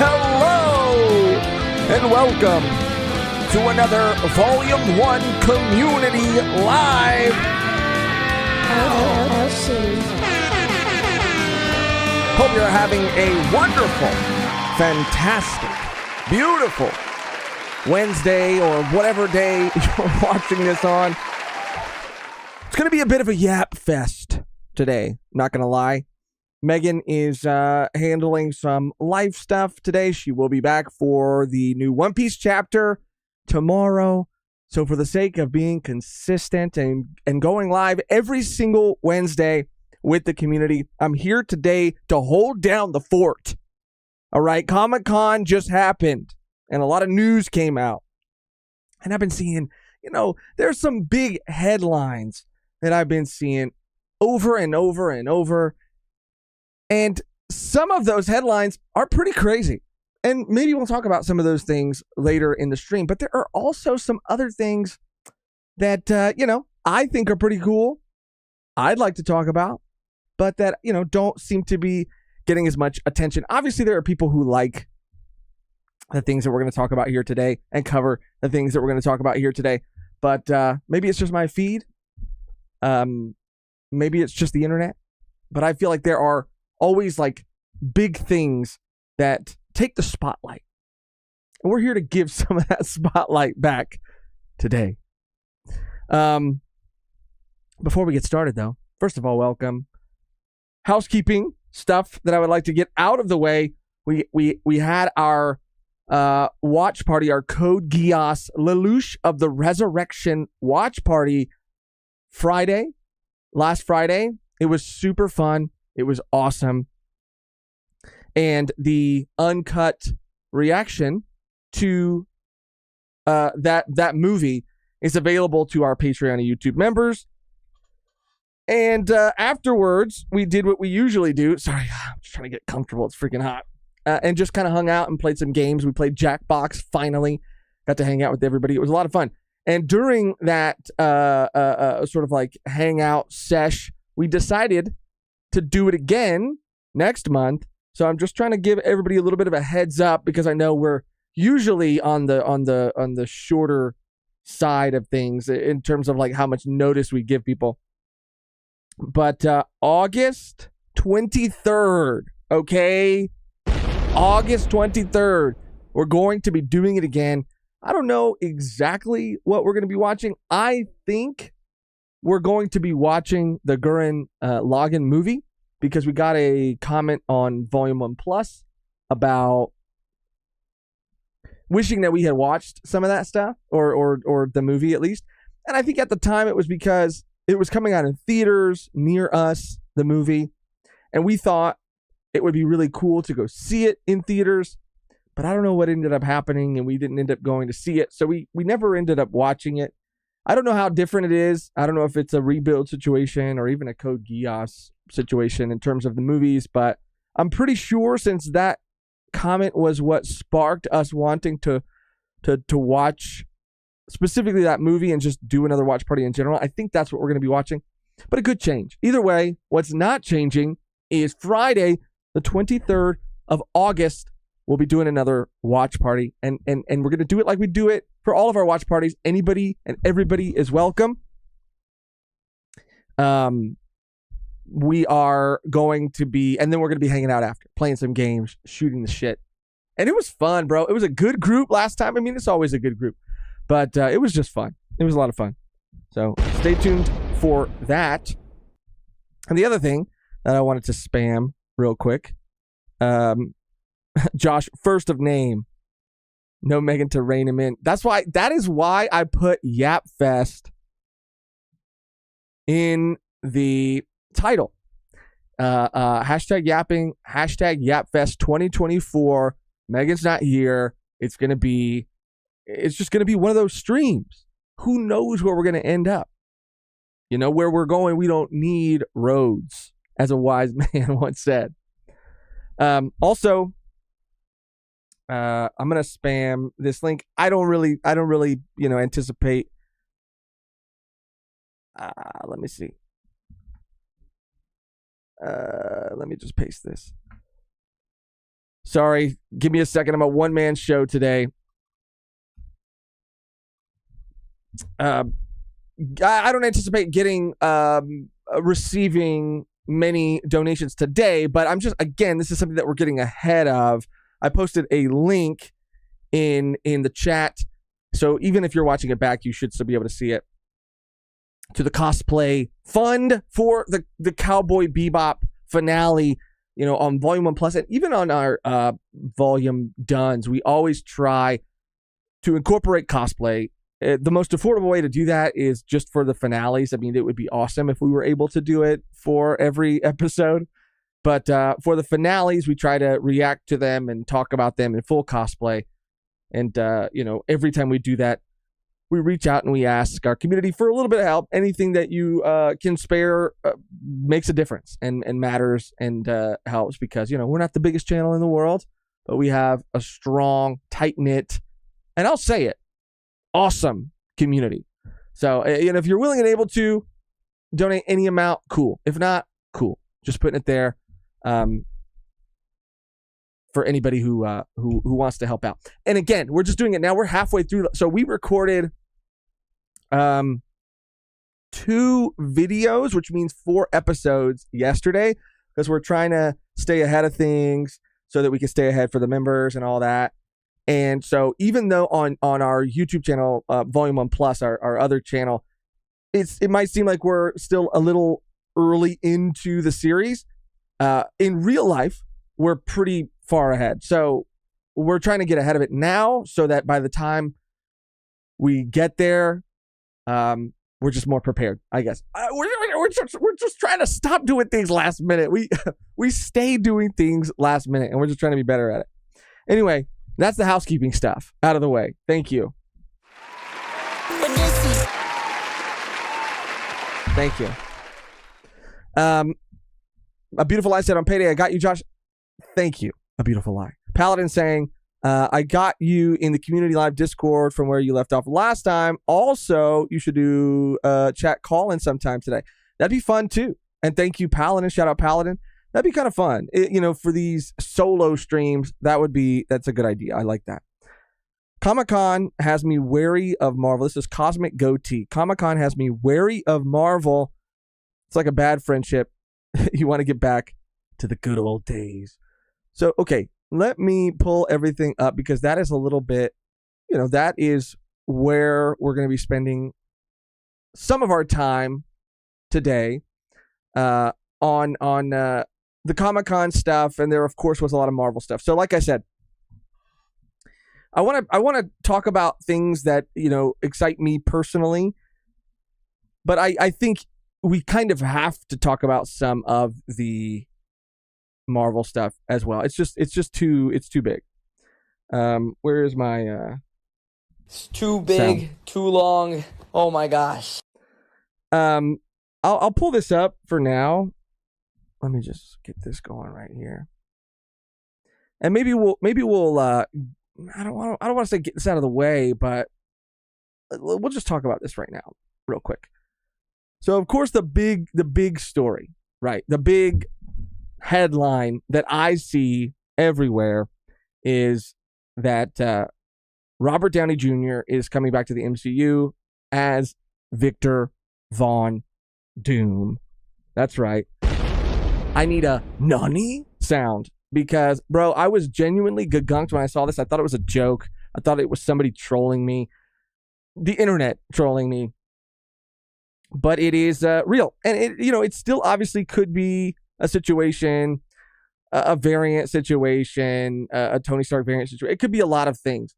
Hello and welcome to another Volume 1 Community Live. Hope you're having a wonderful, fantastic, beautiful Wednesday or whatever day you're watching this on. It's going to be a bit of a yap fest today, not going to lie. Megan is handling some life stuff today. She will be back for the new One Piece chapter tomorrow. So for the sake of being consistent and going live every single Wednesday with the community, I'm here today to hold down the fort. All right, Comic-Con just happened and a lot of news came out. And I've been seeing, there's some big headlines that I've been seeing over and over and over. And some of those headlines are pretty crazy. And maybe we'll talk about some of those things later in the stream. But there are also some other things that, I think are pretty cool. I'd like to talk about, but that, don't seem to be getting as much attention. Obviously, there are people who like the things that we're going to talk about here today and cover the things that we're going to talk about here today. But maybe it's just my feed. Maybe it's just the internet. But I feel like there are always like big things that take the spotlight. And we're here to give some of that spotlight back today. Before we get started though, first of all, welcome. Housekeeping stuff that I would like to get out of the way. We had our watch party, our Code Geass Lelouch of the Resurrection watch party last Friday. It was super fun. It was awesome. And the uncut reaction to that movie is available to our Patreon and YouTube members. And afterwards, we did what we usually do. Sorry, I'm just trying to get comfortable. It's freaking hot. And just kind of hung out and played some games. We played Jackbox, finally. Got to hang out with everybody. It was a lot of fun. And during that sort of like hangout sesh, we decided to do it again next month. So I'm just trying to give everybody a little bit of a heads up because I know we're usually on the shorter side of things in terms of like how much notice we give people. But August 23rd, okay? August 23rd, we're going to be doing it again. I don't know exactly what we're going to be watching. I think we're going to be watching the Gurren Lagann movie because we got a comment on Volume 1 Plus about wishing that we had watched some of that stuff or the movie at least. And I think at the time it was because it was coming out in theaters near us, the movie. And we thought it would be really cool to go see it in theaters. But I don't know what ended up happening and we didn't end up going to see it. So we never ended up watching it. I don't know how different it is. I don't know if it's a rebuild situation or even a Code Geass situation in terms of the movies, but I'm pretty sure since that comment was what sparked us wanting to watch specifically that movie and just do another watch party in general, I think that's what we're going to be watching. But it could change. Either way, what's not changing is Friday, the 23rd of August, we'll be doing another watch party, and we're going to do it like we do it for all of our watch parties. Anybody and everybody is welcome. We are going to be, and then we're going to be hanging out after, playing some games, shooting the shit. And it was fun, bro. It was a good group last time. I mean, it's always a good group, but it was just fun. It was a lot of fun. So stay tuned for that. And the other thing that I wanted to spam real quick, Josh, first of name, no Megan to rein him in. That is why I put Yap Fest in the title. Hashtag yapping, hashtag Yap Fest 2024. Megan's not here. It's just going to be one of those streams. Who knows where we're going to end up? Where we're going, we don't need roads, as a wise man once said. Also, I'm going to spam this link. I don't really, anticipate. Let me see. Let me just paste this. Sorry, give me a second. I'm a one-man show today. I don't anticipate receiving many donations today, but I'm just, again, this is something that we're getting ahead of. I posted a link in the chat, so even if you're watching it back, you should still be able to see it, to the cosplay fund for the Cowboy Bebop finale, on Volume 1 Plus, and even on our Volume Duns, we always try to incorporate cosplay. The most affordable way to do that is just for the finales. I mean, it would be awesome if we were able to do it for every episode. But for the finales, we try to react to them and talk about them in full cosplay. And, every time we do that, we reach out and we ask our community for a little bit of help. Anything that you can spare makes a difference and matters and helps, because, we're not the biggest channel in the world, but we have a strong, tight-knit, and I'll say it, awesome community. So, if you're willing and able to donate any amount, cool. If not, cool. Just putting it there for anybody who wants to help out. And again, we're just doing it now. We're halfway through. So we recorded 2 videos, which means 4 episodes yesterday, because we're trying to stay ahead of things so that we can stay ahead for the members and all that. And so even though on our YouTube channel, Volume 1 Plus, our other channel, it might seem like we're still a little early into the series, in real life, we're pretty far ahead. So we're trying to get ahead of it now so that by the time we get there, we're just more prepared, I guess. We're just trying to stop doing things last minute. We stay doing things last minute, and we're just trying to be better at it. Anyway, that's the housekeeping stuff out of the way. Thank you. Thank you. A Beautiful Lie said on payday, I got you, Josh. Thank you. A Beautiful Lie. Paladin saying, I got you in the community live Discord from where you left off last time. Also, you should do chat call-in sometime today. That'd be fun too. And thank you, Paladin. Shout out Paladin. That'd be kind of fun. For these solo streams, that's a good idea. I like that. Comic-Con has me wary of Marvel. This is Cosmic Goatee. Comic-Con has me wary of Marvel. It's like a bad friendship. You want to get back to the good old days. So, okay, let me pull everything up, because that is a little bit, that is where we're going to be spending some of our time today on the Comic-Con stuff. And there, of course, was a lot of Marvel stuff. So like I said, I want to talk about things that, excite me personally. But I think we kind of have to talk about some of the Marvel stuff as well. It's too big. Where is my it's too big, sound? Too long. Oh my gosh. I'll pull this up for now. Let me just get this going right here. And maybe we'll I don't want to say get this out of the way, but we'll just talk about this right now real quick. So of course the big story, right? The big headline that I see everywhere is that Robert Downey Jr. is coming back to the MCU as Victor Von Doom. That's right. I need a nani sound, because, bro, I was genuinely gagunked when I saw this. I thought it was a joke. I thought it was somebody trolling me, the internet trolling me. But it is real, and it still obviously could be a situation, a variant situation, a Tony Stark variant situation. It could be a lot of things.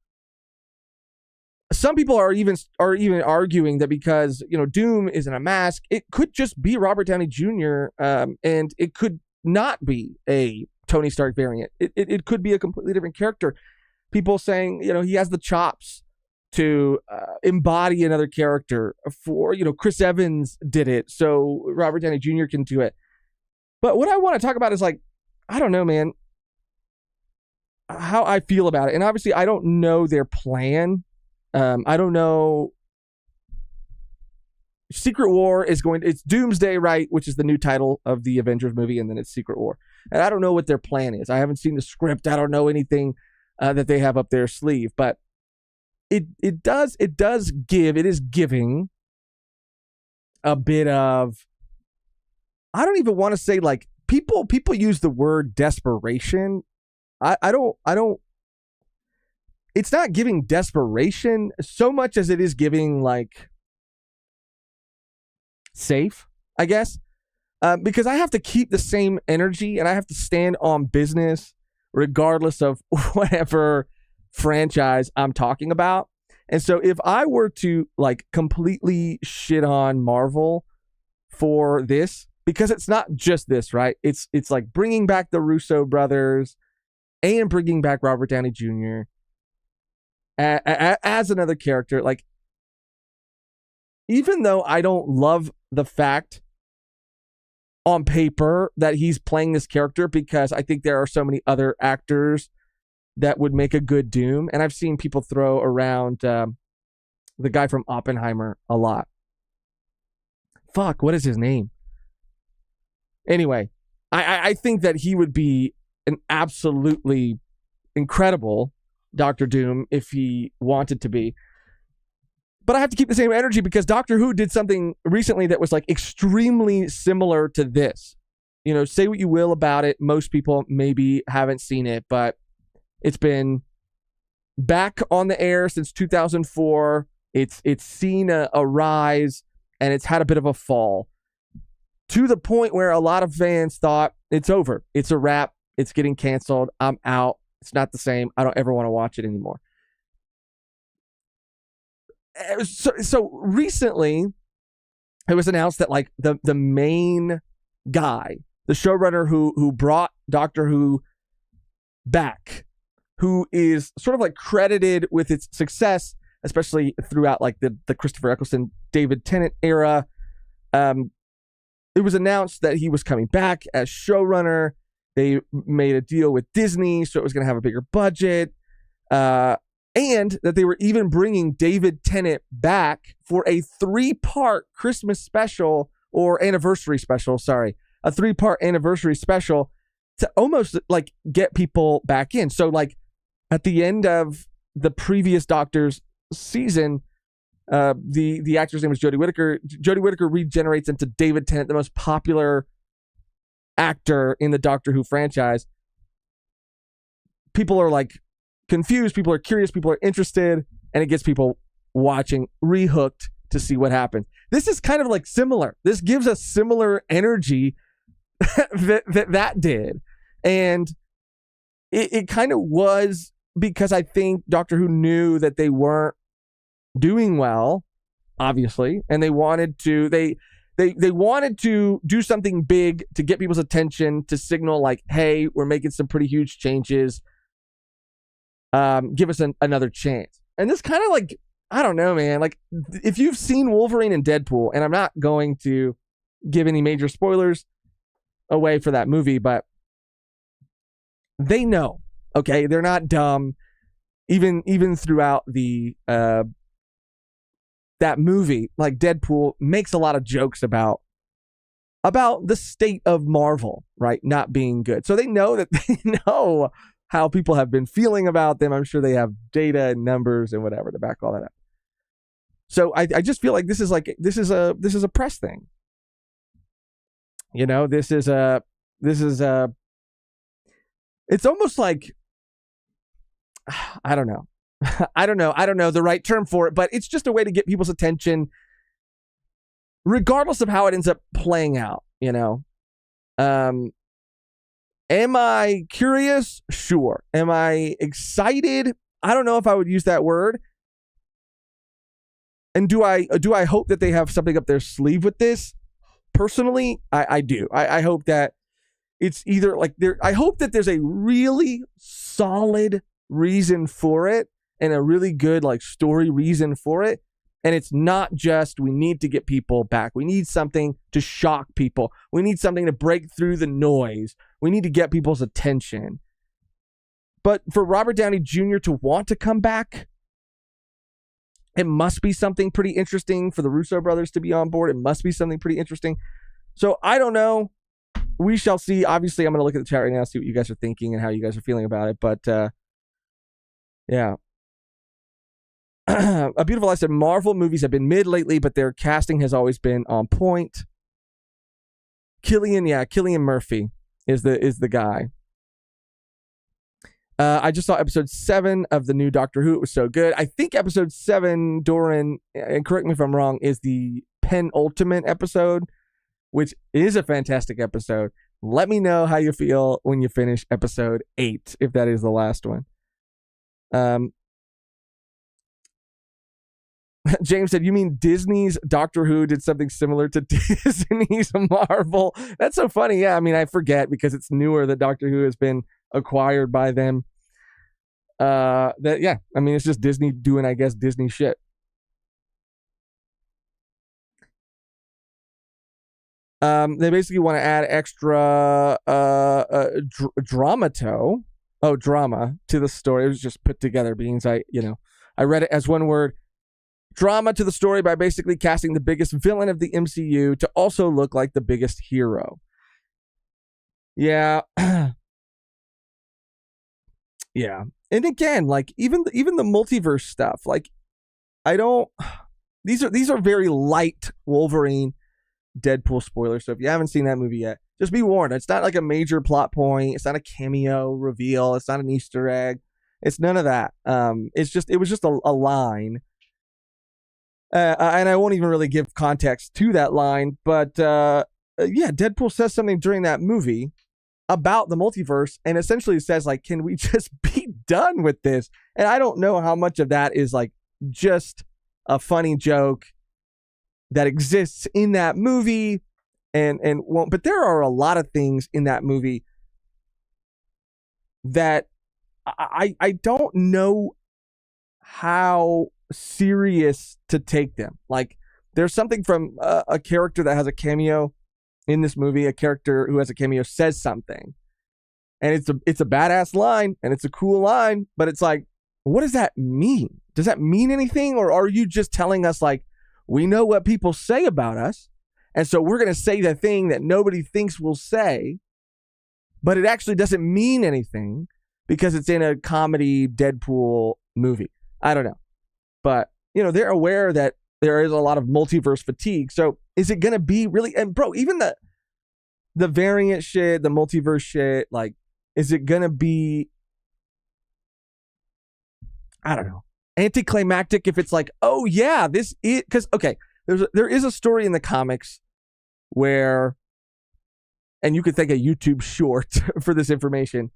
Some people are even arguing that because Doom is in a mask, it could just be Robert Downey Jr. And it could not be a Tony Stark variant. It could be a completely different character. People saying he has the chops to embody another character. For Chris Evans did it, so Robert Downey Jr. can do it. But what I want to talk about is, like, I don't know, man, how I feel about it. And obviously I don't know their plan. I don't know. Secret War is it's Doomsday, right? Which is the new title of the Avengers movie. And then it's Secret War. And I don't know what their plan is. I haven't seen the script. I don't know anything that they have up their sleeve. But it is giving a bit of, I don't even want to say, like, people use the word desperation. I don't, it's not giving desperation so much as it is giving, like, safe, I guess. Because I have to keep the same energy and I have to stand on business regardless of whatever franchise I'm talking about. And so if I were to, like, completely shit on Marvel for this, because it's not just this, right? It's like bringing back the Russo brothers and bringing back Robert Downey Jr. As another character. Like, even though I don't love the fact on paper that he's playing this character, because I think there are so many other actors that would make a good Doom. And I've seen people throw around the guy from Oppenheimer a lot. Fuck, what is his name? Anyway, I think that he would be an absolutely incredible Doctor Doom if he wanted to be. But I have to keep the same energy because Doctor Who did something recently that was, like, extremely similar to this. You know, say what you will about it. Most people maybe haven't seen it, but it's been back on the air since 2004. It's seen a rise, and it's had a bit of a fall to the point where a lot of fans thought it's over. It's a wrap. It's getting canceled. I'm out. It's not the same. I don't ever want to watch it anymore. So recently, it was announced that, like, the main guy, the showrunner who brought Doctor Who back, who is sort of, like, credited with its success, especially throughout, like, the Christopher Eccleston, David Tennant era. It was announced that he was coming back as showrunner. They made a deal with Disney, so it was going to have a bigger budget. And that they were even bringing David Tennant back for a 3-part Christmas special, or anniversary special, sorry. A 3-part anniversary special to almost, like, get people back in. So, like, at the end of the previous Doctor's season, the actor's name was Jodie Whittaker. Jodie Whittaker regenerates into David Tennant, the most popular actor in the Doctor Who franchise. People are, like, confused, people are curious, people are interested, and it gets people watching, rehooked to see what happens. This is kind of, like, similar. This gives us similar energy that did. And it kind of was because I think Doctor Who knew that they weren't doing well, obviously, and they wanted to they wanted to do something big to get people's attention, to signal, like, hey, we're making some pretty huge changes. Give us another chance. And this kind of, like, I don't know, man. Like, if you've seen Wolverine and Deadpool, and I'm not going to give any major spoilers away for that movie, but they know, okay? They're not dumb. Even throughout the that movie, like, Deadpool makes a lot of jokes about the state of Marvel, right? Not being good. So they know that they know how people have been feeling about them. I'm sure they have data and numbers and whatever to back all that up. So I just feel like this is a press thing. You know, this is it's almost like, I don't know. I don't know the right term for it, but it's just a way to get people's attention regardless of how it ends up playing out, you know. Am I curious? Sure. Am I excited? I don't know if I would use that word. And do I hope that they have something up their sleeve with this? Personally, I do. I hope that it's either, like, I hope that there's a really solid reason for it and a really good, like, story reason for it. And it's not just, we need to get people back. We need something to shock people. We need something to break through the noise. We need to get people's attention. But for Robert Downey Jr. to want to come back, it must be something pretty interesting. For the Russo brothers to be on board, it must be something pretty interesting. So I don't know. we shall see. Obviously, I'm going to look at the chat right now, see what you guys are thinking and how you guys are feeling about it. But yeah. A Beautiful Life said Marvel movies have been mid lately, but their casting has always been on point. Cillian Murphy is the guy. I just saw episode 7 of the new Doctor Who. It was so good. I think episode 7, Doran, and correct me if I'm wrong, is the penultimate episode, which is a fantastic episode. Let me know how you feel when you finish episode 8, if that is the last one. James said, you mean Disney's Doctor Who did something similar to Disney's Marvel? That's so funny. Yeah, I mean, I forget because it's newer that Doctor Who has been acquired by them. I mean, it's just Disney doing, I guess, Disney shit. They basically want to add extra drama to the story. It was just put together beings. I read it as one word. Drama to the story by basically casting the biggest villain of the MCU to also look like the biggest hero. Yeah. Yeah. And again, like even the multiverse stuff, like these are very light Wolverine Deadpool spoilers. So if you haven't seen that movie yet, just be warned. It's not like a major plot point. It's not a cameo reveal. It's not an Easter egg. It's none of that. It was just a line. And I won't even really give context to that line, but Deadpool says something during that movie about the multiverse and essentially says, like, can we just be done with this? And I don't know how much of that is like just a funny joke that exists in that movie and won't, but there are a lot of things in that movie that I don't know how serious to take them. Like, there's something from a character that has a cameo in this movie. A character who has a cameo says something, and it's a badass line and it's a cool line, but it's like, what does that mean? Does that mean anything? Or are you just telling us, like, we know what people say about us, and so we're going to say the thing that nobody thinks we'll say, but it actually doesn't mean anything because it's in a comedy Deadpool movie? I don't know. But, they're aware that there is a lot of multiverse fatigue. So is it going to be really, and bro, even the variant shit, the multiverse shit, like, is it going to be, I don't know, anticlimactic if it's like, oh yeah, this is, because, okay, there is a story in the comics where, and you could think a YouTube short for this information.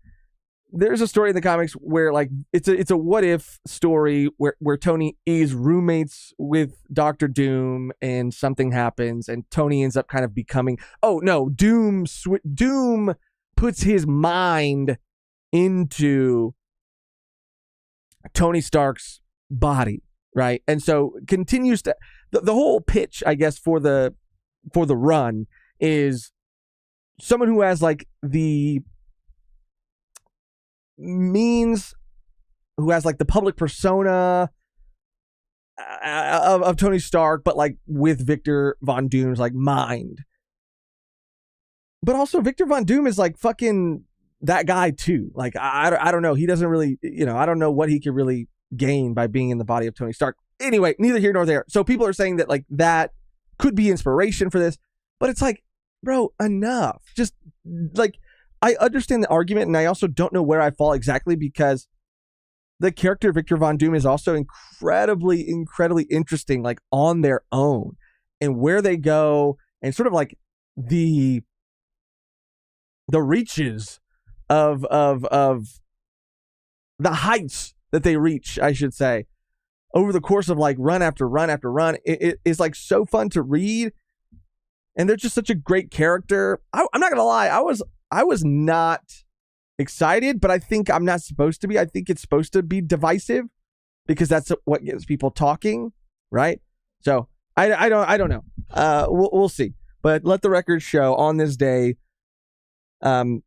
There's a story in the comics where, like, it's a what if story where Tony is roommates with Doctor Doom and something happens and Tony ends up kind of becoming, Doom puts his mind into Tony Stark's body, right? And so continues to the whole pitch, I guess, for the run is someone who has like the means, who has like the public persona of Tony Stark, but like with Victor Von Doom's like mind. But also Victor Von Doom is like fucking that guy too. Like, I don't know. He doesn't really, I don't know what he could really gain by being in the body of Tony Stark. Anyway, neither here nor there. So people are saying that like that could be inspiration for this, but it's like, bro, enough. Just like, I understand the argument, and I also don't know where I fall exactly because the character Victor Von Doom is also incredibly interesting, like on their own, and where they go, and sort of like the reaches of the heights that they reach, I should say, over the course of like run after run after run. It is like so fun to read, and they're just such a great character. I'm not gonna lie, I was not excited, but I think I'm not supposed to be. I think it's supposed to be divisive because that's what gets people talking, right? So I don't know. We'll see. But let the record show on this day, that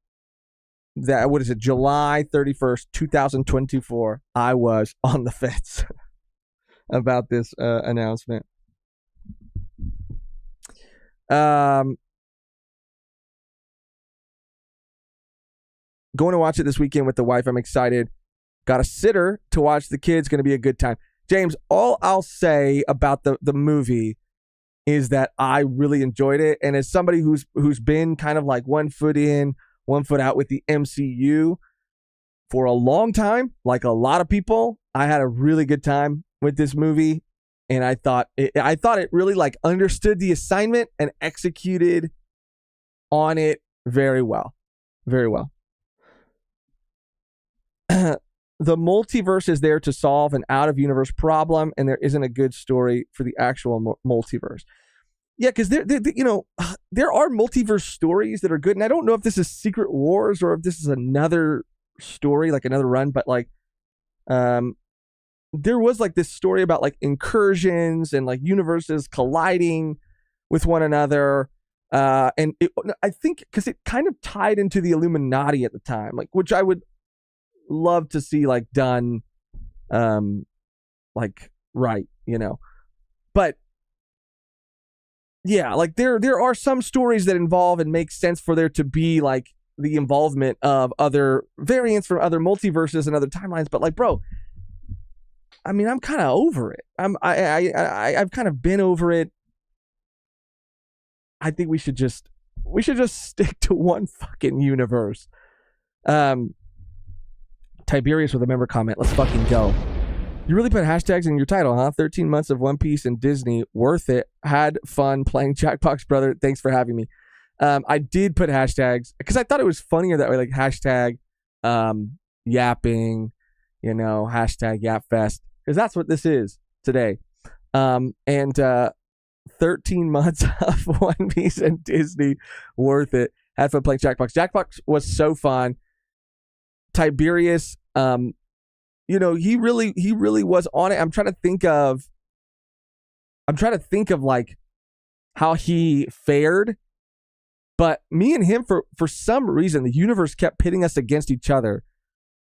what is it, July 31st, 2024, I was on the fence about this announcement. Going to watch it this weekend with the wife. I'm excited. Got a sitter to watch the kids. Going to be a good time. James, all I'll say about the movie is that I really enjoyed it. And as somebody who's been kind of like 1 foot in, 1 foot out with the MCU for a long time, like a lot of people, I had a really good time with this movie. And I thought it really like understood the assignment and executed on it very well. Very well. The multiverse is there to solve an out-of-universe problem, and there isn't a good story for the actual multiverse. Yeah, because there are multiverse stories that are good, and I don't know if this is Secret Wars or if this is another story, like another run, but like, there was like this story about like incursions and like universes colliding with one another, and I think because it kind of tied into the Illuminati at the time, like which I would love to see like done like right, but yeah, like there are some stories that involve and make sense for there to be like the involvement of other variants from other multiverses and other timelines, but like, bro, I mean, I'm kind of over it. I've kind of been over it. I think we should just stick to one fucking universe. Tiberius with a member comment. Let's fucking go. You really put hashtags in your title, huh? 13 months of One Piece and Disney. Worth it. Had fun playing Jackbox, brother. Thanks for having me. I did put hashtags because I thought it was funnier that way, like hashtag yapping, hashtag yapfest, because that's what this is today. And 13 months of One Piece and Disney. Worth it. Had fun playing Jackbox. Jackbox was so fun. Tiberius, he really was on it. I'm trying to think of like how he fared, but me and him, for some reason, the universe kept pitting us against each other,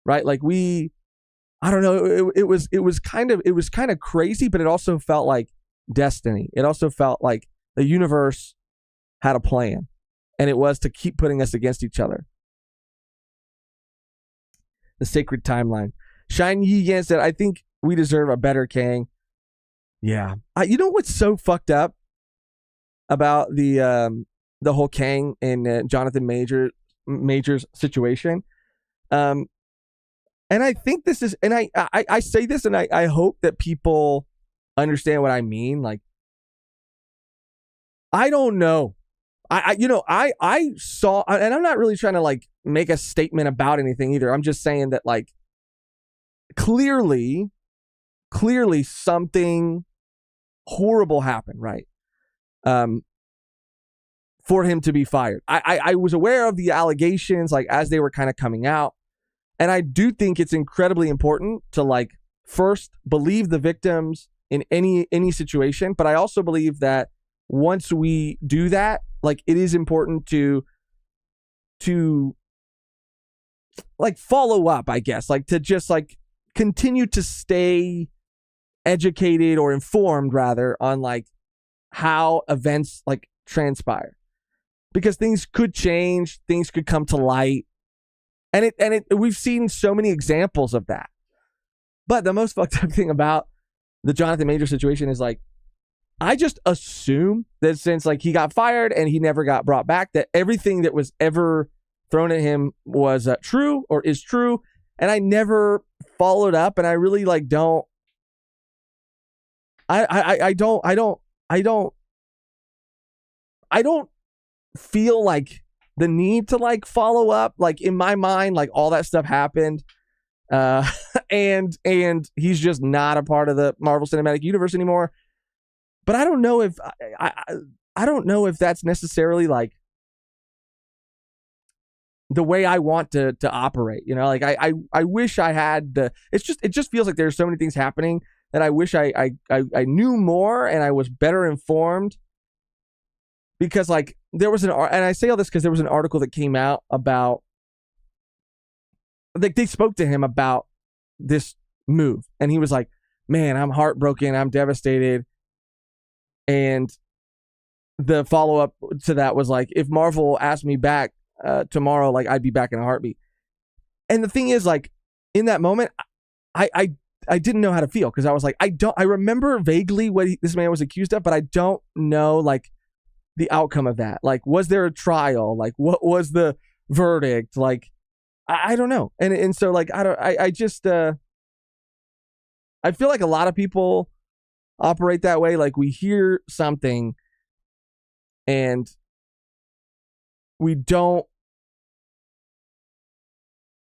right? Like I don't know. It was kind of crazy, but it also felt like destiny. It also felt like the universe had a plan, and it was to keep putting us against each other. The sacred timeline. Shine Yi Yan said, I think we deserve a better Kang. Yeah. You know what's so fucked up about the whole Kang and Jonathan Majors situation? And I think this is, and I say this, and I hope that people understand what I mean. Like, I don't know. I saw, and I'm not really trying to like make a statement about anything either. I'm just saying that like clearly something horrible happened, right? For him to be fired. I was aware of the allegations like as they were kind of coming out, and I do think it's incredibly important to like first believe the victims in any situation, but I also believe that once we do that, like it is important to like follow up, I guess, like to just like continue to stay educated or informed rather on like how events like transpire, because things could change, things could come to light, and we've seen so many examples of that. But the most fucked up thing about the Jonathan Major situation is like, I just assume that since like he got fired and he never got brought back, that everything that was ever thrown at him was true or is true. And I never followed up, and I really like don't. I don't feel like the need to like follow up. Like in my mind, like all that stuff happened, and he's just not a part of the Marvel Cinematic Universe anymore. But I don't know if I don't know if that's necessarily like the way I want to operate. Like I wish I had the. It just feels like there's so many things happening that I wish I knew more and I was better informed. Because like there was and I say all this because there was an article that came out about, like they spoke to him about this move, and he was like, "Man, I'm heartbroken. I'm devastated." And the follow up to that was like, if Marvel asked me back tomorrow, like I'd be back in a heartbeat. And the thing is, like, in that moment, I didn't know how to feel, because I was like, I remember vaguely what this man was accused of, but I don't know, like, the outcome of that. Like, was there a trial? Like, what was the verdict? Like, I don't know. And so, like, I just I feel like a lot of people operate that way. Like, we hear something and we don't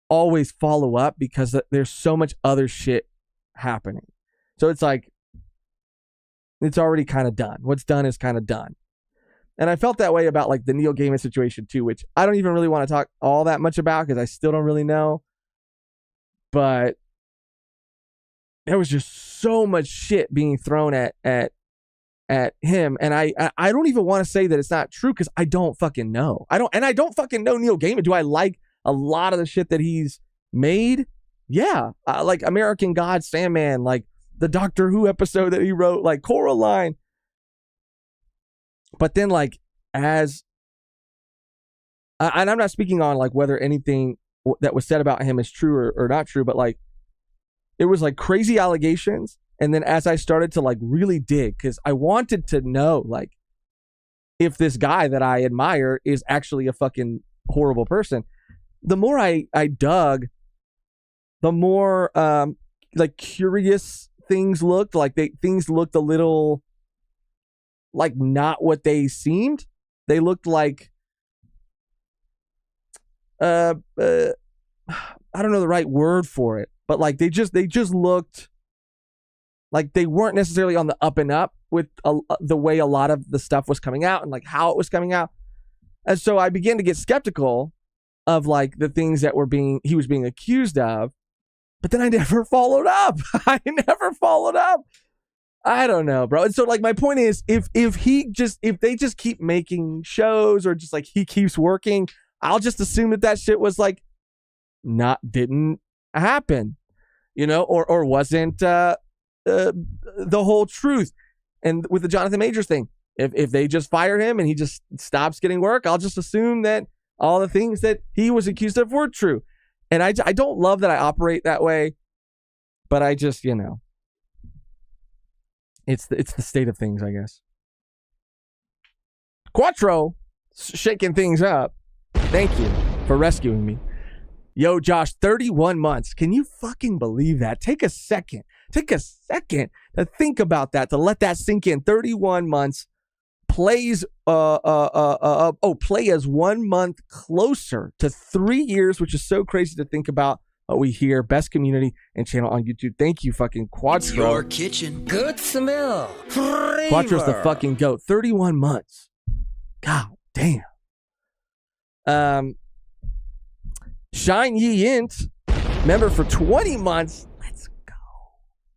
always follow up because there's so much other shit happening. So it's like, it's already kind of done. What's done is kind of done. And I felt that way about, like, the Neil Gaiman situation too, which I don't even really want to talk all that much about because I still don't really know. But there was just so much shit being thrown at him, and I don't even want to say that it's not true because I don't fucking know. I don't fucking know Neil Gaiman. Do I like a lot of the shit that he's made? Yeah, like American Gods, Sandman, like the Doctor Who episode that he wrote, like Coraline. But then, like, and I'm not speaking on, like, whether anything that was said about him is true or not true, but, like, it was, like, crazy allegations. And then as I started to, like, really dig, because I wanted to know, like, if this guy that I admire is actually a fucking horrible person, the more I dug, the more, like, curious things looked. Like, things looked a little, like, not what they seemed. They looked like, I don't know the right word for it, but, like, they just looked like they weren't necessarily on the up and up with the way a lot of the stuff was coming out and, like, how it was coming out. And so I began to get skeptical of, like, the things that he was being accused of, but then I never followed up. I don't know, bro. And so, like, my point is, if they just keep making shows, or just, like, he keeps working, I'll just assume that shit was, like, didn't happen, you know, or wasn't the whole truth. And with the Jonathan Majors thing, if they just fire him and he just stops getting work, I'll just assume that all the things that he was accused of were true. And I don't love that I operate that way, but I just, you know, it's the state of things, I guess. Quattro, shaking things up. Thank you for rescuing me. Yo, Josh, 31 months. Can you fucking believe that? Take a second to think about that, to let that sink in. 31 months. Plays play as 1 month closer to 3 years, which is so crazy to think about. We hear best community and channel on YouTube. Thank you, fucking Quattro. Your kitchen. Good smell. Flavor. Quattro's the fucking goat. 31 months. God damn. Shine Ye Int, member for 20 months. Let's go.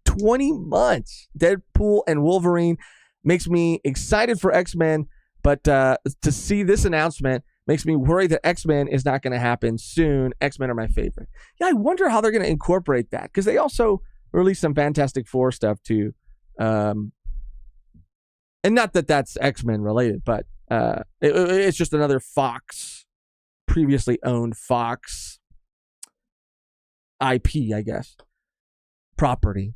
20 months. Deadpool and Wolverine makes me excited for X-Men, but to see this announcement makes me worry that X-Men is not going to happen soon. X-Men are my favorite. Yeah, I wonder how they're going to incorporate that, because they also released some Fantastic Four stuff too. And not that that's X-Men related, but it's just another Fox, previously owned Fox IP, I guess, property.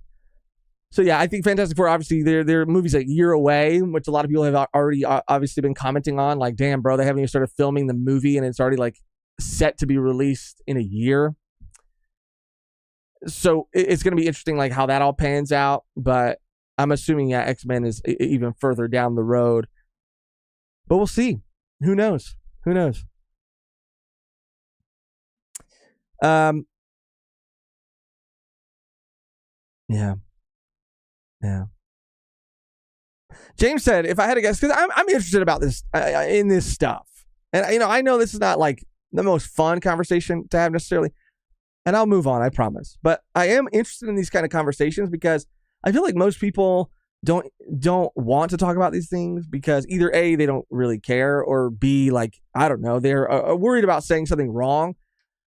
So yeah, I think Fantastic Four, obviously, their movie's a year away, which a lot of people have already obviously been commenting on. Like, damn, bro, they haven't even started filming the movie and it's already, like, set to be released in a year. So it's going to be interesting, like, how that all pans out. But I'm assuming, yeah, X-Men is even further down the road. But we'll see. Who knows? Yeah. James said, if I had to guess, because I'm interested about this in this stuff, and you know, I know this is not, like, the most fun conversation to have necessarily, and I'll move on, I promise. But I am interested in these kind of conversations because I feel like most people don't want to talk about these things because either A, they don't really care, or B, like, I don't know, they're worried about saying something wrong.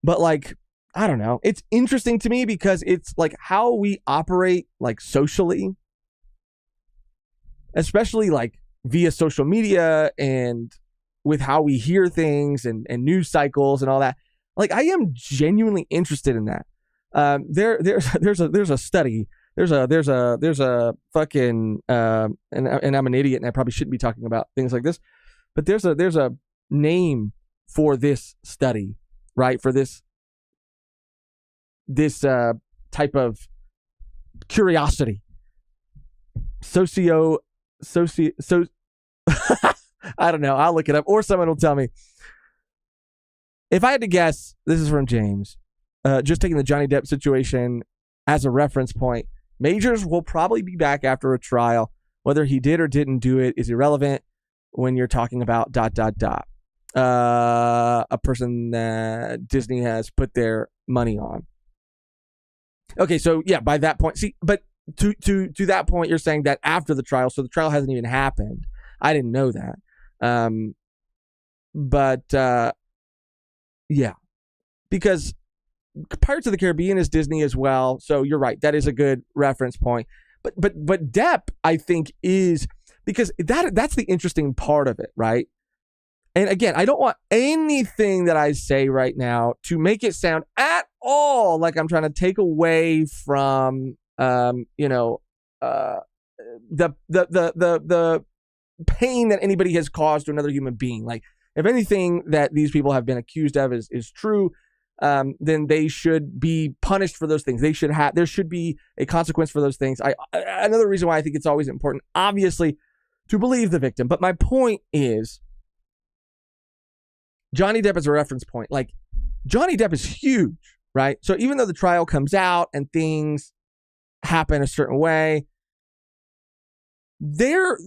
But, like, I don't know. It's interesting to me because it's, like, how we operate, like, socially, especially, like, via social media and with how we hear things and news cycles and all that. Like, I am genuinely interested in that. There's a study. There's a fucking and I'm an idiot and I probably shouldn't be talking about things like this, but there's a name for this study, right? For this type of curiosity. So I don't know. I'll look it up, or someone will tell me. If I had to guess, this is from James. Just taking the Johnny Depp situation as a reference point, Majors will probably be back after a trial. Whether he did or didn't do it is irrelevant when you're talking about ... a person that Disney has put their money on. Okay, so yeah, by that point, see, but to that point, you're saying that after the trial, so the trial hasn't even happened. I didn't know that. Yeah, because Pirates of the Caribbean is Disney as well. So you're right. That is a good reference point. But Depp, I think, is because that's the interesting part of it, right? And again, I don't want anything that I say right now to make it sound at all like I'm trying to take away from, the pain that anybody has caused to another human being. Like, if anything that these people have been accused of is true, then they should be punished for those things. There should be a consequence for those things. Another reason why I think it's always important, obviously, to believe the victim. But my point is, Johnny Depp is a reference point. Like, Johnny Depp is huge, right? So even though the trial comes out and things happen a certain way, they're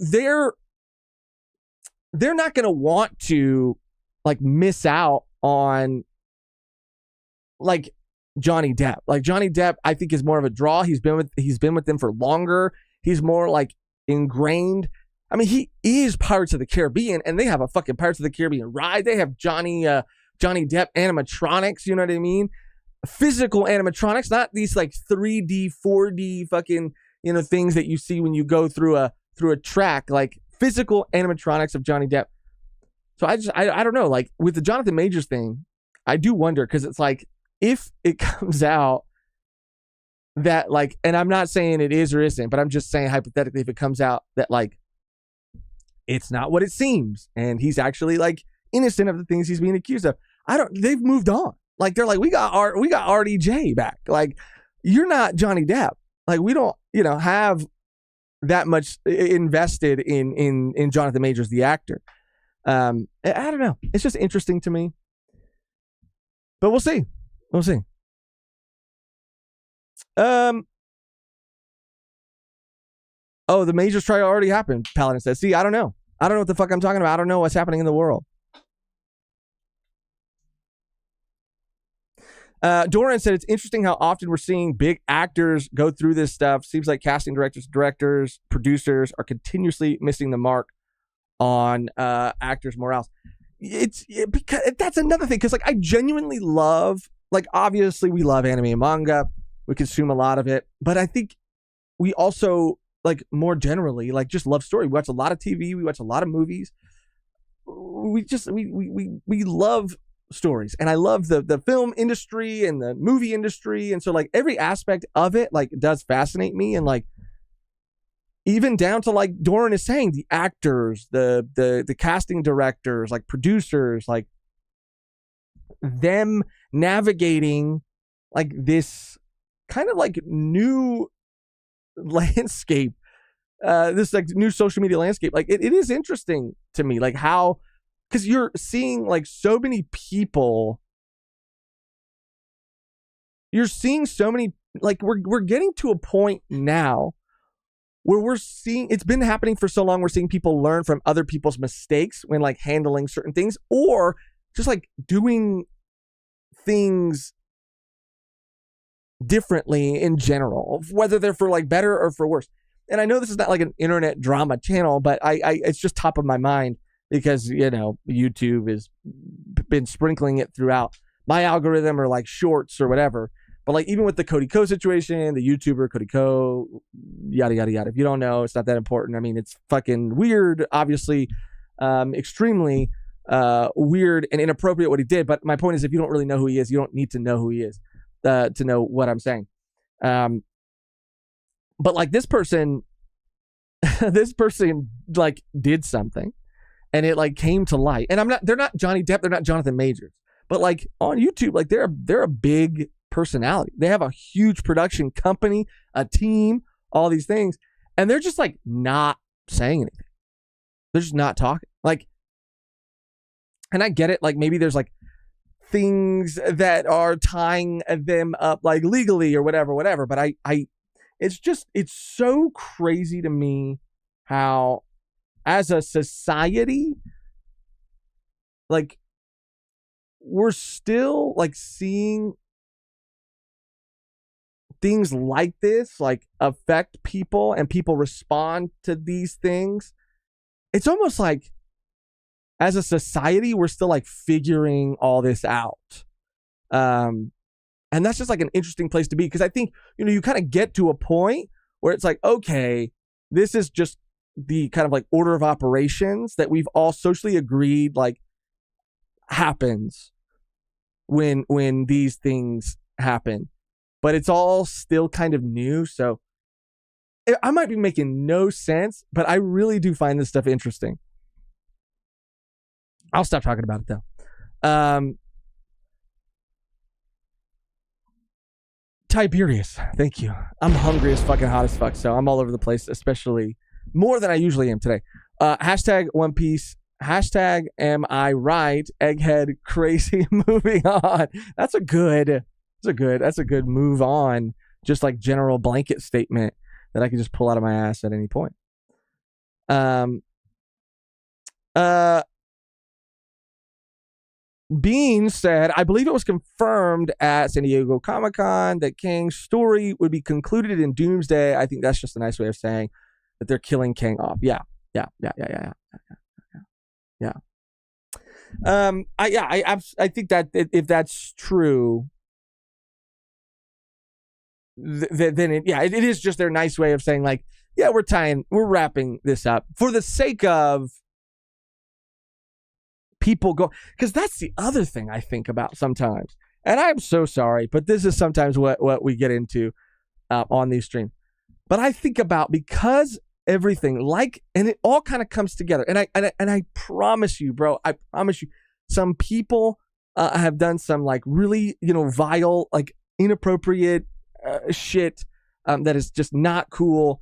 not going to want to like miss out on like Johnny Depp. Like, Johnny Depp, I think, is more of a draw. He's been with them for longer. He's more like ingrained. I mean, he is Pirates of the Caribbean, and they have a fucking Pirates of the Caribbean ride. They have Johnny Depp animatronics. You know what I mean? Physical animatronics, not these like 3D, 4D fucking things that you see when you go through a track. Like, physical animatronics of Johnny Depp. So I don't know. Like, with the Jonathan Majors thing, I do wonder, because it's like, if it comes out that like, and I'm not saying it is or isn't, but I'm just saying hypothetically, if it comes out that like it's not what it seems, and he's actually like innocent of the things he's being accused of, they've moved on. Like, they're like, we got RDJ back. Like, you're not Johnny Depp. Like, we don't, have that much invested in Jonathan Majors, the actor. I don't know. It's just interesting to me. But we'll see. We'll see. Oh, the Majors trial already happened, Paladin says. See, I don't know. I don't know what the fuck I'm talking about. I don't know what's happening in the world. Doran said, it's interesting how often we're seeing big actors go through this stuff. Seems like casting directors, producers are continuously missing the mark on actors' morals. Because that's another thing. Because like, I genuinely love, like, obviously we love anime and manga. We consume a lot of it. But I think we also, like, more generally, like, just love story. We watch a lot of TV. We watch a lot of movies. We love stories, and I love the film industry and the movie industry, and so like every aspect of it like does fascinate me, and like even down to like Doran is saying, the actors, the casting directors, like producers, like them navigating like this kind of like new landscape, this like new social media landscape. Like it is interesting to me, like how, because you're seeing like so many people, you're seeing so many, like we're getting to a point now where we're seeing, it's been happening for so long, we're seeing people learn from other people's mistakes when like handling certain things, or just like doing things differently in general, whether they're for like better or for worse. And I know this is not like an internet drama channel, but I it's just top of my mind because, you know, YouTube has been sprinkling it throughout my algorithm or like shorts or whatever. But like even with the Cody Ko situation, the YouTuber Cody Ko, yada, yada, yada. If you don't know, it's not that important. I mean, it's fucking weird, obviously, extremely. weird and inappropriate what he did. But my point is, if you don't really know who he is, you don't need to know who he is to know what I'm saying. But like this person, this person like did something, and it like came to light. And they're not Johnny Depp, they're not Jonathan Majors, but like on YouTube, like they're a big personality. They have a huge production company, a team, all these things, and they're just like not saying anything. They're just not talking. Like, and I get it. Like maybe there's like things that are tying them up like legally or whatever. But it's so crazy to me how as a society, like we're still like seeing things like this like affect people and people respond to these things. It's almost like as a society, we're still like figuring all this out. And that's just like an interesting place to be, because I think, you kind of get to a point where it's like, okay, this is just the kind of like order of operations that we've all socially agreed like happens when these things happen, but it's all still kind of new. So I might be making no sense, but I really do find this stuff interesting. I'll stop talking about it though. Tiberius, thank you. I'm hungry as fucking hot as fuck, so I'm all over the place, especially more than I usually am today. Hashtag One Piece. Hashtag am I right? Egghead crazy. Moving on. That's a good move on. Just like general blanket statement that I can just pull out of my ass at any point. Bean said, I believe it was confirmed at San Diego Comic-Con that Kang's story would be concluded in Doomsday. I think that's just a nice way of saying that they're killing Kang off. Yeah. I think that if that's true, then it is just their nice way of saying like, yeah, we're wrapping this up for the sake of people go, because that's the other thing I think about sometimes, and I'm so sorry, but this is sometimes what we get into on these streams. But I think about, because everything and it all kind of comes together, and I promise you, bro, I promise you, some people have done some like really vile, like inappropriate shit that is just not cool.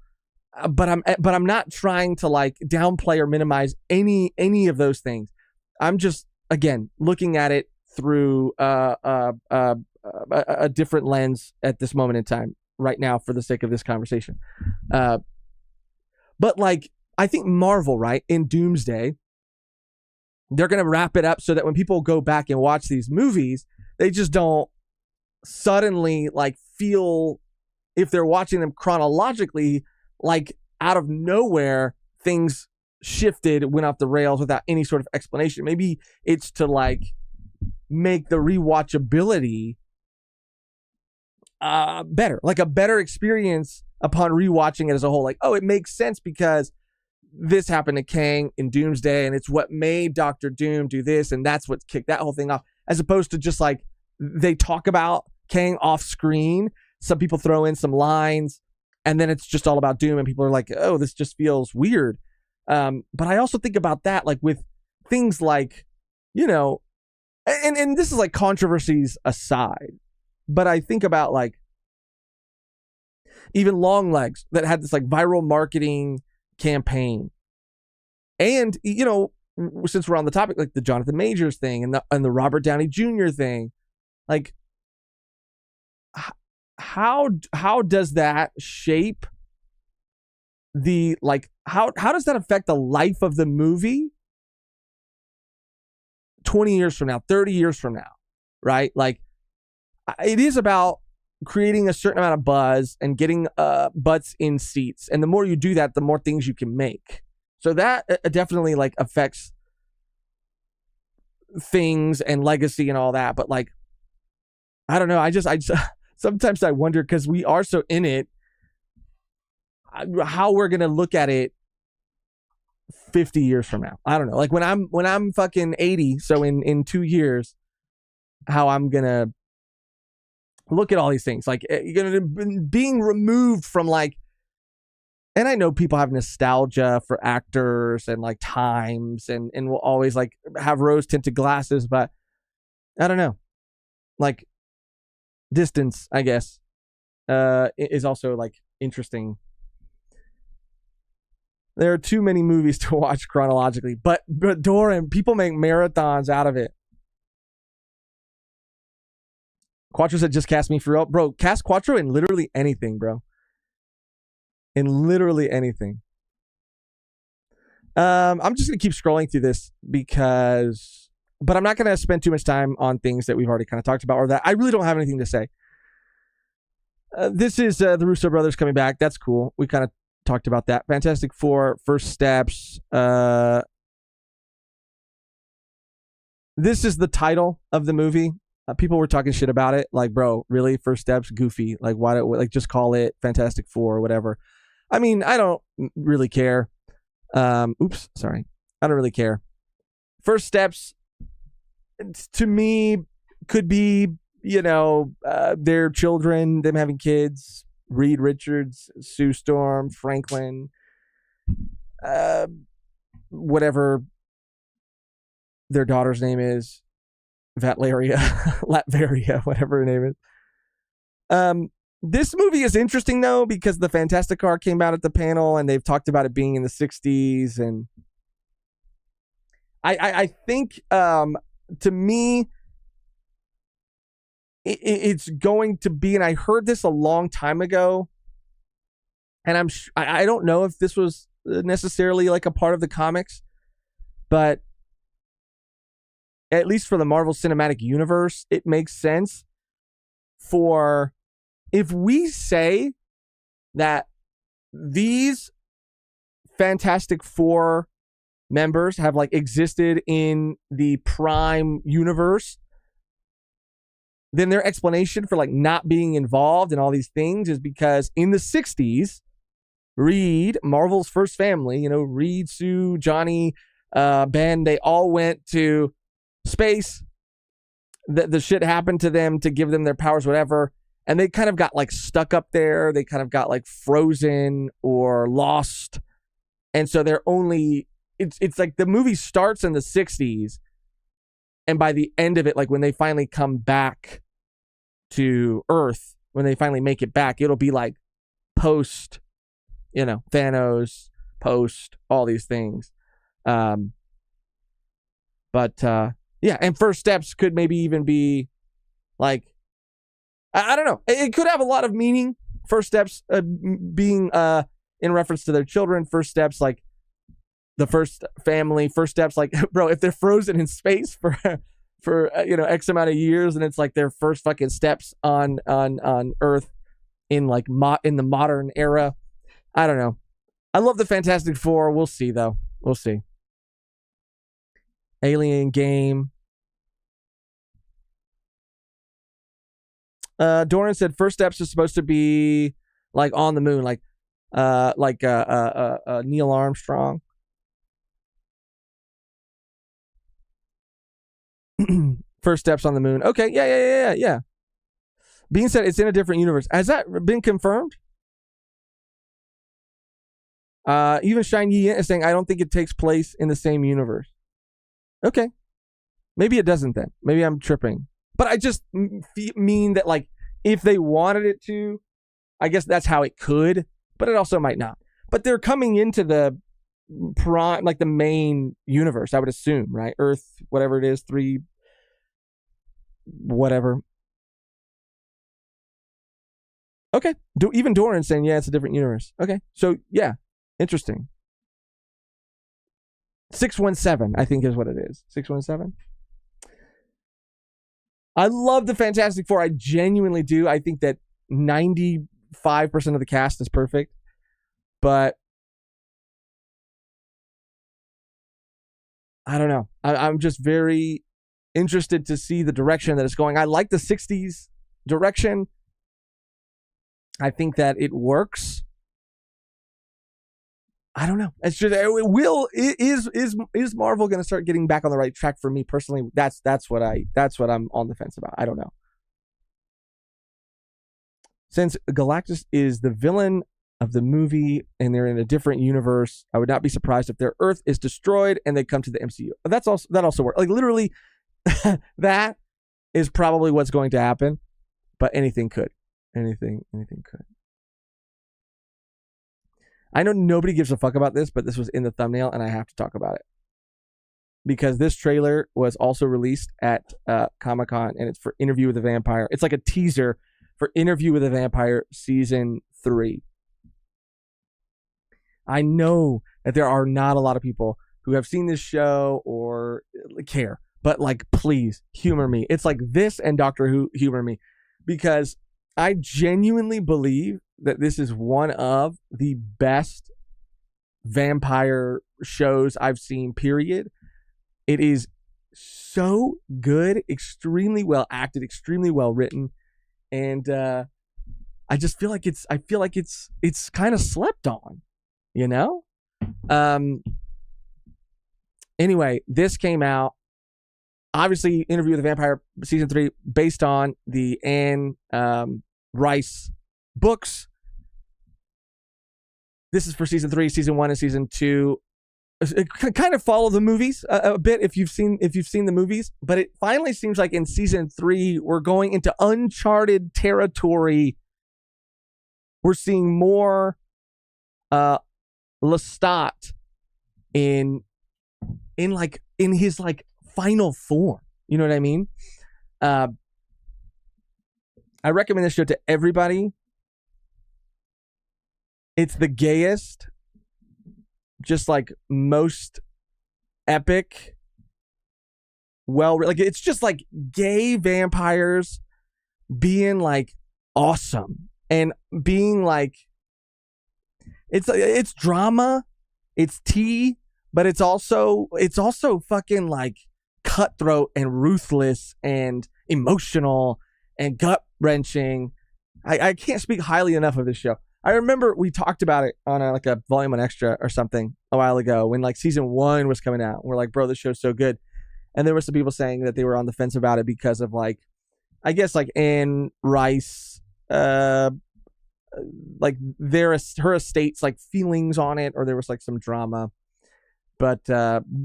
But I'm not trying to like downplay or minimize any of those things. I'm just, again, looking at it through a different lens at this moment in time right now for the sake of this conversation. But like, I think Marvel, right, in Doomsday, they're going to wrap it up so that when people go back and watch these movies, they just don't suddenly like feel, if they're watching them chronologically, like out of nowhere, things shifted, went off the rails without any sort of explanation. Maybe it's to like make the rewatchability better, like a better experience upon rewatching it as a whole. Like, oh, it makes sense because this happened to Kang in Doomsday, and it's what made Doctor Doom do this, and that's what kicked that whole thing off, as opposed to just like they talk about Kang off screen. Some people throw in some lines, and then it's just all about Doom, and people are like, oh, this just feels weird. But I also think about that, like with things like, and this is like controversies aside, but I think about like even Longlegs that had this like viral marketing campaign. And, since we're on the topic, like the Jonathan Majors thing and the Robert Downey Jr. thing, like how does that shape the, like, how does that affect the life of the movie 20 years from now, 30 years from now, right? Like, it is about creating a certain amount of buzz and getting butts in seats. And the more you do that, the more things you can make. So that definitely like affects things and legacy and all that. But like, I don't know. I just sometimes I wonder, because we are so in it, how we're going to look at it 50 years from now. I don't know. Like when I'm fucking 80, so in 2 years, how I'm gonna look at all these things. Like being removed from like, and I know people have nostalgia for actors and like times and will always like have rose tinted glasses, but I don't know. Like distance, I guess, is also like interesting. There are too many movies to watch chronologically, but Doran, people make marathons out of it. Quattro said, just cast me for real. Bro, cast Quattro in literally anything, bro. In literally anything. I'm just going to keep scrolling through this but I'm not going to spend too much time on things that we've already kind of talked about or that I really don't have anything to say. This is the Russo brothers coming back. That's cool. We kind of talked about that. Fantastic Four, First Steps. This is the title of the movie. People were talking shit about it. Like, bro, really? First Steps? Goofy. Like, why don't like just call it Fantastic Four or whatever? I mean, I don't really care. Oops, sorry. I don't really care. First Steps, to me, could be, their children, them having kids, Reed Richards, Sue Storm, Franklin, whatever their daughter's name is, Latveria, whatever her name is. This movie is interesting though because the Fantastic Car came out at the panel and they've talked about it being in the 60s, and I think to me it's going to be, and I heard this a long time ago, and I don't know if this was necessarily like a part of the comics, but at least for the Marvel Cinematic Universe, it makes sense for if we say that these Fantastic Four members have like existed in the Prime universe, then their explanation for like not being involved in all these things is because in the 60s, Reed, Marvel's first family, Reed, Sue, Johnny, Ben, they all went to space. The shit happened to them to give them their powers, whatever. And they kind of got like stuck up there. They kind of got like frozen or lost. And so they're only, it's like the movie starts in the 60s. And by the end of it, like when they finally come back to Earth, when they finally make it back, it'll be like post, Thanos, post, all these things. Yeah, and First Steps could maybe even be like, I don't know. It could have a lot of meaning. First Steps being in reference to their children. First Steps like the first family. First Steps like, bro, if they're frozen in space for X amount of years, and it's like their first fucking steps on Earth in like in the modern era. I don't know. I love the Fantastic Four. We'll see though. We'll see. Alien game. Doran said First Steps is supposed to be like on the moon, like Neil Armstrong. First Steps on the moon. Okay, yeah. Bean said it's in a different universe. Has that been confirmed? Even Shine Yi is saying I don't think it takes place in the same universe. Okay, maybe it doesn't then. Maybe I'm tripping. But I just mean that, like, if they wanted it to, I guess that's how it could, but it also might not. But they're coming into the prime, like the main universe, I would assume, right? Earth, whatever it is, 3, whatever. Okay. Even Doran's saying, yeah, it's a different universe. Okay. So, yeah, interesting. 617, I think is what it is. 617. I love the Fantastic Four. I genuinely do. I think that 95% of the cast is perfect. But I don't know. I'm just very interested to see the direction that it's going. I like the 60s direction. I think that it works. I don't know. It's just is Marvel going to start getting back on the right track for me personally? That's what I'm on the fence about. I don't know. Since Galactus is the villain of the movie and they're in a different universe, I would not be surprised if their Earth is destroyed and they come to the MCU. That also works. Like literally, that is probably what's going to happen. But anything could. Anything could. I know nobody gives a fuck about this, but this was in the thumbnail and I have to talk about it. Because this trailer was also released at Comic-Con and it's for Interview with the Vampire. It's like a teaser for Interview with the Vampire Season 3. I know that there are not a lot of people who have seen this show or care, but like, please humor me. It's like this and Doctor Who humor me, because I genuinely believe that this is one of the best vampire shows I've seen, period. It is so good, extremely well acted, extremely well written. And I just feel like it's kind of slept on, you know? Anyway, this came out. Obviously, Interview with the Vampire Season 3, based on the Anne Rice books. This is for Season 3, Season 1, and Season 2. It kind of follow the movies a bit if you've seen the movies, but it finally seems like in Season 3 we're going into uncharted territory. We're seeing more Lestat in his like final form. You know what I mean? I recommend this show to everybody. It's the gayest, just like most epic, like it's just like gay vampires being like awesome and being like, it's drama, it's tea, but it's also fucking like cutthroat and ruthless and emotional and gut wrenching. I can't speak highly enough of this show. I remember we talked about it on a Volume 1 Extra or something a while ago when like Season 1 was coming out. We're like, bro, this show's so good. And there were some people saying that they were on the fence about it because of like, I guess like Anne Rice, like her estate's like feelings on it, or there was like some drama. But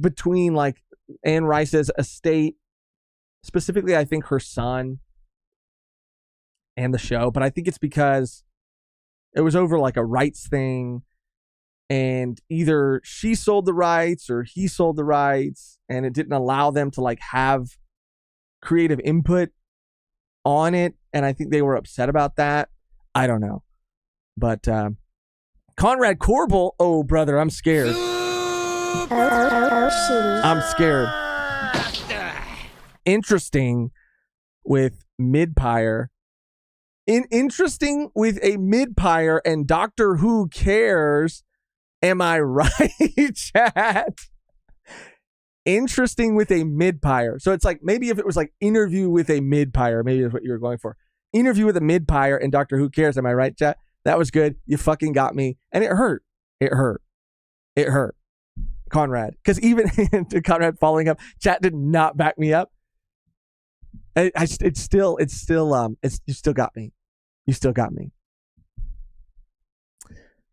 between like Anne Rice's estate, specifically I think her son and the show, but I think it's because it was over like a rights thing, and either she sold the rights or he sold the rights, and it didn't allow them to like have creative input on it. And I think they were upset about that. I don't know. But Conrad Corbel, oh brother, I'm scared. I'm scared. Interesting with Midpire. Interesting with a Midpire and Doctor Who cares. Am I right, chat? Interesting with a Midpire. So it's like, maybe if it was like Interview with a Midpire, maybe that's what you were going for. Interview with a Midpire and Doctor Who cares. Am I right, chat? That was good. You fucking got me. And it hurt. It hurt. It hurt. Conrad. Because even Conrad following up, chat did not back me up. You still got me. You still got me.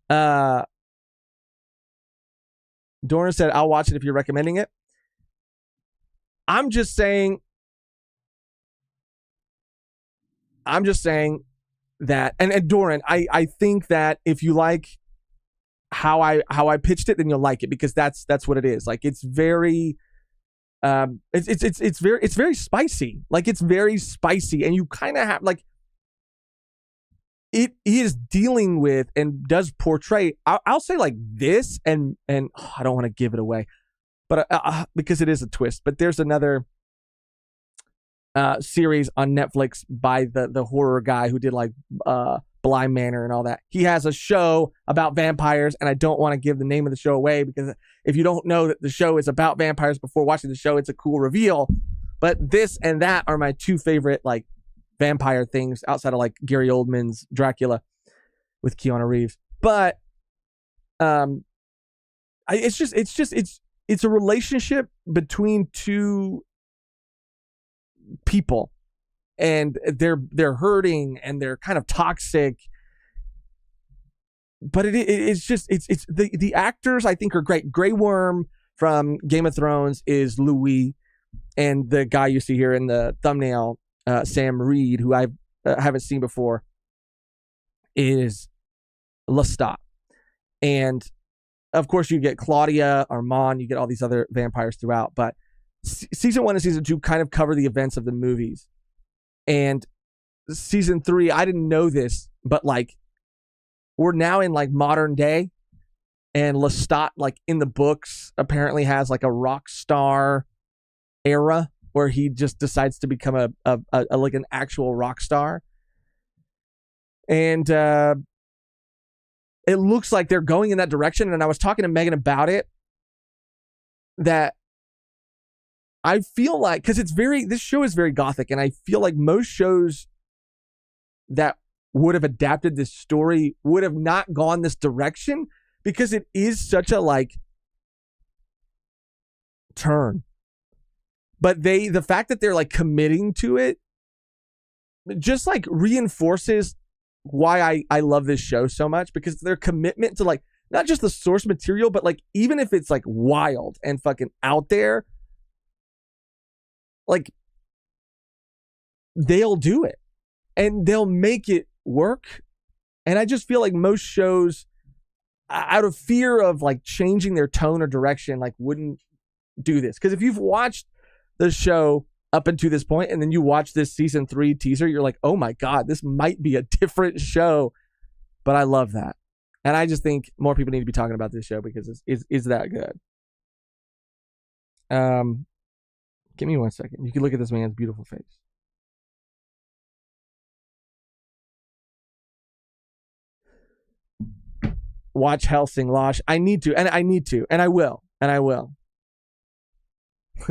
Dorna said, I'll watch it if you're recommending it. I'm just saying that, and Doran, I think that if you like how I pitched it, then you'll like it, because that's what it is. Like, it's very it's very spicy. Like, it's very spicy, and you kind of have like, it is dealing with and does portray, I'll say like this, and I don't want to give it away, but because it is a twist. But there's another series on Netflix by the horror guy who did like Bly Manor and all that. He has a show about vampires, and I don't want to give the name of the show away, because if you don't know that the show is about vampires before watching the show, it's a cool reveal. But this and that are my two favorite like vampire things outside of like Gary Oldman's Dracula with Keanu Reeves. But it's a relationship between two people, and they're hurting and they're kind of toxic. But it's the actors I think are great. Grey Worm from Game of Thrones is Louis, and the guy you see here in the thumbnail, Sam Reed, who I haven't seen before, is Lestat. And of course you get Claudia, Armand, you get all these other vampires throughout, but season 1 and season 2 kind of cover the events of the movies. And season 3, I didn't know this, but like we're now in like modern day, and Lestat, like in the books, apparently has like a rock star era where he just decides to become a like an actual rock star. And it looks like they're going in that direction. And I was talking to Megan about it, that I feel like, because this show is very gothic, and I feel like most shows that would have adapted this story would have not gone this direction, because it is such a like turn. But the fact that they're like committing to it just like reinforces why I love this show so much, because their commitment to like not just the source material, but like even if it's like wild and fucking out there, like they'll do it and they'll make it work. And I just feel like most shows, out of fear of like changing their tone or direction, like wouldn't do this. Because if you've watched the show up until this point and then you watch this season 3 teaser, you're like, oh my God, this might be a different show. But I love that. And I just think more people need to be talking about this show because it's that good. Give me 1 second. You can look at this man's beautiful face. Watch Helsing, Losh. I need to, and I will. I'm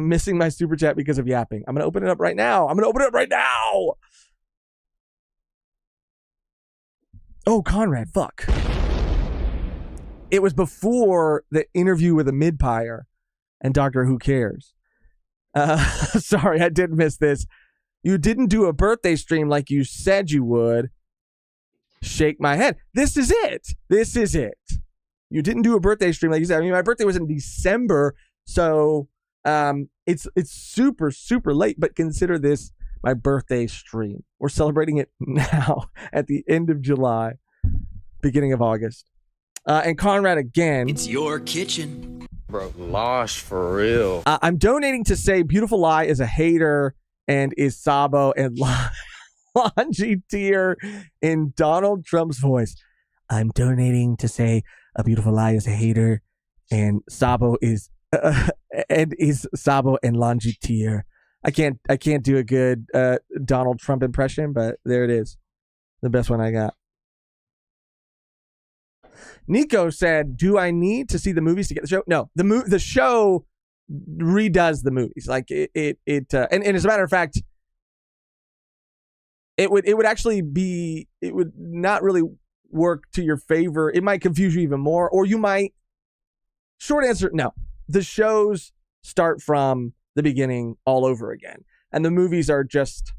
missing my super chat because of yapping. I'm going to open it up right now. Oh, Conrad, fuck. It was before the interview with a midpire and Dr. Who Cares. Sorry, I did miss this. You didn't do a birthday stream like you said you would. Shake my head. This is it. You didn't do a birthday stream like you said. I mean, my birthday was in December, so it's super, super late, but consider this my birthday stream. We're celebrating it now at the end of July, beginning of August. And Conrad again. It's your kitchen. Bro, Losh for real. I'm donating to say Beautiful Lie is a hater and is Sabo and Longy Tier in Donald Trump's voice. I'm donating to say A Beautiful Lie is a hater and Sabo is Sabo and Longy Tier. I can't do a good Donald Trump impression, but there it is. The best one I got. Nico said, do I need to see the movies to get the show? No, the show redoes the movies. Like and as a matter of fact, it would actually be, it would not really work to your favor. It might confuse you even more, or you might, short answer, no. The shows start from the beginning all over again. And the movies are just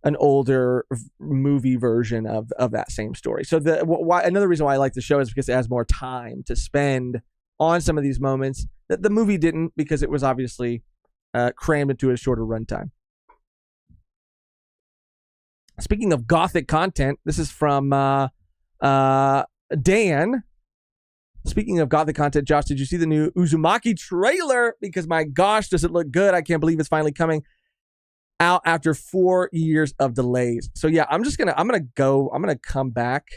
an older movie version of that same story. So another reason why I like the show is because it has more time to spend on some of these moments that the movie didn't, because it was obviously crammed into a shorter runtime. Speaking of gothic content, this is from Dan. Speaking of gothic content, Josh, did you see the new Uzumaki trailer? Because my gosh, does it look good. I can't believe it's finally coming out after 4 years of delays. So yeah, I'm gonna come back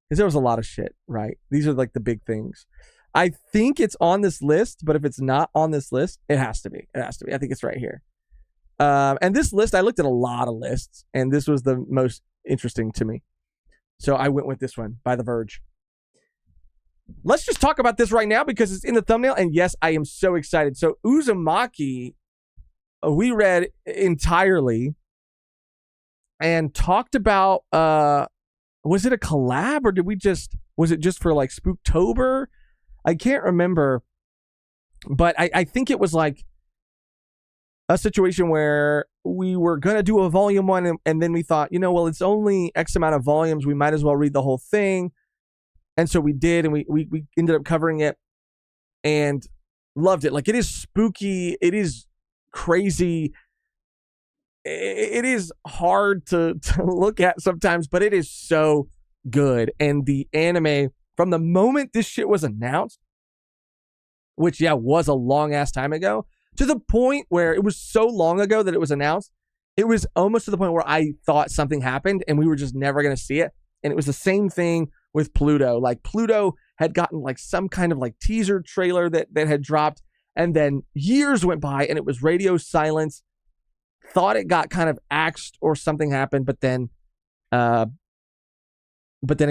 because there was a lot of shit, right? These are like the big things. I think it's on this list, but if it's not on this list, it has to be. I think it's right here. And this list, I looked at a lot of lists, and this was the most interesting to me. So I went with this one by The Verge. Let's just talk about this right now because it's in the thumbnail. And yes, I am so excited. So Uzumaki, we read entirely and talked about, was it a collab or was it just for like Spooktober? I can't remember, but I think it was like a situation where we were going to do a volume 1 and then we thought, well, it's only X amount of volumes. We might as well read the whole thing. And so we did, and we ended up covering it and loved it. Like, it is spooky. It is crazy. It is hard to look at sometimes, but it is so good. And the anime, from the moment this shit was announced, which, was a long ass time ago, to the point where it was so long ago that it was announced, it was almost to the point where I thought something happened and we were just never going to see it. And it was the same thing with Pluto. Like, Pluto had gotten like some kind of like teaser trailer that had dropped, and then years went by and it was radio silence. Thought it got kind of axed or something happened, but then it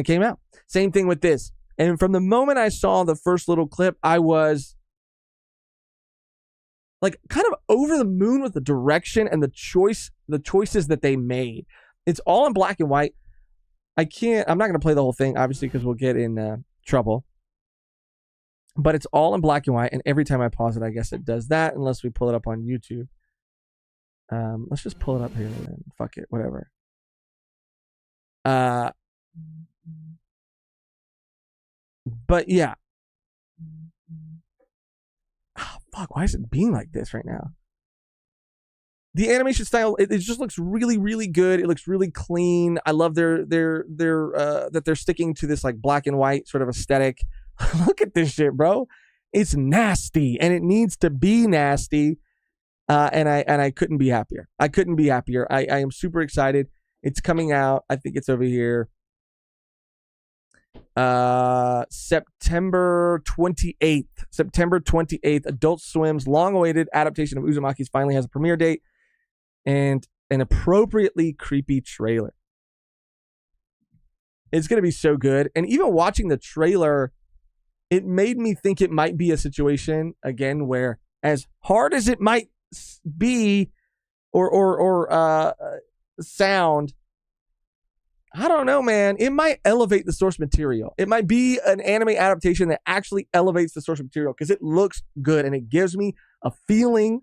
came out. Same thing with this. And from the moment I saw the first little clip, I was like kind of over the moon with the direction and the choices that they made. It's all in black and white. I'm not going to play the whole thing, obviously, because we'll get in trouble. But it's all in black and white, and every time I pause it, I guess it does that, unless we pull it up on YouTube. Let's just pull it up here and then fuck it, whatever. But yeah. Oh, fuck, why is it being like this right now? The animation style, it just looks really, really good. It looks really clean. I love that they're sticking to this like black and white sort of aesthetic. Look at this shit, bro. It's nasty, and it needs to be nasty. And I couldn't be happier. I am super excited. It's coming out. I think it's over here. September 28th. Adult Swim's long-awaited adaptation of Uzumaki's finally has a premiere date and an appropriately creepy trailer. It's going to be so good. And even watching the trailer, it made me think it might be a situation, again, where as hard as it might be or sound, I don't know, man. It might elevate the source material. It might be an anime adaptation that actually elevates the source material because it looks good and it gives me a feeling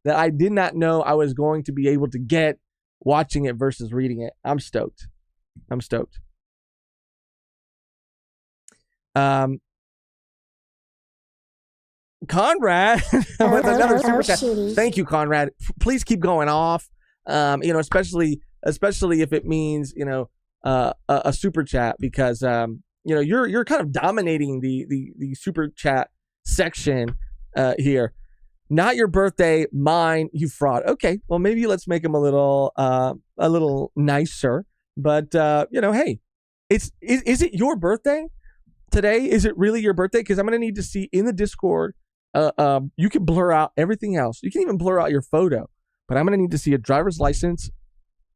that I did not know I was going to be able to get watching it versus reading it. I'm stoked. Conrad with another super chat. Thank you, Conrad. Please keep going off. Especially if it means, a super chat, because you're kind of dominating the super chat section here. Not your birthday, mine, you fraud. Okay, well, maybe let's make him a little nicer. But hey, is it your birthday today? Is it really your birthday? Because I'm gonna need to see in the Discord. You can blur out everything else. You can even blur out your photo, but I'm gonna need to see a driver's license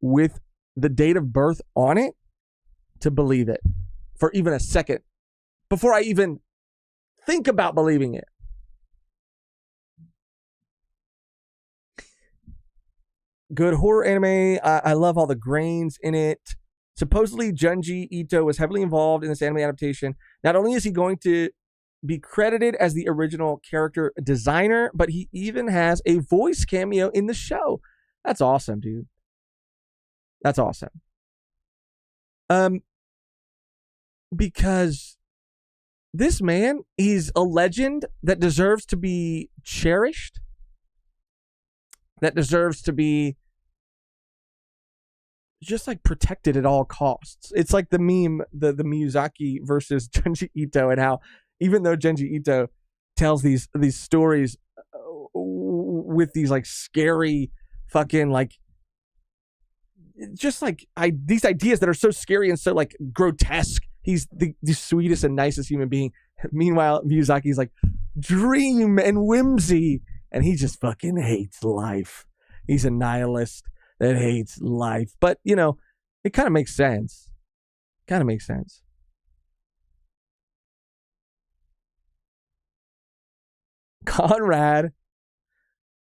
with the date of birth on it to believe it for even a second before I even think about believing it. Good horror anime. I love all the grains in it. Supposedly, Junji Ito was heavily involved in this anime adaptation. Not only is he going to be credited as the original character designer, but he even has a voice cameo in the show. That's awesome, dude. That's awesome. Because this man is a legend that deserves to be cherished, that deserves to be just like protected at all costs. It's like the meme, the Miyazaki versus Junji Ito, and how even though Junji Ito tells these stories with these like scary fucking like just like these ideas that are so scary and so like grotesque. He's the sweetest and nicest human being. Meanwhile, Miyazaki's like dream and whimsy, and he just fucking hates life. He's a nihilist that hates life. But, it kind of makes sense. Conrad,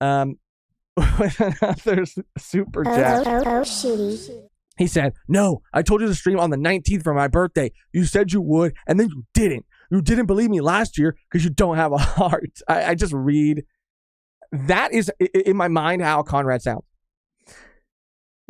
with another super chat. Shitty. He said, "No, I told you to stream on the 19th for my birthday. You said you would, and then you didn't. You didn't believe me last year because you don't have a heart. I just read. That is, in my mind, how Conrad sounds.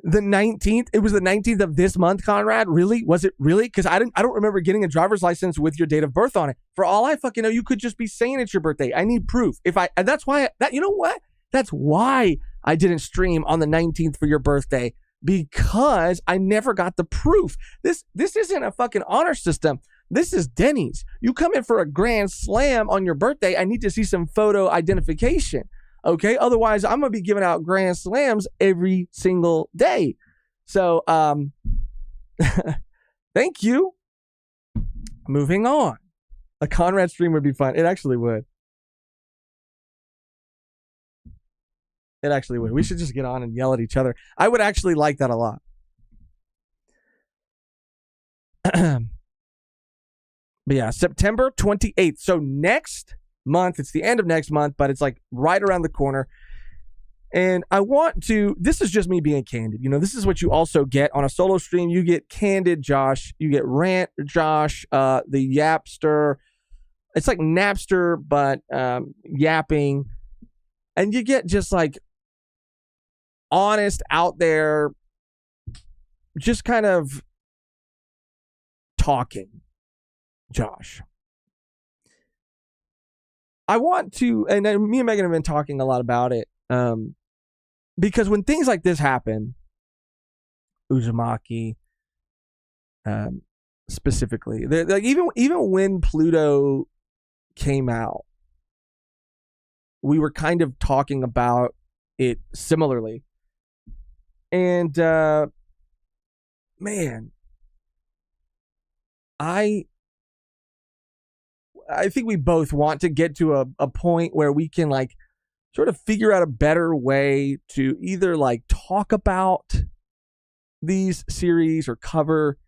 The 19th, it was the 19th of this month, Conrad. Really? Was it really? Because I don't remember getting a driver's license with your date of birth on it. For all I fucking know, you could just be saying it's your birthday. I need proof. And that's why, you know what? That's why I didn't stream on the 19th for your birthday, because I never got the proof. This isn't a fucking honor system. This is Denny's. You come in for a grand slam on your birthday, I need to see some photo identification. Okay, otherwise I'm gonna be giving out grand slams every single day. So, thank you. Moving on. A Conrad stream would be fun. It actually would. It actually would. We should just get on and yell at each other. I would actually like that a lot. But yeah, September 28th. So next month, it's the end of next month, but it's like right around the corner. And I want to, this is just me being candid. You know, this is what you also get on a solo stream. You get candid Josh, you get rant Josh, the yapster. It's like Napster, but yapping. And you get just like honest, out there, just kind of talking Josh. I want to, and me and Megan have been talking a lot about it, because when things like this happen, Uzumaki, specifically, like even when Pluto came out, we were kind of talking about it similarly, and man, I think we both want to get to a point where we can like sort of figure out a better way to either like talk about these series or cover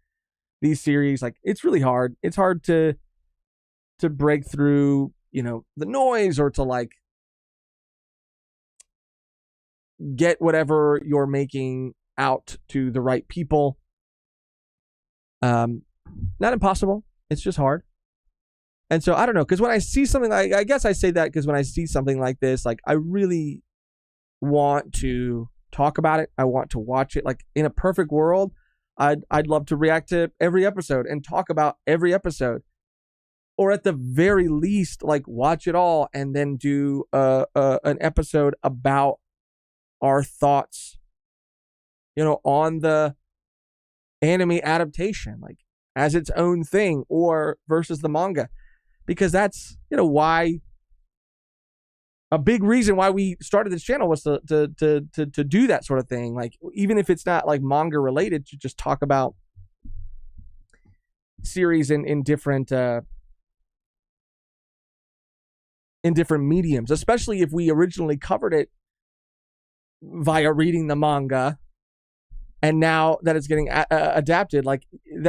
these series. Like it's really hard. It's hard to break through, you know, the noise, or to like get whatever you're making out to the right people. Not impossible. It's just hard. And so I don't know, because when I see something like, I guess I say that because when I see something like this, like I really want to talk about it. I want to watch it. Like in a perfect world, I'd love to react to every episode and talk about every episode, or at the very least, like watch it all and then do an episode about our thoughts, you know, on the anime adaptation, like as its own thing, or versus the manga. Because that's, you know, why a big reason why we started this channel was to do that sort of thing. Like, even if it's not like manga related, to just talk about series in different mediums, especially if we originally covered it via reading the manga, and now that it's getting adapted, like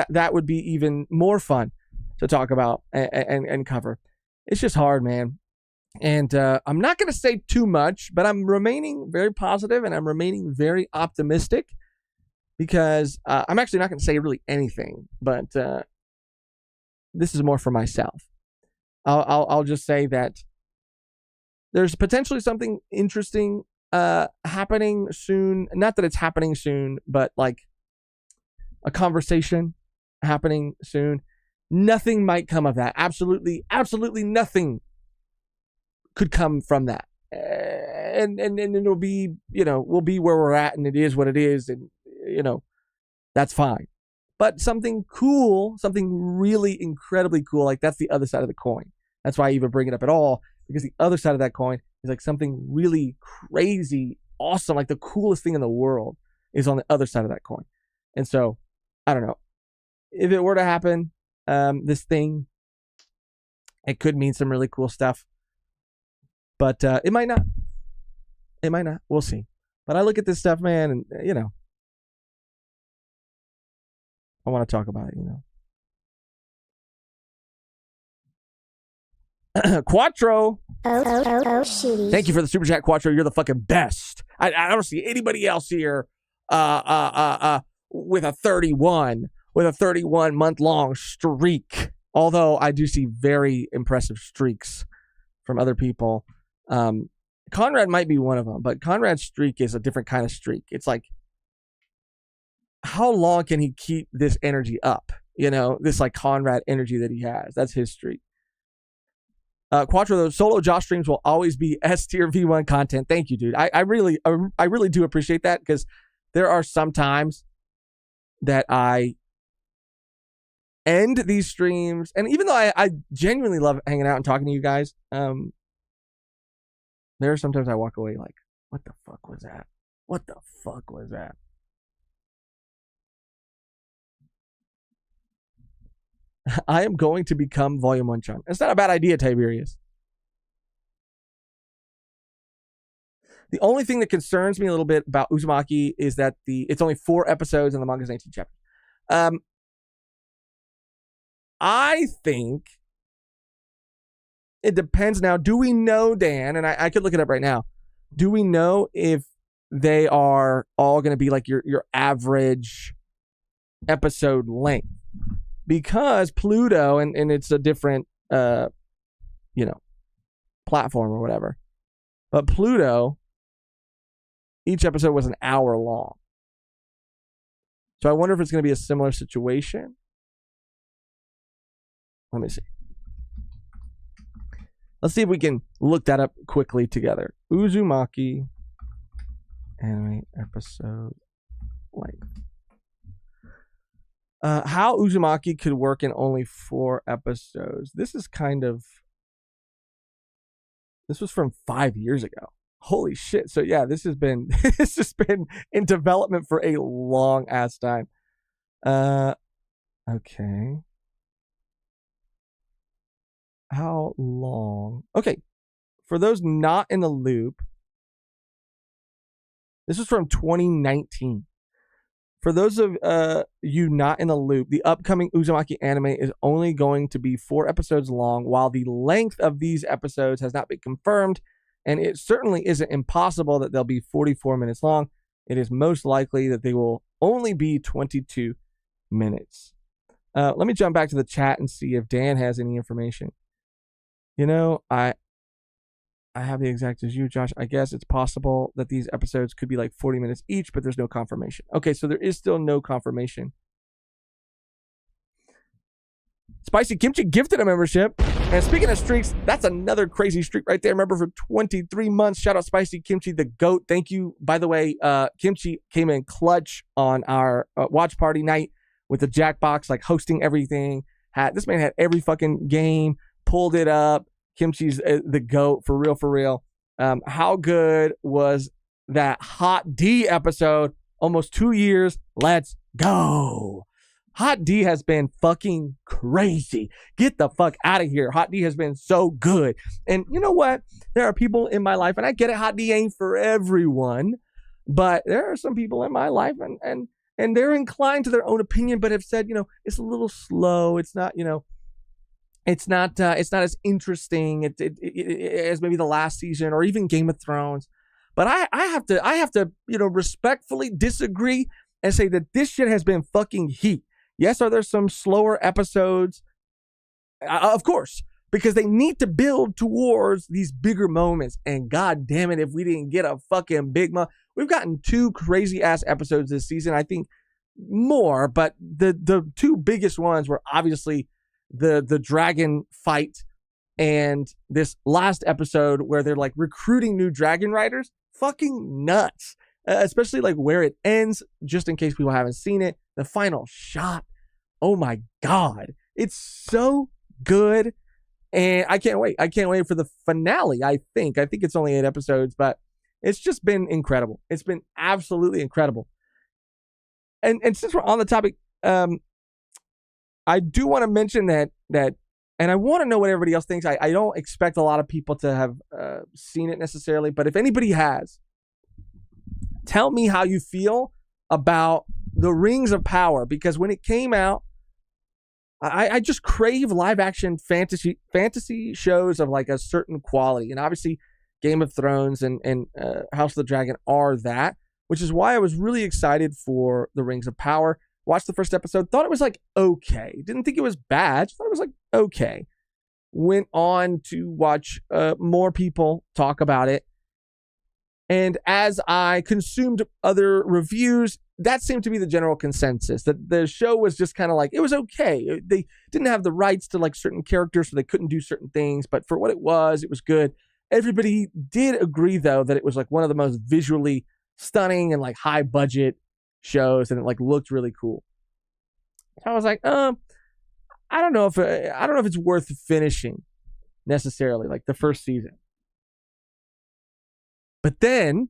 that would be even more fun to talk about and cover. It's just hard, man. And I'm not going to say too much, but I'm remaining very positive and I'm remaining very optimistic, because I'm actually not going to say really anything, but this is more for myself. I'll just say that there's potentially something interesting happening soon. Not that it's happening soon, but like a conversation happening soon. Nothing might come of that. Absolutely nothing could come from that. And it'll be, you know, we'll be where we're at, and it is what it is, and, you know, that's fine. But something cool, something really incredibly cool, like that's the other side of the coin. That's why I even bring it up at all, because the other side of that coin is like something really crazy, awesome, like the coolest thing in the world is on the other side of that coin. And so, I don't know. If it were to happen, this thing, it could mean some really cool stuff, but it might not. We'll see. But I look at this stuff, man, and you know, I want to talk about it, you know. Quattro. Shitty. Thank you for the super chat, Quattro. You're the fucking best. I don't see anybody else here with a 31 month long streak. Although I do see very impressive streaks from other people. Conrad might be one of them, but Conrad's streak is a different kind of streak. It's like, how long can he keep this energy up? You know, this like Conrad energy that he has. That's his streak. Quattro, those solo Josh streams will always be S tier V1 content. Thank you, dude. I really do appreciate that, because there are some times that I end these streams, and even though I genuinely love hanging out and talking to you guys, there are sometimes I walk away like, what the fuck was that? What the fuck was that? I am going to become Volume 1 Chun. It's not a bad idea, Tiberius. The only thing that concerns me a little bit about Uzumaki is that it's only 4 episodes and the manga's 19 chapters. I think it depends now. Do we know, Dan, and I could look it up right now, do we know if they are all going to be like your average episode length? Because Pluto, and it's a different, platform or whatever. But Pluto, each episode was an hour long. So I wonder if it's going to be a similar situation. Let me see. Let's see if we can look that up quickly together. Uzumaki anime episode length. How Uzumaki could work in only 4 episodes. This was from 5 years ago. Holy shit. So yeah, this has been in development for a long ass time. Okay. How long? Okay. For those not in the loop, this is from 2019. For those of you not in the loop, the upcoming Uzumaki anime is only going to be 4 episodes long, while the length of these episodes has not been confirmed, and it certainly isn't impossible that they'll be 44 minutes long. It is most likely that they will only be 22 minutes. Let me jump back to the chat and see if Dan has any information. You know, I have the exact as you, Josh. I guess it's possible that these episodes could be like 40 minutes each, but there's no confirmation. Okay, so there is still no confirmation. Spicy Kimchi gifted a membership. And speaking of streaks, that's another crazy streak right there. Remember, for 23 months. Shout out Spicy Kimchi, the GOAT. Thank you. By the way, Kimchi came in clutch on our watch party night with the Jackbox, like hosting everything. This man had every fucking game, pulled it up. Kimchi's the GOAT, for real. How good was that Hot D episode? Almost 2 years. Let's go. Hot D has been fucking crazy. Get the fuck out of here. Hot D has been so good. And you know what? There are people in my life, and I get it, Hot D ain't for everyone, but there are some people in my life, and they're inclined to their own opinion, but have said, it's a little slow. It's not, it's not as interesting as maybe the last season or even Game of Thrones. But I have to respectfully disagree and say that this shit has been fucking heat. Yes, are there some slower episodes? Of course, because they need to build towards these bigger moments. And god damn it, if we didn't get a fucking big moment. We've gotten 2 crazy ass episodes this season. I think more, but the 2 biggest ones were obviously the dragon fight and this last episode where they're like recruiting new dragon riders. Fucking nuts. Especially like where it ends, just in case people haven't seen it. The final shot. Oh my God. It's so good. And I can't wait. I can't wait for the finale, I think. I think it's only 8 episodes, but it's just been incredible. It's been absolutely incredible. And since we're on the topic, I do want to mention that, and I want to know what everybody else thinks. I don't expect a lot of people to have seen it necessarily, but if anybody has, tell me how you feel about the Rings of Power, because when it came out, I just crave live action fantasy shows of like a certain quality. And obviously Game of Thrones and House of the Dragon are that, which is why I was really excited for the Rings of Power. Watched the first episode, thought it was like okay. Didn't think it was bad, thought it was like okay. Went on to watch more people talk about it. And as I consumed other reviews, that seemed to be the general consensus, that the show was just kind of like, it was okay. They didn't have the rights to like certain characters, so they couldn't do certain things. But for what it was good. Everybody did agree, though, that it was like one of the most visually stunning and like high budget shows, and it like looked really cool. So I was like, I don't know if it's worth finishing necessarily, like the first season. But then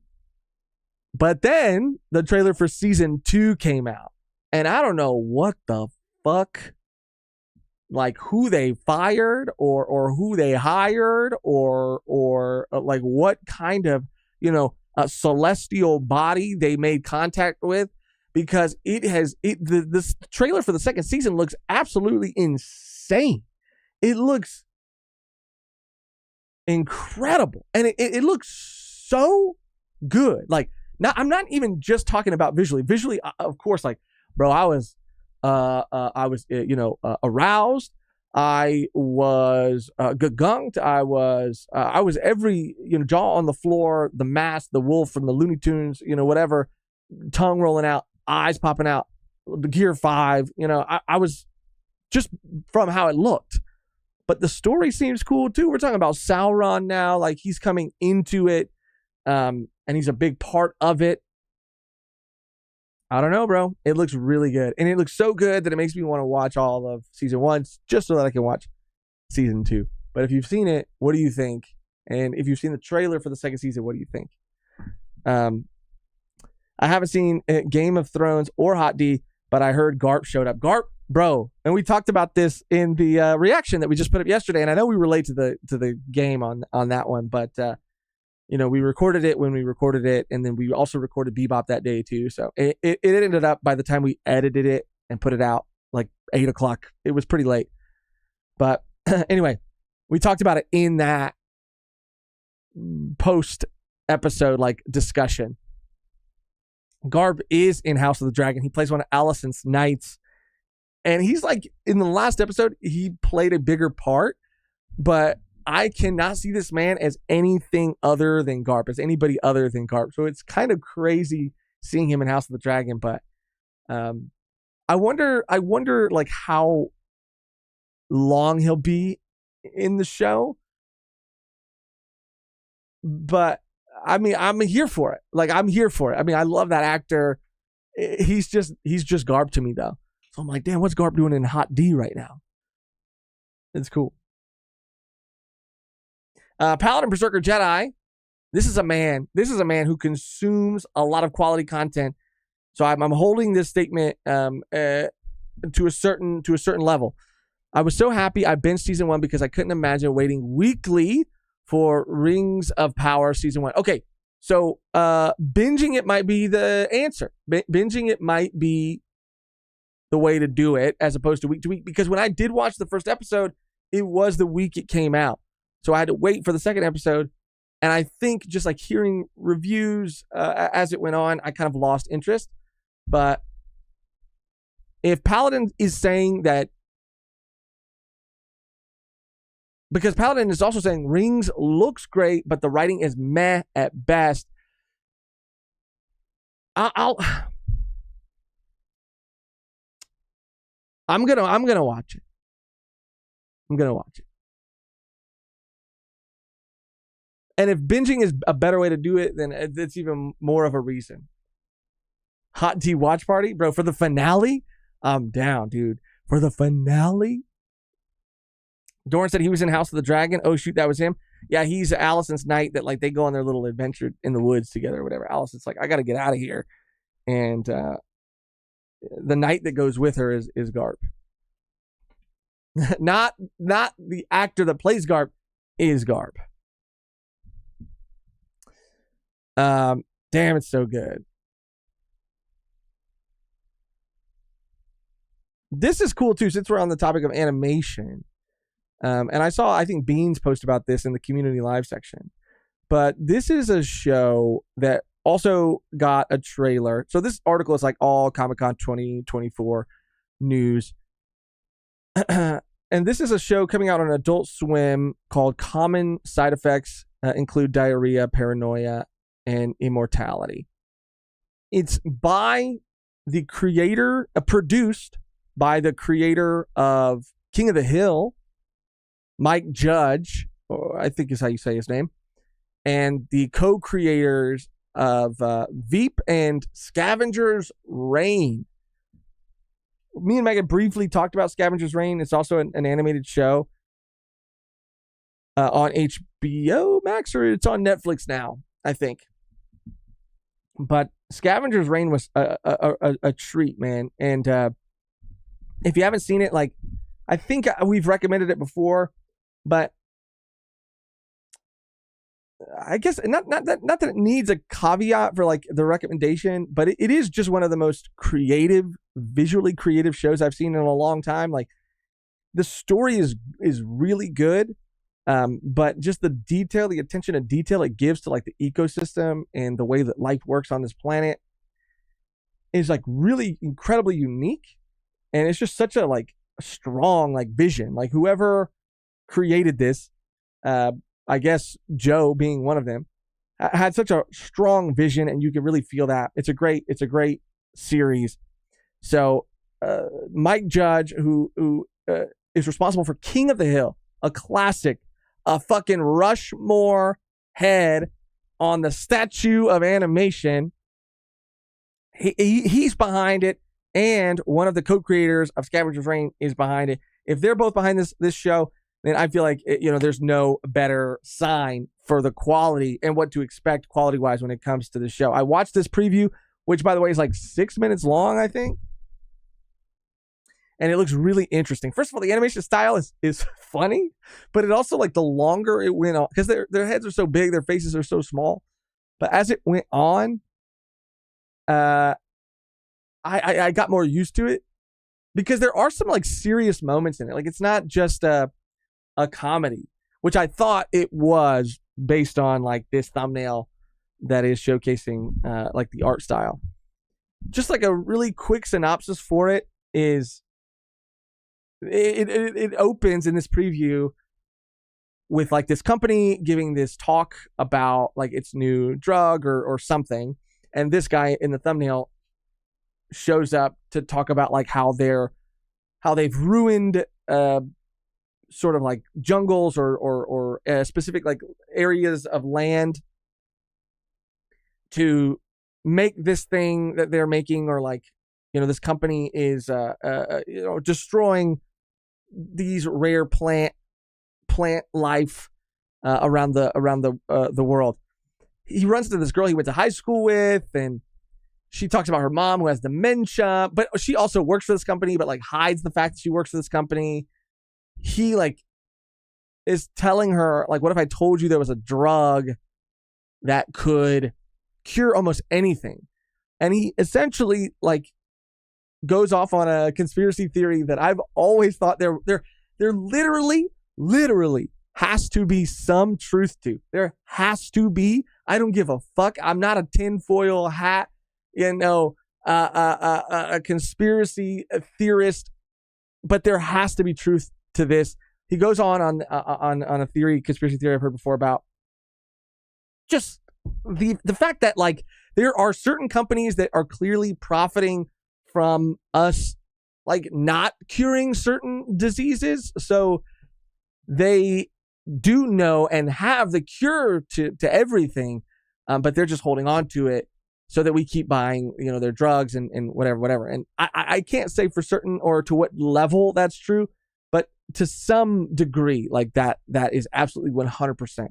the trailer for season 2 came out, and I don't know what the fuck, like who they fired or who they hired or like what kind of, a celestial body they made contact with, because this trailer for the second season looks absolutely insane. It looks incredible, and it looks so good. Like, I'm not even just talking about visually. Visually, of course, like, bro, I was aroused. I was gagunked. I was every, jaw on the floor, the mask, the wolf from the Looney Tunes, whatever, tongue rolling out, eyes popping out, the Gear 5, I was just from how it looked. But the story seems cool too. We're talking about Sauron now, like he's coming into it, and he's a big part of it. I don't know, bro. It looks really good. And it looks so good that it makes me want to watch all of season 1 just so that I can watch season 2. But if you've seen it, what do you think? And if you've seen the trailer for the second season, what do you think? I haven't seen Game of Thrones or Hot D, but I heard Garp showed up. Garp, bro. And we talked about this in the reaction that we just put up yesterday. And I know we relate to the game on that one, but we recorded it when we recorded it, and then we also recorded Bebop that day too. So it ended up, by the time we edited it and put it out, like 8 o'clock. It was pretty late. But anyway, we talked about it in that post episode like discussion. Garb is in House of the Dragon. He plays one of Alicent's knights. And he's like, in the last episode, he played a bigger part, but I cannot see this man as anything other than Garp, as anybody other than Garp. So it's kind of crazy seeing him in House of the Dragon, but I wonder like how long he'll be in the show. But I mean, I'm here for it. Like, I'm here for it. I mean, I love that actor. He's just Garp to me, though. So I'm like, damn, what's Garp doing in Hot D right now? It's cool. Paladin Berserker Jedi. This is a man who consumes a lot of quality content. So I'm holding this statement to a certain level. I was so happy I binged season 1 because I couldn't imagine waiting weekly for Rings of Power season 1. Okay, so binging it might be the answer. Binging it might be the way to do it, as opposed to week, because when I did watch the first episode, it was the week it came out. So I had to wait for the second episode. And I think just like hearing reviews as it went on, I kind of lost interest. But if Paladin is saying that, because Paladin is also saying Rings looks great, but the writing is meh at best, I'm gonna watch it. I'm gonna watch it. And if binging is a better way to do it, then it's even more of a reason. Hot D watch party, bro, for the finale, I'm down, dude. For the finale. Doran said he was in House of the Dragon. Oh, shoot, that was him. Yeah, he's Alicent's knight that, like, they go on their little adventure in the woods together or whatever. Alicent's like, I got to get out of here. And the knight that goes with her is Garp. not the actor that plays Garp is Garp. Damn, it's so good. This is cool too, since we're on the topic of animation. And I think Beans post about this in the community live section. But this is a show that Also got a trailer. So this article is like all Comic-Con 2024 news. And this is a show coming out on Adult Swim called Common Side Effects Include Diarrhea, Paranoia, and Immortality. It's by the creator, produced by the creator of King of the Hill, Mike Judge, or I think is how you say his name, and the co-creators of Veep and Scavenger's Reign. Me and Megan briefly talked about Scavenger's Reign. It's also an animated show on HBO Max, or it's on Netflix now, I think. But Scavenger's Reign was a treat, man. And if you haven't seen it, like, I think we've recommended it before, but I guess not that it needs a caveat for like the recommendation, but it is just one of the most visually creative shows I've seen in a long time. Like, the story is really good, but just the attention to detail it gives to like the ecosystem and the way that life works on this planet is like really incredibly unique, and it's just such a like strong like vision. Like, whoever created this, I guess Joe being one of them, had such a strong vision, and you can really feel that. It's a great series. So Mike Judge, who is responsible for King of the Hill, a classic, a fucking Rushmore head on the statue of animation, he's behind it, and one of the co-creators of Scavenger's Reign is behind it. If they're both behind this show, then I feel like, there's no better sign for the quality and what to expect quality-wise when it comes to the show. I watched this preview, which, by the way, is like 6 minutes long, I think. And it looks really interesting. First of all, the animation style is funny, but it also, like, the longer it went on, because their heads are so big, their faces are so small. But as it went on, I got more used to it, because there are some, like, serious moments in it. Like, it's not just a comedy, which I thought it was based on like this thumbnail that is showcasing like the art style. Just like a really quick synopsis for it is it opens in this preview with like this company giving this talk about like its new drug or something, and this guy in the thumbnail shows up to talk about like how they've ruined sort of like jungles or specific like areas of land to make this thing that they're making, or like, this company is destroying these rare plant life around the world. He runs into this girl he went to high school with, and she talks about her mom who has dementia, but she also works for this company, but like hides the fact that she works for this company. He like is telling her like, what if I told you there was a drug that could cure almost anything? And he essentially like goes off on a conspiracy theory that I've always thought there literally has to be some truth to. There has to be. I don't give a fuck. I'm not a tinfoil hat, a conspiracy theorist, but there has to be truth to this. He goes on a conspiracy theory I've heard before about just the fact that like there are certain companies that are clearly profiting from us like not curing certain diseases, so they do know and have the cure to everything, but they're just holding on to it so that we keep buying their drugs and whatever. And I can't say for certain or to what level that's true, but to some degree, like that is absolutely 100%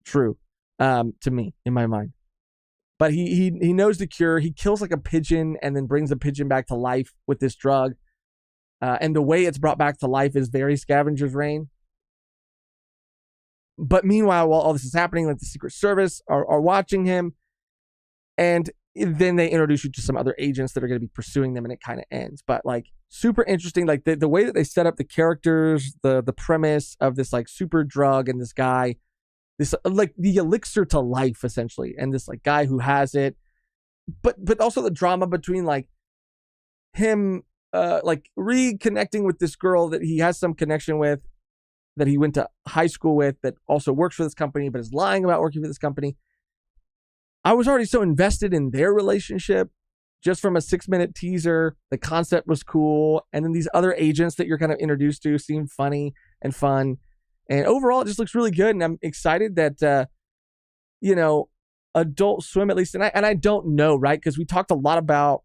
true to me in my mind. But he knows the cure. He kills like a pigeon and then brings the pigeon back to life with this drug. And the way it's brought back to life is very Scavenger's Reign. But meanwhile, while all this is happening, like the Secret Service are watching him, and then they introduce you to some other agents that are going to be pursuing them, and it kind of ends. But like super interesting, like the way that they set up the characters, the premise of this like super drug and this guy this like the elixir to life, essentially, and this like guy who has it, but also the drama between like him like reconnecting with this girl that he has some connection with, that he went to high school with, that also works for this company but is lying about working for this company. I was already so invested in their relationship just from a 6-minute teaser. The concept was cool, and then these other agents that you're kind of introduced to seem funny and fun, and overall it just looks really good. And I'm excited that Adult Swim, at least, and I don't know, right, because we talked a lot about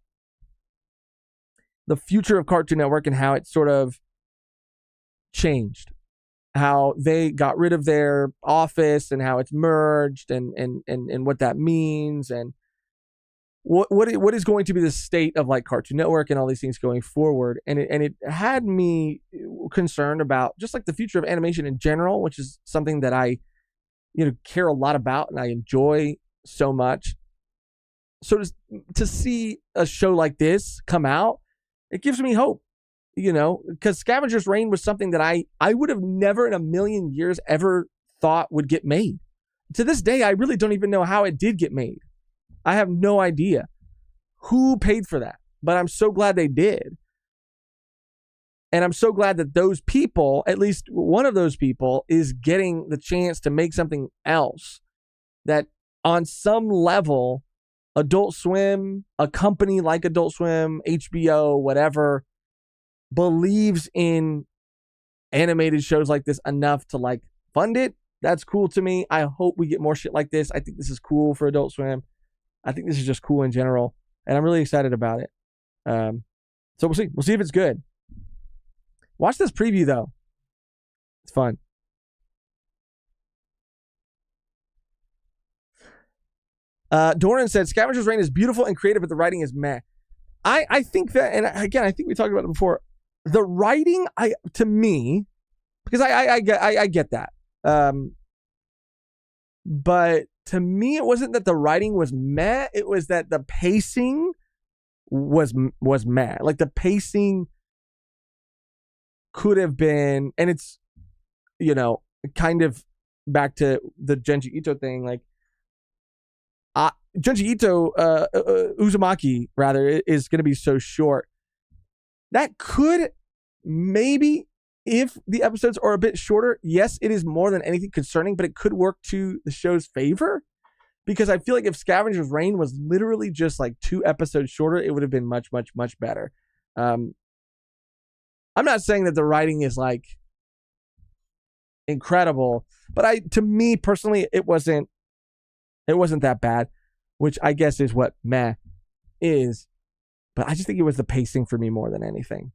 the future of Cartoon Network and how it sort of changed, how they got rid of their office and how it's merged, and what that means, and what is going to be the state of like Cartoon Network and all these things going forward. And it had me concerned about just like the future of animation in general, which is something that I care a lot about and I enjoy so much. So to see a show like this come out, it gives me hope, because Scavenger's Reign was something that I would have never in a million years ever thought would get made. To this day, I really don't even know how it did get made. I have no idea who paid for that, but I'm so glad they did. And I'm so glad that those people, at least one of those people, is getting the chance to make something else that on some level, Adult Swim, a company like Adult Swim, HBO, whatever, believes in animated shows like this enough to like fund it. That's cool to me. I hope we get more shit like this. I think this is cool for Adult Swim. I think this is just cool in general, and I'm really excited about it. So we'll see. We'll see if it's good. Watch this preview though. It's fun. Doran said, Scavenger's Reign is beautiful and creative, but the writing is meh. I think that, and again, I think we talked about it before. The writing, to me, because I get that. But to me, it wasn't that the writing was meh. It was that the pacing was meh. Like the pacing could have been, and it's, kind of back to the Junji Ito thing. Like, Junji Ito, Uzumaki, rather, is going to be so short. That could maybe, if the episodes are a bit shorter, yes, it is more than anything concerning, but it could work to the show's favor. Because I feel like if Scavenger's Reign was literally just like 2 episodes shorter, it would have been much, much, much better. I'm not saying that the writing is like incredible, but to me personally, it wasn't that bad, which I guess is what meh is. But I just think it was the pacing for me more than anything.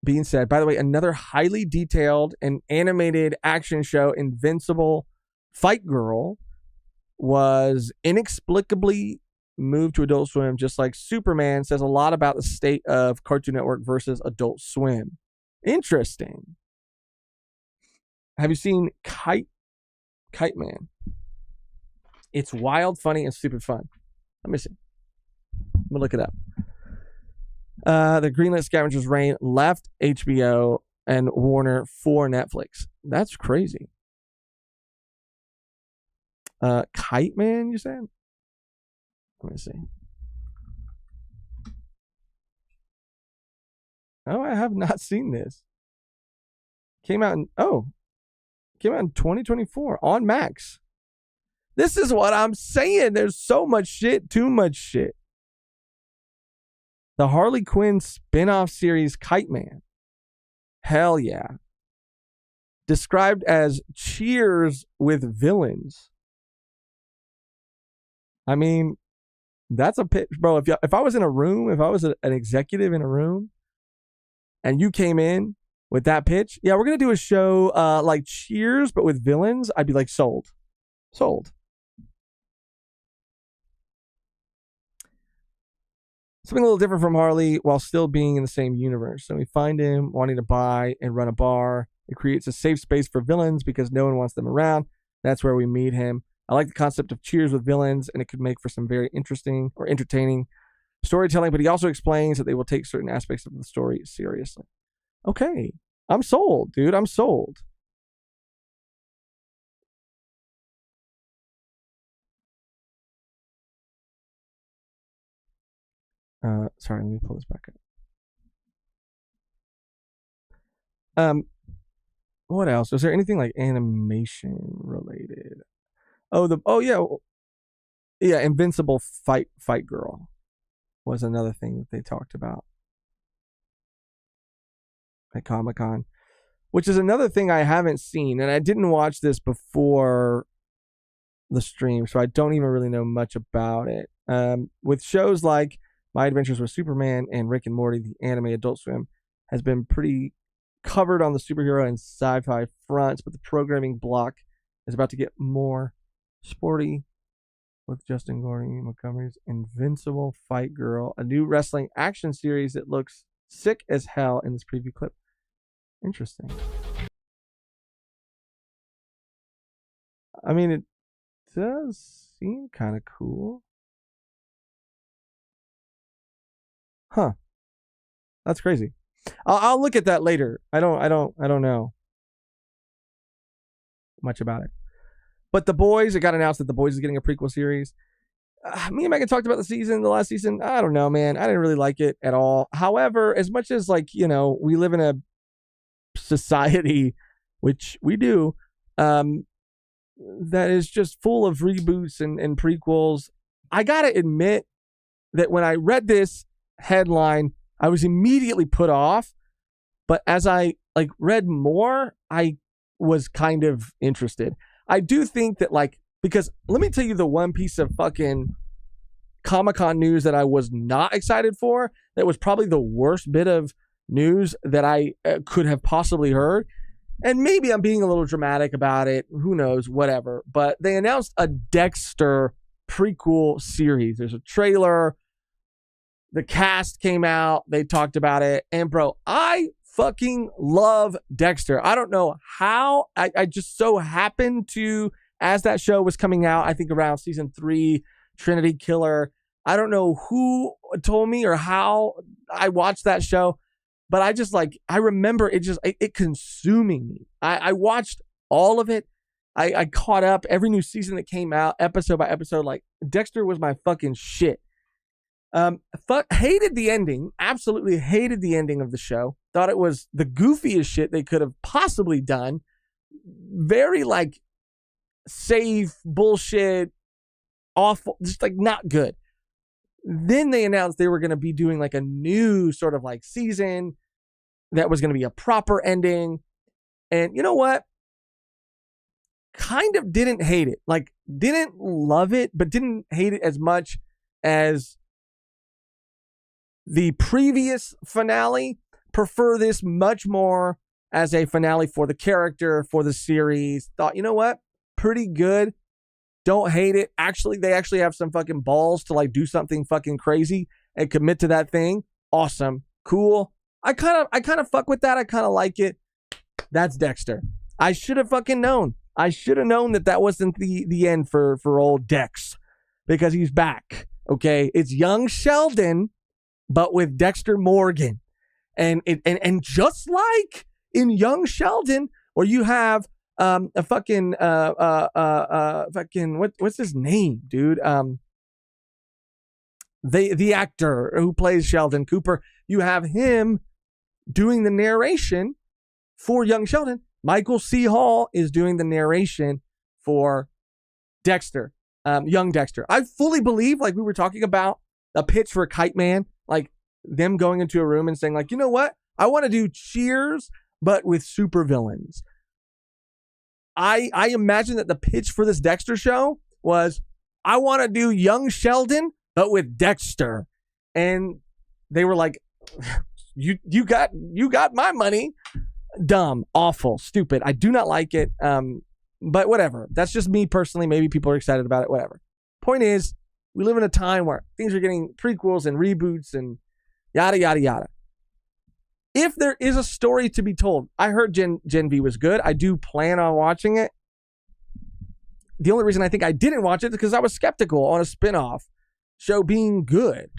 Being said, by the way, another highly detailed and animated action show, Invincible Fight Girl, was inexplicably moved to Adult Swim, just like Superman. Says a lot about the state of Cartoon Network versus Adult Swim. Interesting. Have you seen Kite Man? It's wild, funny, and stupid fun. Let me see. I'm gonna look it up. The greenlit Scavenger's Reign left HBO and Warner for Netflix. That's crazy. Kite Man, you said? Let me see. Oh, I have not seen this. Came out in 2024 on Max. This is what I'm saying. There's so much shit, too much shit. The Harley Quinn spin-off series Kite Man. Hell yeah. Described as Cheers with villains. I mean, that's a pitch, bro. If I was in a room, if I was an executive in a room, and you came in with that pitch, yeah, we're gonna do a show like Cheers but with villains, I'd be like, sold. Something a little different from Harley while still being in the same universe. So we find him wanting to buy and run a bar. It creates a safe space for villains because no one wants them around. That's where we meet him. I like the concept of Cheers with villains, and it could make for some very interesting or entertaining storytelling, but he also explains that they will take certain aspects of the story seriously. Okay. I'm sold, dude. I'm sold. Sorry, let me pull this back up. What else? Was there anything like animation related? Yeah, Invincible Fight Girl was another thing that they talked about at Comic-Con, which is another thing I haven't seen, and I didn't watch this before the stream, so I don't even really know much about it. With shows like My Adventures with Superman and Rick and Morty, the anime Adult Swim has been pretty covered on the superhero and sci-fi fronts, but the programming block is about to get more sporty with Justin Gordon Montgomery's Invincible Fight Girl, a new wrestling action series that looks sick as hell in this preview clip. Interesting. I mean, it does seem kind of cool. Huh. That's crazy. I'll look at that later. I don't know much about it. But The Boys, it got announced that The Boys is getting a prequel series. Me and Megan talked about the last season. I don't know, man. I didn't really like it at all. However, as much as we live in a society, which we do, that is just full of reboots and prequels, I gotta admit that when I read this headline, I was immediately put off. But as I read more, I was kind of interested. I do think that because let me tell you the one piece of fucking Comic-Con news that I was not excited for, that was probably the worst bit of news that I could have possibly heard. And maybe I'm being a little dramatic about it. Who knows? Whatever. But they announced a Dexter prequel series. There's a trailer. The cast came out. They talked about it. And bro, I fucking love Dexter. I don't know how. I just so happened to, as that show was coming out, I think around season 3, Trinity Killer. I don't know who told me or how I watched that show, but I remember it consuming me. I watched all of it. I caught up every new season that came out, episode by episode. Dexter was my fucking shit. Hated the ending. Absolutely hated the ending of the show. Thought it was the goofiest shit they could have possibly done. Very safe bullshit, awful, just not good. Then they announced they were going to be doing a new sort of season that was going to be a proper ending. And you know what? Kind of didn't hate it. Didn't love it, but didn't hate it as much as the previous finale. Prefer this much more as a finale for the character, for the series. Thought, you know what? Pretty good. Don't hate it. They actually have some fucking balls to do something fucking crazy and commit to that thing. Awesome. Cool. I kind of fuck with that. I kind of like it. That's Dexter. I should have fucking known. I should have known that wasn't the end for old Dex, because he's back. Okay. It's young Sheldon, but with Dexter Morgan. And just like in Young Sheldon, where you have a fucking what's his name, dude? The actor who plays Sheldon Cooper, you have him doing the narration for Young Sheldon. Michael C. Hall is doing the narration for Dexter, Young Dexter. I fully believe, we were talking about a pitch for Kite Man, them going into a room and saying, you know what? I want to do Cheers, but with supervillains. I imagine that the pitch for this Dexter show was, I want to do Young Sheldon, but with Dexter. And they were like, you got my money. Dumb, awful, stupid. I do not like it. But whatever. That's just me personally. Maybe people are excited about it. Whatever. Point is, we live in a time where things are getting prequels and reboots and yada, yada, yada. If there is a story to be told, I heard Gen V was good. I do plan on watching it. The only reason I think I didn't watch it is because I was skeptical on a spinoff show being good.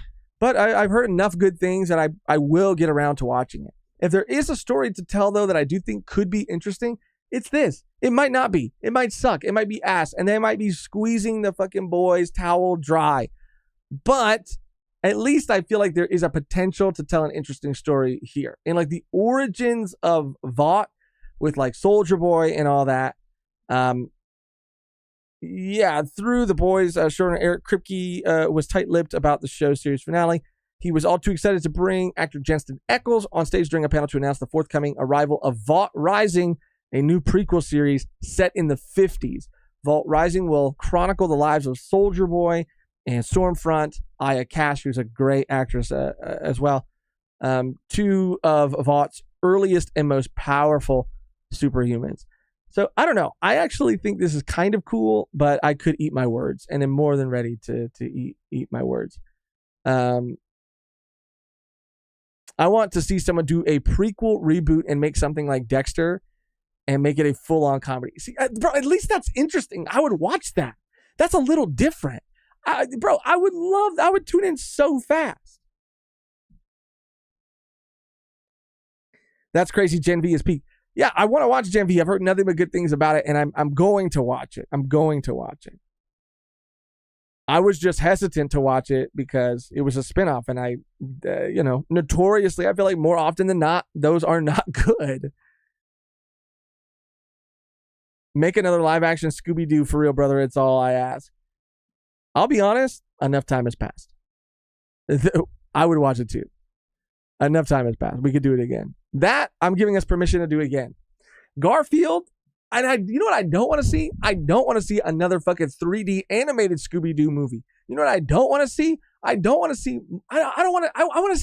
But I've heard enough good things that I will get around to watching it. If there is a story to tell, though, that I do think could be interesting, it's this. It might not be. It might suck. It might be ass. And they might be squeezing the fucking boys' towel dry. But at least I feel like there is a potential to tell an interesting story here. And like the origins of Vought with like Soldier Boy and all that. Yeah, through the boys, showrunner Eric Kripke was tight-lipped about the show's series finale. He was all too excited to bring actor Jensen Ackles on stage during a panel to announce the forthcoming arrival of Vought Rising, a new prequel series set in the 50s. Vought Rising will chronicle the lives of Soldier Boy and Stormfront, Aya Cash, who's a great actress as well. Two of Vaught's earliest and most powerful superhumans. So I don't know. I actually think this is kind of cool, but I could eat my words, and I'm more than ready to eat my words. I want to see someone do a prequel reboot and make something like Dexter and make it a full-on comedy. See, bro, at least that's interesting. I would watch that. That's a little different. I would tune in so fast. That's crazy. Gen V is peak. Yeah, I want to watch Gen V. I've heard nothing but good things about it, and I'm going to watch it. I'm going to watch it. I was just hesitant to watch it because it was a spinoff, and I, notoriously, I feel like more often than not, those are not good. Make another live-action Scooby-Doo for real, brother. It's all I ask. I'll be honest, enough time has passed. I would watch it too. Enough time has passed. We could do it again. That, I'm giving us permission to do again. Garfield, and you know what I don't want to see? I don't want to see another fucking 3D animated Scooby-Doo movie. You know what I don't want to see? I want to see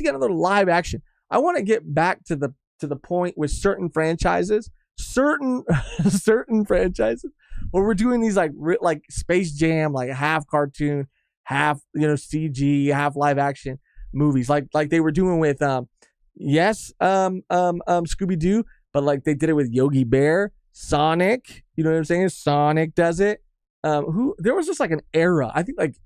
another live action. I want to get back to the point with certain franchises, certain franchises, where we're doing these like Space Jam, like half cartoon, half CG, half live action movies, like they were doing with Scooby-Doo, but like they did it with Yogi Bear, Sonic. You know what I'm saying? Sonic does it. There was just like an era. I think like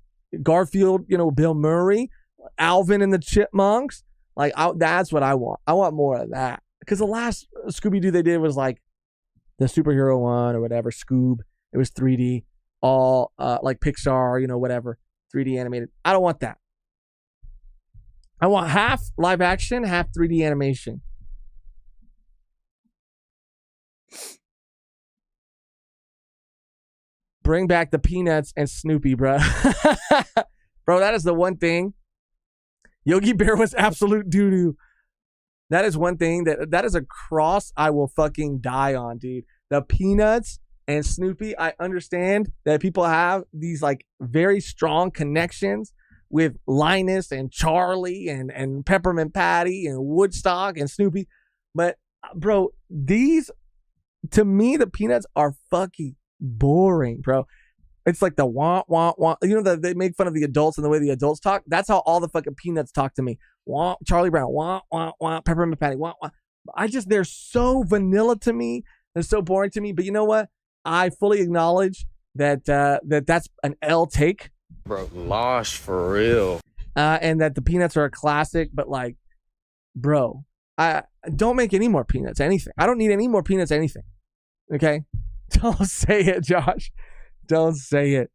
Garfield, Bill Murray, Alvin and the Chipmunks. That's what I want. I want more of that, because the last Scooby-Doo they did was like the superhero one or whatever, Scoob. It was 3D, all like Pixar, whatever, 3D animated. I don't want that. I want half live action, half 3D animation. Bring back the Peanuts and Snoopy, bro. Bro, that is the one thing. Yogi Bear was absolute doo-doo. That is one thing that is a cross I will fucking die on, dude. The Peanuts and Snoopy, I understand that people have these like very strong connections with Linus and Charlie and Peppermint Patty and Woodstock and Snoopy. But bro, to me, the Peanuts are fucking boring, bro. It's like the wah, wah, wah. They make fun of the adults and the way the adults talk. That's how all the fucking Peanuts talk to me. Wah, Charlie Brown, wah, wah, wah, Peppermint Patty, wah, wah. They're so vanilla to me. They're so boring to me. But you know what? I fully acknowledge that that's an L take. Bro, losh for real. And that the Peanuts are a classic, but like, bro, I don't make any more Peanuts anything. I don't need any more Peanuts anything. Okay? Don't say it, Josh. Don't say it.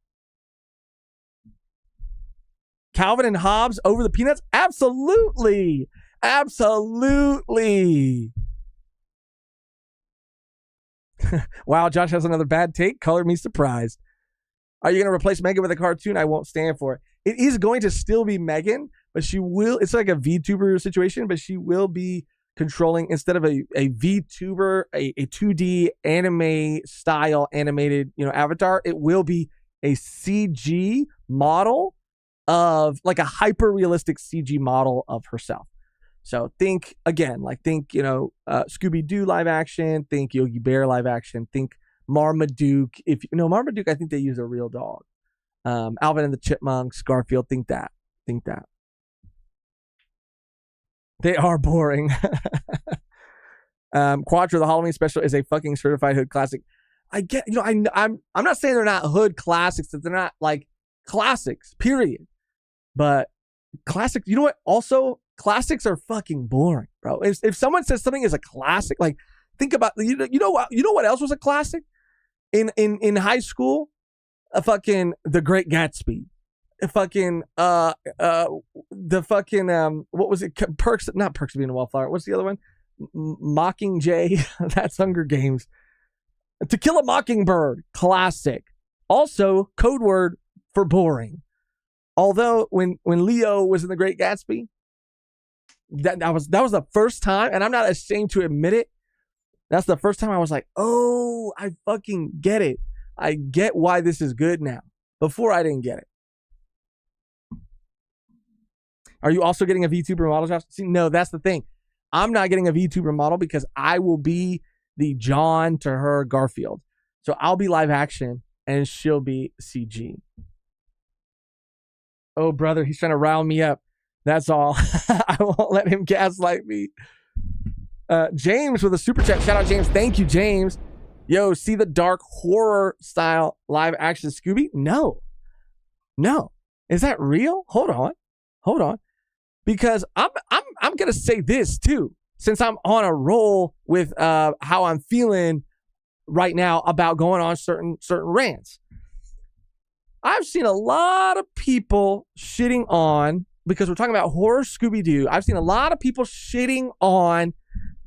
Calvin and Hobbes over the Peanuts? Absolutely. Absolutely. Wow, Josh has another bad take. Color me surprised. Are you going to replace Megan with a cartoon? I won't stand for it. It is going to still be Megan, but she will. It's like a VTuber situation, but she will be controlling, instead of a VTuber, a 2D anime style animated, avatar. It will be a CG model of like a hyper realistic CG model of herself. So think Scooby-Doo live action, think Yogi Bear live action, think Marmaduke. Marmaduke, I think they use a real dog. Alvin and the Chipmunks, Garfield, think that. They are boring. Quattro, the Halloween special, is a fucking certified hood classic. I get, I'm not saying they're not hood classics, that they're not like classics, period. But classic, you know what? Also, Classics are fucking boring, bro. If someone says something is a classic, like think about you know what else was a classic in high school? A fucking The Great Gatsby. A fucking the fucking what was it? Not Perks of Being a Wallflower. What's the other one? Mockingjay. That's Hunger Games. To Kill a Mockingbird. Classic. Also code word for boring. Although when Leo was in The Great Gatsby, that was the first time, and I'm not ashamed to admit it. That's the first time I was like, oh, I fucking get it. I get why this is good now. Before I didn't get it. Are you also getting a VTuber model, Josh? See, no, that's the thing. I'm not getting a VTuber model because I will be the John to her Garfield. So I'll be live action and she'll be CG. Oh, brother, he's trying to rile me up. That's all. I won't let him gaslight me. James with a super chat. Shout out, James. Thank you, James. Yo, see the dark horror style live action Scooby? No. Is that real? Hold on. Because I'm gonna say this too, since I'm on a roll with how I'm feeling right now about going on certain rants. I've seen a lot of people shitting on, because we're talking about horror Scooby-Doo. I've seen a lot of people shitting on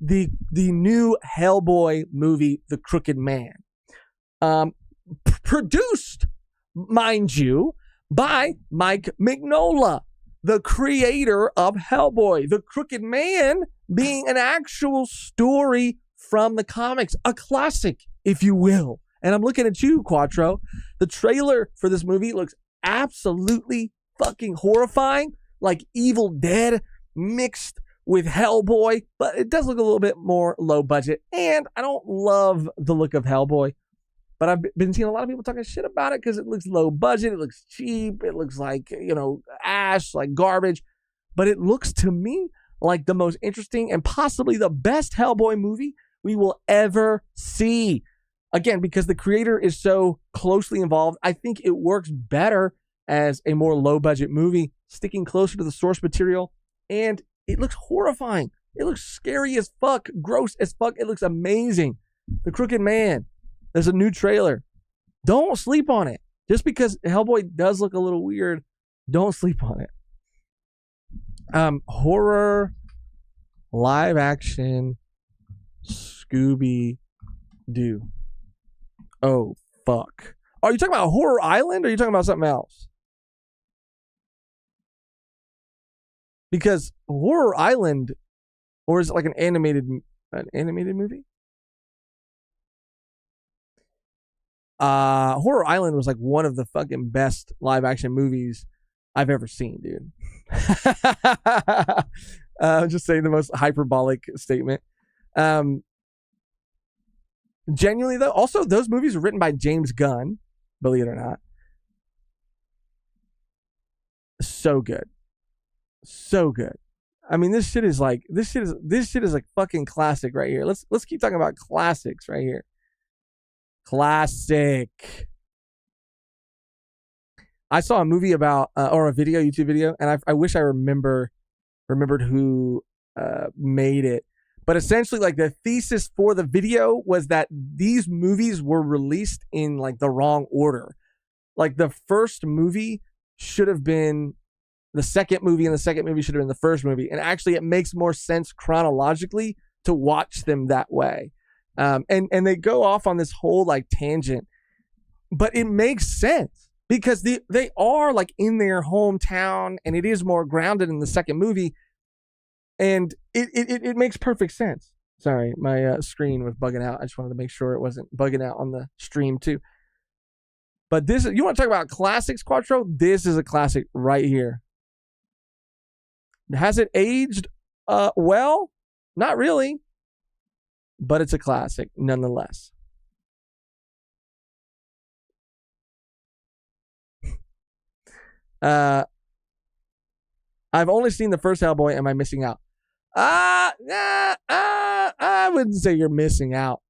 the new Hellboy movie, The Crooked Man. Produced, mind you, by Mike Mignola, the creator of Hellboy. The Crooked Man being an actual story from the comics, a classic, if you will. And I'm looking at you, Quattro. The trailer for this movie looks absolutely fucking horrifying, like Evil Dead mixed with Hellboy, but it does look a little bit more low budget. And I don't love the look of Hellboy, but I've been seeing a lot of people talking shit about it because it looks low budget, it looks cheap, it looks like, ash, like garbage. But it looks to me like the most interesting and possibly the best Hellboy movie we will ever see. Again, because the creator is so closely involved, I think it works better as a more low budget movie, sticking closer to the source material. And it looks horrifying. It looks scary as fuck, gross as fuck. It looks amazing. The Crooked Man. There's a new trailer. Don't sleep on it. Just because Hellboy does look a little weird, don't sleep on it. Horror, live action, Scooby-Doo. Oh, fuck. Are you talking about Horror Island or are you talking about something else? Because Horror Island, or is it like an animated movie? Horror Island was like one of the fucking best live action movies I've ever seen, dude. Just saying the most hyperbolic statement. Genuinely though, also those movies were written by James Gunn, believe it or not. So good. I mean, this shit is like fucking classic right here. Let's keep talking about classics right here. Classic. I saw a movie about or a video, YouTube video, and I wish I remembered who made it. But essentially, like, the thesis for the video was that these movies were released in like the wrong order. Like, the first movie should have been the second movie, and the second movie should have been the first movie. And actually, it makes more sense chronologically to watch them that way. And they go off on this whole like tangent, but it makes sense because they are like in their hometown, and it is more grounded in the second movie. And it makes perfect sense. Sorry, my screen was bugging out. I just wanted to make sure it wasn't bugging out on the stream too. But this, you want to talk about classics, Quattro? This is a classic right here. Has it aged well? Not really. But it's a classic nonetheless. I've only seen the first Hellboy. Am I missing out? I wouldn't say you're missing out.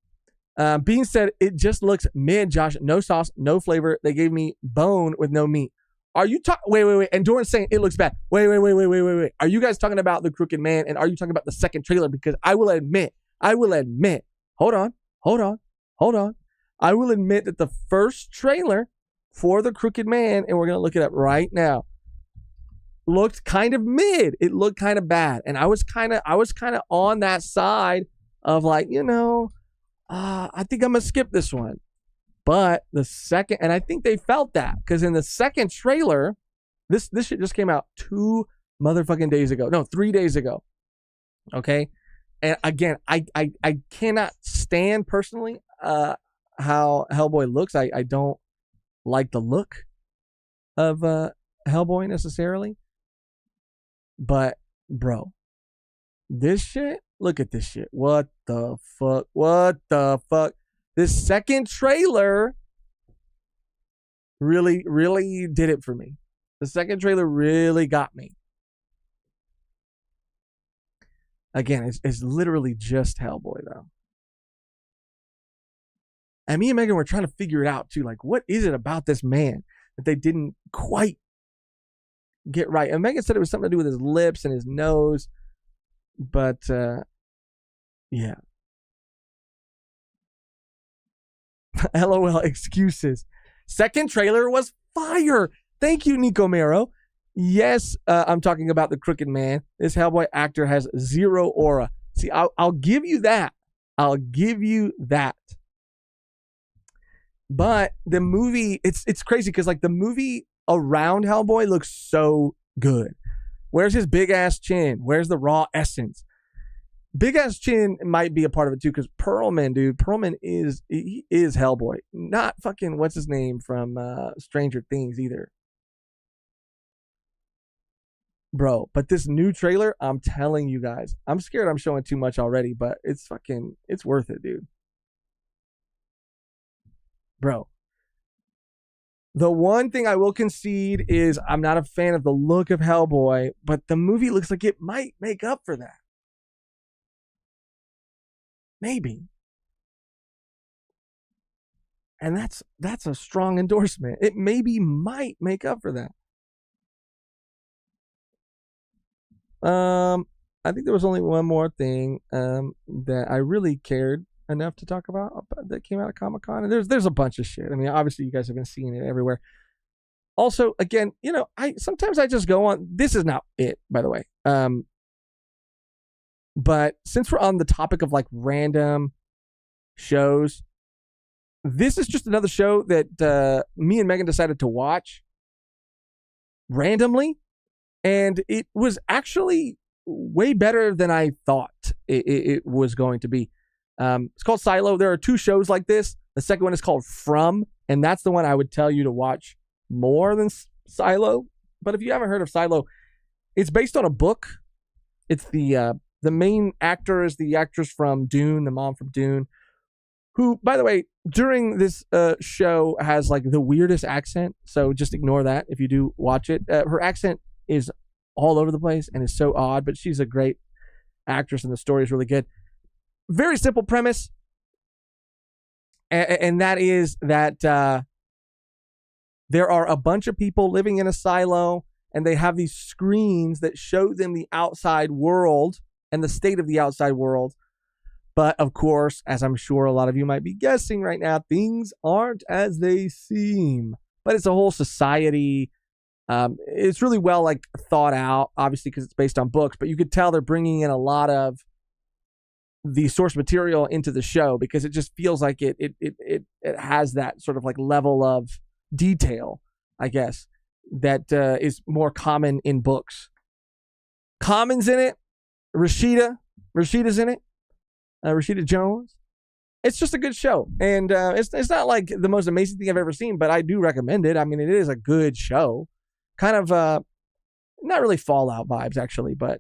Being said, it just looks mid, Josh. No sauce, no flavor. They gave me bone with no meat. Are you talking? Wait. And Doran's saying it looks bad. Wait. Are you guys talking about The Crooked Man? And are you talking about the second trailer? Because I will admit. Hold on. I will admit that the first trailer for The Crooked Man, and we're going to look it up right now, looked kind of mid. It looked kind of bad. And I was kind of on that side of like, I think I'm going to skip this one. But the second, and I think they felt that because in the second trailer, this shit just came out 2 motherfucking days ago. No, 3 days ago. Okay. And again, I cannot stand personally how Hellboy looks. I don't like the look of Hellboy necessarily. But bro, this shit, look at this shit. What the fuck? This second trailer really did it for me. The second trailer really got me. Again, it's literally just Hellboy, though. And me and Megan were trying to figure it out, too. Like, what is it about this man that they didn't quite get right? And Megan said it was something to do with his lips and his nose. But, yeah. LOL excuses. Second trailer was fire. Thank you, Nico Mero. Yes, I'm talking about The Crooked Man. This Hellboy actor has zero aura. See, I'll give you that. But the movie, it's crazy because like the movie around Hellboy looks so good. Where's his big ass chin? Where's the raw essence? Big ass chin might be a part of it too, because Perlman, dude, is Hellboy, not fucking what's his name from Stranger Things either, bro. But this new trailer, I'm telling you guys, I'm scared I'm showing too much already, but it's worth it, dude, bro. The one thing I will concede is I'm not a fan of the look of Hellboy, but the movie looks like it might make up for that. Maybe. And that's a strong endorsement. It might make up for that. I think there was only one more thing that I really cared enough to talk about that came out of Comic-Con. And there's a bunch of shit. I mean, obviously you guys have been seeing it everywhere. Also, again, sometimes I just go on. This is not it, by the way. But since we're on the topic of like random shows, this is just another show that me and Megan decided to watch randomly. And it was actually way better than I thought it was going to be. It's called Silo. There are 2 shows like this. The second one is called From, and that's the one I would tell you to watch more than Silo. But if you haven't heard of Silo, it's based on a book. It's the main actor is the actress from Dune, the mom from Dune, who, by the way, during this show has like the weirdest accent. So just ignore that if you do watch it. Her accent is all over the place and is so odd, but she's a great actress and the story is really good. Very simple premise. And that is that there are a bunch of people living in a silo and they have these screens that show them the outside world and the state of the outside world. But of course, as I'm sure a lot of you might be guessing right now, things aren't as they seem. But it's a whole society. It's really well like thought out, obviously, because it's based on books. But you could tell they're bringing in a lot of the source material into the show because it just feels like it has that sort of like level of detail, I guess, that is more common in books. Common's in it. Rashida's in it. Rashida Jones. It's just a good show. And it's not like the most amazing thing I've ever seen, but I do recommend it. I mean, it is a good show. Kind of not really Fallout vibes, actually, but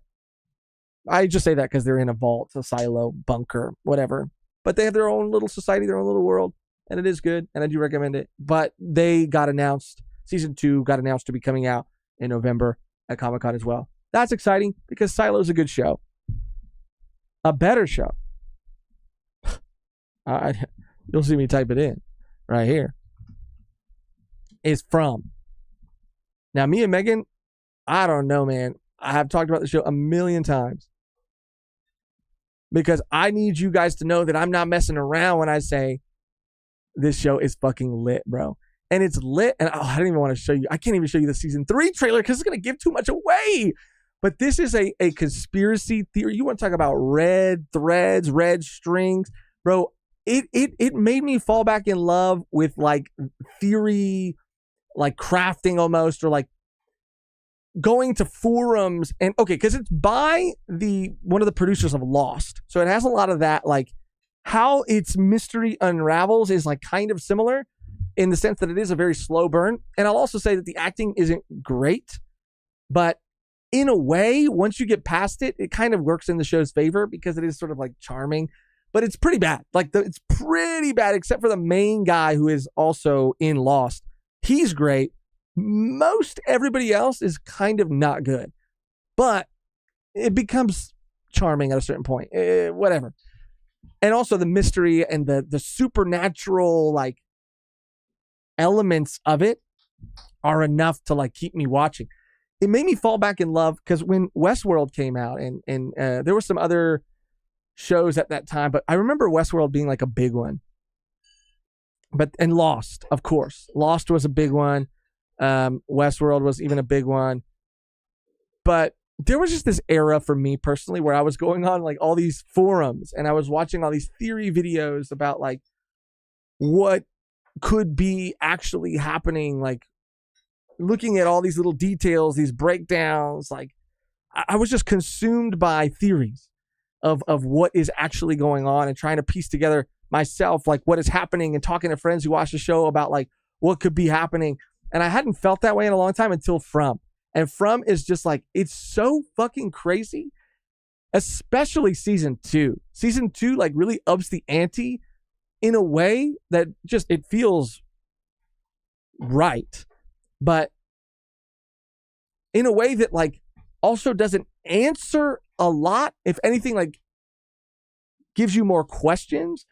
I just say that because they're in a vault, a silo, bunker, whatever. But they have their own little society, their own little world, and it is good, and I do recommend it. But they got announced, season 2 got announced to be coming out in November at Comic-Con as well. That's exciting because Silo's a good show. A better show. You'll see me type it in right here. Is From. Now, me and Megan, I don't know, man. I have talked about the show a million times because I need you guys to know that I'm not messing around when I say this show is fucking lit, bro. And it's lit. And I don't even want to show you. I can't even show you the season 3 trailer because it's going to give too much away. But this is a conspiracy theory. You want to talk about red threads, red strings, bro. It made me fall back in love with like theory, like crafting almost, or like going to forums and because it's by one of the producers of Lost. So it has a lot of that, like how its mystery unravels is like kind of similar in the sense that it is a very slow burn. And I'll also say that the acting isn't great, but in a way, once you get past it, it kind of works in the show's favor because it is sort of like charming, but it's pretty bad. Like it's pretty bad, except for the main guy who is also in Lost. He's great. Most everybody else is kind of not good, but it becomes charming at a certain point, whatever. And also the mystery and the supernatural like elements of it are enough to like keep me watching. It made me fall back in love because when Westworld came out and there were some other shows at that time, but I remember Westworld being like a big one. And Lost, of course. Lost was a big one. Westworld was even a big one. But there was just this era for me personally where I was going on like all these forums and I was watching all these theory videos about like what could be actually happening, like looking at all these little details, these breakdowns. Like I was just consumed by theories of what is actually going on and trying to piece together myself like what is happening and talking to friends who watch the show about like what could be happening. And I hadn't felt that way in a long time until From. And From is just like, it's so fucking crazy, especially season 2. Season 2 like really ups the ante in a way that just, it feels right. But in a way that like also doesn't answer a lot. If anything, like gives you more questions,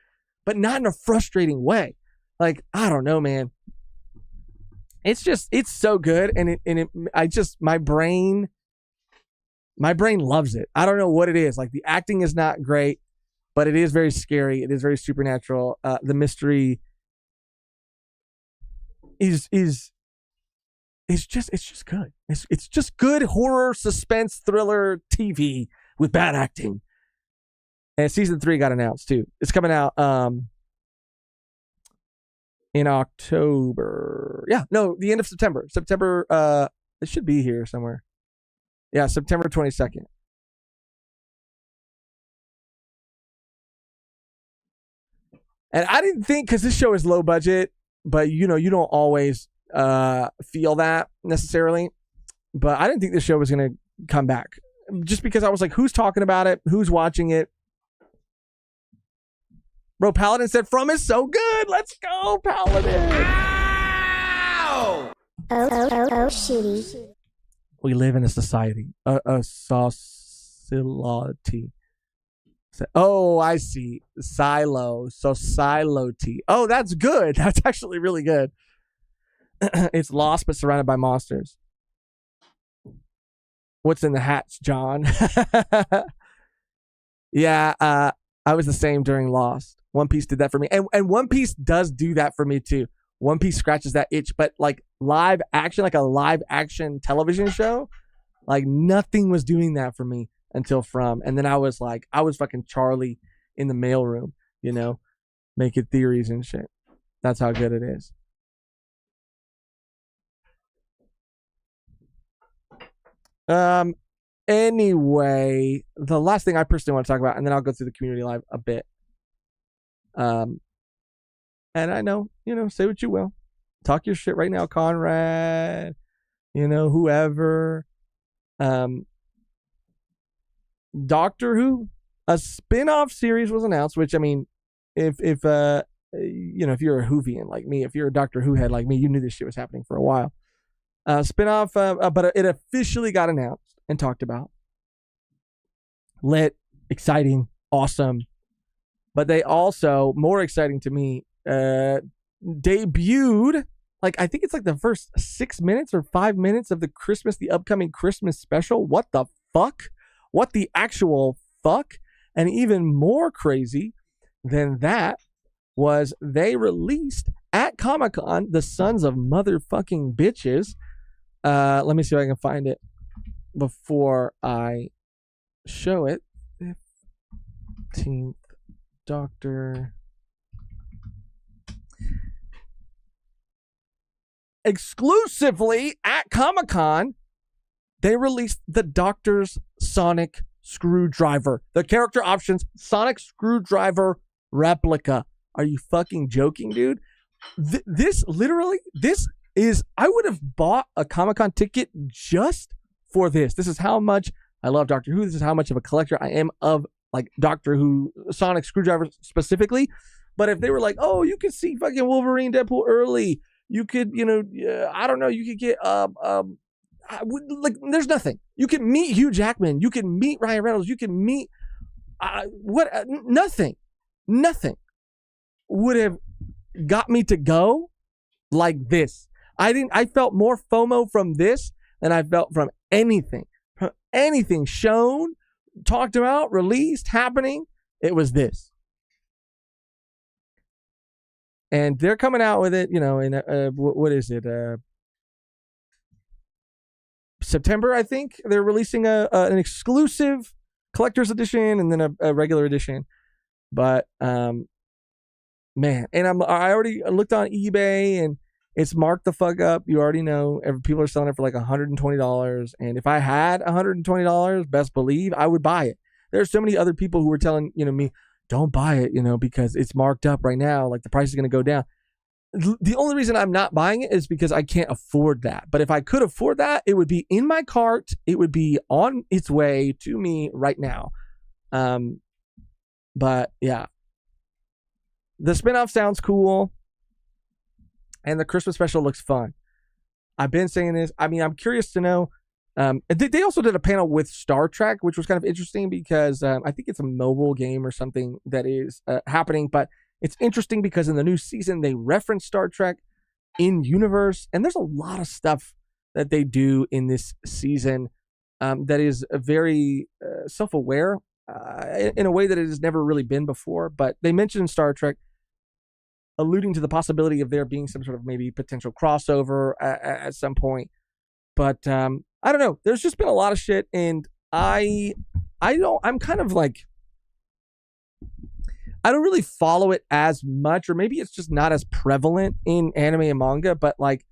but not in a frustrating way. Like, I don't know, man. It's so good. And my brain loves it. I don't know what it is. Like the acting is not great, but it is very scary. It is very supernatural. The mystery is just good. It's just good horror, suspense, thriller TV with bad acting. And season 3 got announced too. It's coming out in October. Yeah, no, the end of September. It should be here somewhere. Yeah, September 22nd. And I didn't think, because this show is low budget, but you don't always feel that necessarily. But I didn't think this show was going to come back. Just because I was like, who's talking about it? Who's watching it? Bro, Paladin said From is so good. Let's go, Paladin. Oh, shitty. We live in a society. A society. Oh, I see. Silo. Society. Oh, that's good. That's actually really good. It's lost but surrounded by monsters. What's in the hats, John? Yeah, I was the same during Lost. One Piece did that for me. And One Piece does do that for me too. One Piece scratches that itch, but like live action, like a live action television show, like nothing was doing that for me until From. And then I was fucking Charlie in the mailroom, making theories and shit. That's how good it is. Anyway, the last thing I personally want to talk about, and then I'll go through the community live a bit. And I know, say what you will. Talk your shit right now, Conrad. Whoever. Doctor Who, a spin-off series was announced, which I mean, if you're a Whovian like me, if you're a Doctor Who head like me, you knew this shit was happening for a while. Spin-off, but it officially got announced and talked about. Lit, exciting, awesome. But they also, more exciting to me, debuted like, I think it's like the first 6 minutes or 5 minutes of the upcoming Christmas special. What the fuck? What the actual fuck? And even more crazy than that was they released at Comic-Con, the sons of motherfucking bitches. Let me see if I can find it before I show it. 15th Doctor. Exclusively at Comic-Con, they released the Doctor's Sonic Screwdriver. The character options Sonic Screwdriver replica. Are you fucking joking, dude? This is, I would have bought a Comic-Con ticket just for this. This is how much I love Doctor Who. This is how much of a collector I am of like Doctor Who Sonic Screwdriver specifically. But if they were like, oh, you could see fucking Wolverine, Deadpool early, you could, I don't know, you could get like, there's nothing. You can meet Hugh Jackman, you can meet Ryan Reynolds, you can meet nothing would have got me to go like this. I felt more FOMO from this than I felt from anything shown, talked about, released, happening. It was this. And they're coming out with it, in what is it? September, I think. They're releasing an exclusive collector's edition and then a regular edition. But man, and I already looked on eBay and it's marked the fuck up. You already know. People are selling it for like $120. And if I had $120, best believe I would buy it. There's so many other people who were telling me, don't buy it, because it's marked up right now. Like the price is going to go down. The only reason I'm not buying it is because I can't afford that. But if I could afford that, it would be in my cart. It would be on its way to me right now. But yeah, the spinoff sounds cool. And the Christmas special looks fun. I've been saying this. I mean, I'm curious to know. They also did a panel with Star Trek, which was kind of interesting because I think it's a mobile game or something that is happening. But it's interesting because in the new season, they reference Star Trek in universe. And there's a lot of stuff that they do in this season that is very self-aware in a way that it has never really been before. But they mentioned Star Trek, alluding to the possibility of there being some sort of maybe potential crossover at some point. But I don't know. There's just been a lot of shit, and I'm kind of like, I don't really follow it as much, or maybe it's just not as prevalent in anime and manga, but like,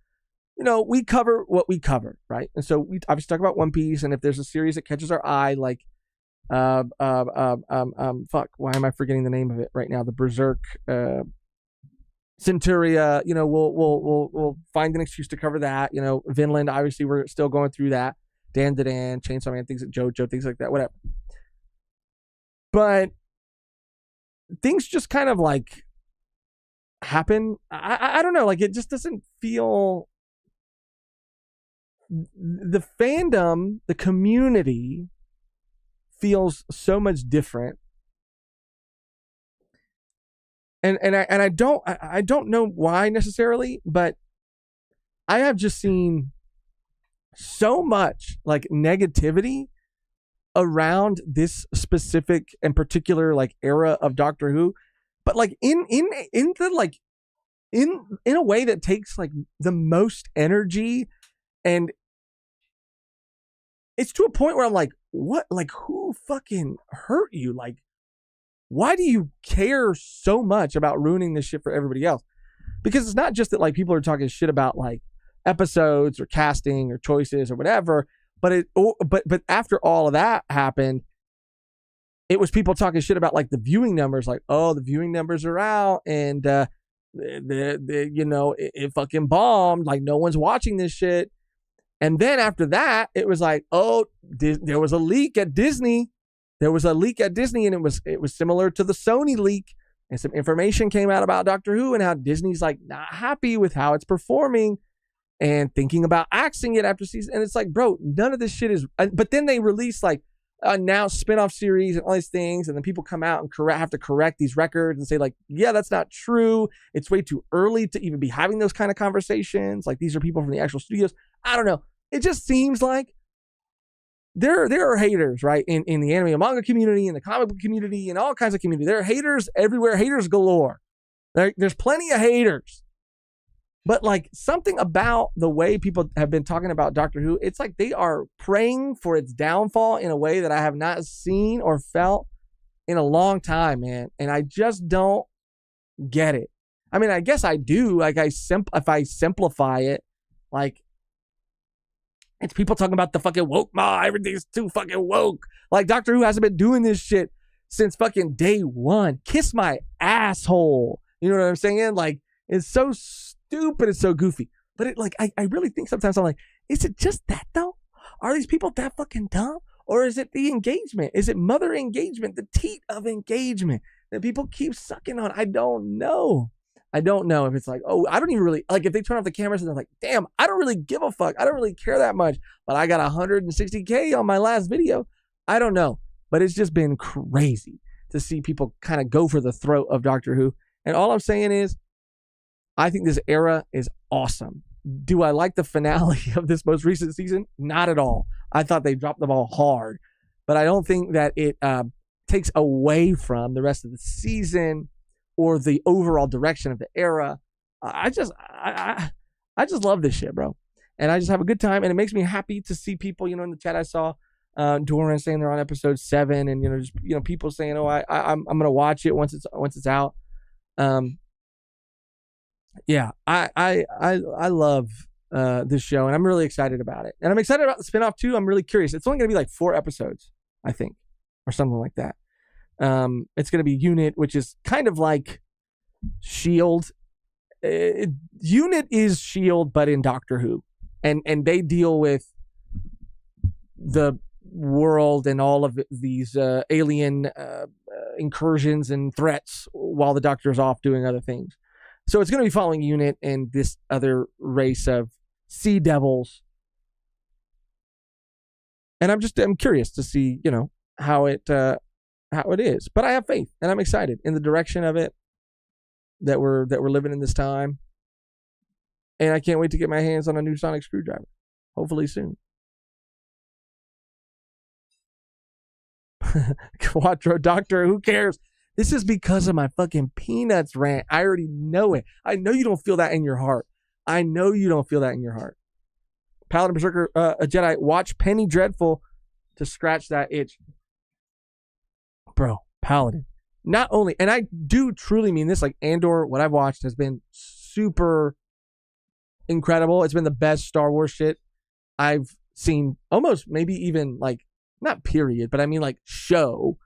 we cover what we cover, right? And so we obviously talk about One Piece, and if there's a series that catches our eye, like, fuck, why am I forgetting the name of it right now? The Berserk, Centuria, we'll find an excuse to cover that. Vinland, obviously, we're still going through that. Dan, Chainsaw Man, things like JoJo, things like that, whatever. But things just kind of like happen. I don't know, like it just doesn't feel. The fandom, the community feels so much different. And I don't know why necessarily, but I have just seen so much like negativity around this specific and particular like era of Doctor Who, but like in the like in a way that takes like the most energy, and it's to a point where I'm like, what? Like, who fucking hurt you? Like, why do you care so much about ruining this shit for everybody else? Because it's not just that like people are talking shit about like episodes or casting or choices or whatever, but but after all of that happened, it was people talking shit about like the viewing numbers, like, oh, the viewing numbers are out and it fucking bombed, like no one's watching this shit. And then after that, it was like, oh, there was a leak at Disney. There was a leak at Disney, and it was similar to the Sony leak. And some information came out about Doctor Who and how Disney's like not happy with how it's performing and thinking about axing it after season. And it's like, bro, none of this shit is. But then they release like, announce spin-off series and all these things, and then people come out and have to correct these records and say like, yeah, that's not true. It's way too early to even be having those kind of conversations. Like, these are people from the actual studios. I don't know. It just seems like there are haters, right? In the anime and manga community, in the comic book community, in all kinds of community. There are haters everywhere, haters galore. There's plenty of haters. But like, something about the way people have been talking about Doctor Who, it's like they are praying for its downfall in a way that I have not seen or felt in a long time, man. And I just don't get it. I mean, I guess I do. Like, if I simplify it, like, it's people talking about the fucking woke ma, everything's too fucking woke. Like, Doctor Who hasn't been doing this shit since fucking day one. Kiss my asshole. You know what I'm saying? Like, it's so stupid, it's so goofy. But it, like, I really think sometimes I'm like, is it just that though? Are these people that fucking dumb? Or is it the engagement? Is it mother engagement, the teat of engagement that people keep sucking on? I don't know. I don't know if it's like, oh, I don't even really, like, if they turn off the cameras and they're like, damn, I don't really give a fuck. I don't really care that much, but I got 160K on my last video. I don't know. But it's just been crazy to see people kind of go for the throat of Doctor Who. And all I'm saying is, I think this era is awesome. Do I like the finale of this most recent season? Not at all. I thought they dropped the ball hard, but I don't think that it takes away from the rest of the season or the overall direction of the era. I just love this shit, bro. And I just have a good time, and it makes me happy to see people, in the chat I saw Doran saying they're on episode 7, and just people saying, oh, I'm gonna watch it once it's out. Yeah, I love this show, and I'm really excited about it. And I'm excited about the spinoff too. I'm really curious. It's only gonna be like 4 episodes, I think, or something like that. It's gonna be Unit, which is kind of like Shield. Unit is Shield, but in Doctor Who, and they deal with the world and all of these alien incursions and threats while the Doctor's off doing other things. So it's going to be following Unit and this other race of sea devils. And I'm curious to see, how it is. But I have faith, and I'm excited in the direction of it, that we're living in this time. And I can't wait to get my hands on a new sonic screwdriver. Hopefully soon. Quattro Doctor, who cares? This is because of my fucking Peanuts rant. I already know it. I know you don't feel that in your heart. I know you don't feel that in your heart. Paladin Berserker, a Jedi, watch Penny Dreadful to scratch that itch. Bro, Paladin. Not only, and I do truly mean this, like Andor, what I've watched has been super incredible. It's been the best Star Wars shit I've seen, almost maybe even like, not period, but I mean like show.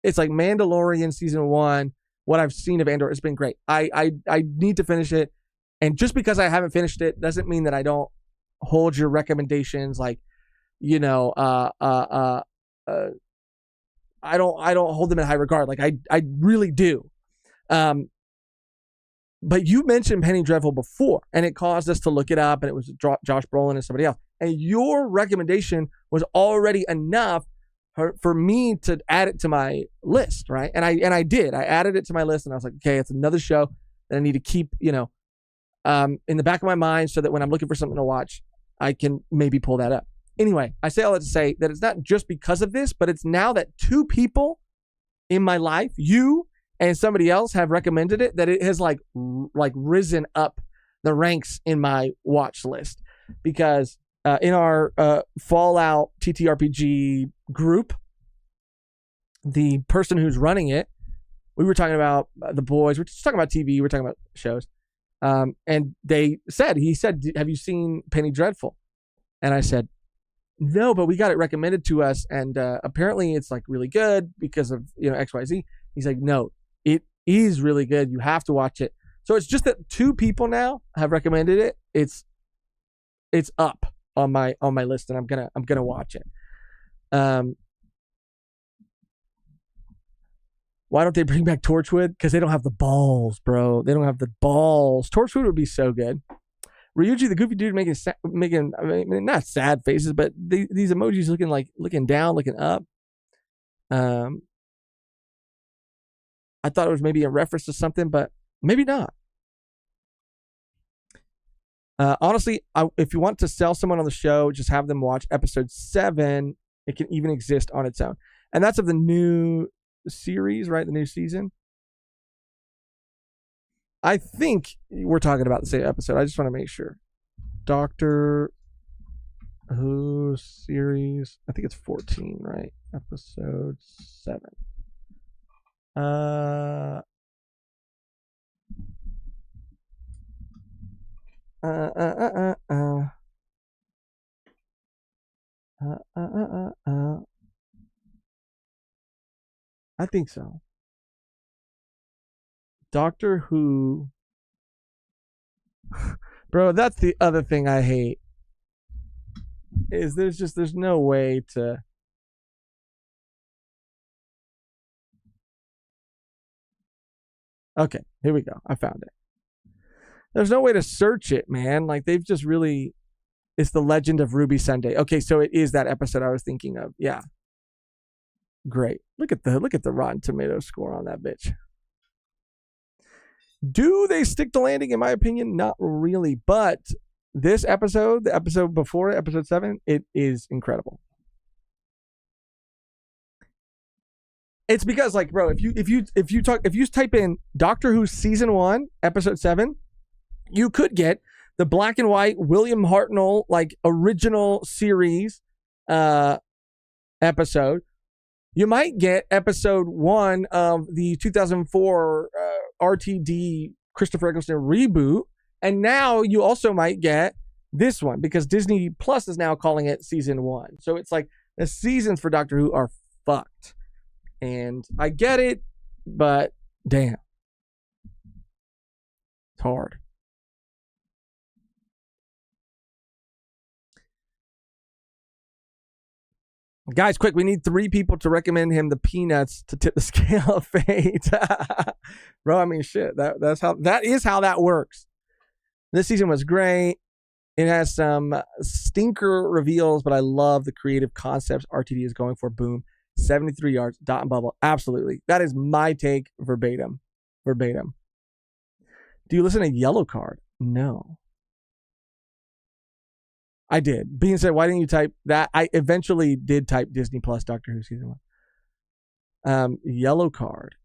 It's like Mandalorian season 1. What I've seen of Andor, it's been great. I need to finish it. And just because I haven't finished it doesn't mean that I don't hold your recommendations. Like, I don't hold them in high regard. Like I really do. But you mentioned Penny Dreadful before, and it caused us to look it up, and it was Josh Brolin and somebody else. And your recommendation was already enough for me to add it to my list, right? And I did. I added it to my list, and I was like, okay, it's another show that I need to keep, in the back of my mind, so that when I'm looking for something to watch, I can maybe pull that up. Anyway, I say all that to say that it's not just because of this, but it's now that 2 people in my life, you and somebody else, have recommended it, that it has like risen up the ranks in my watch list. Because in our Fallout TTRPG group, the person who's running it, we were talking about the boys, we're just talking about TV, we're talking about shows, and he said, have you seen Penny Dreadful? And I said, no, but we got it recommended to us, and apparently it's like really good because of XYZ. He's like, no, it is really good, you have to watch it. So it's just that 2 people now have recommended it. It's up on my list, and I'm gonna watch it. Why don't they bring back Torchwood? Because they don't have the balls, bro. They don't have the balls. Torchwood would be so good. Ryuji, the goofy dude, making I mean, not sad faces, but these emojis looking down, looking up. I thought it was maybe a reference to something, but maybe not. Honestly, if you want to sell someone on the show, just have them watch episode 7. It can even exist on its own. And that's of the new series, right? The new season. I think we're talking about the same episode. I just want to make sure. Doctor Who series. I think it's 14, right? Episode 7. I think so. Doctor Who. Bro, that's the other thing I hate. Is there's no way to. Okay, here we go. I found it. There's no way to search it, man. Like they've just really. It's the Legend of Ruby Sunday. Okay, so it is that episode I was thinking of. Yeah. Great. Look at the Rotten Tomatoes score on that bitch. Do they stick the landing? In my opinion, not really. But this episode, the episode before it, episode 7, it is incredible. It's because, like, bro, if you type in Doctor Who season 1, episode 7, you could get the black and white William Hartnell like original series episode. You might get episode 1 of the 2004 RTD Christopher Eccleston reboot. And now you also might get this one because Disney Plus is now calling it season 1. So it's like the seasons for Doctor Who are fucked. And I get it, but damn. It's hard. Guys, quick, we need 3 people to recommend him the peanuts to tip the scale of fate. Bro, I mean, shit, that is how that works. This season was great. It has some stinker reveals, but I love the creative concepts RTD is going for. Boom. 73 yards, dot and bubble. Absolutely. That is my take verbatim. Do you listen to Yellow Card? No. I did. Being said, why didn't you type that? I eventually did type Disney Plus Doctor Who season 1. Yellow Card.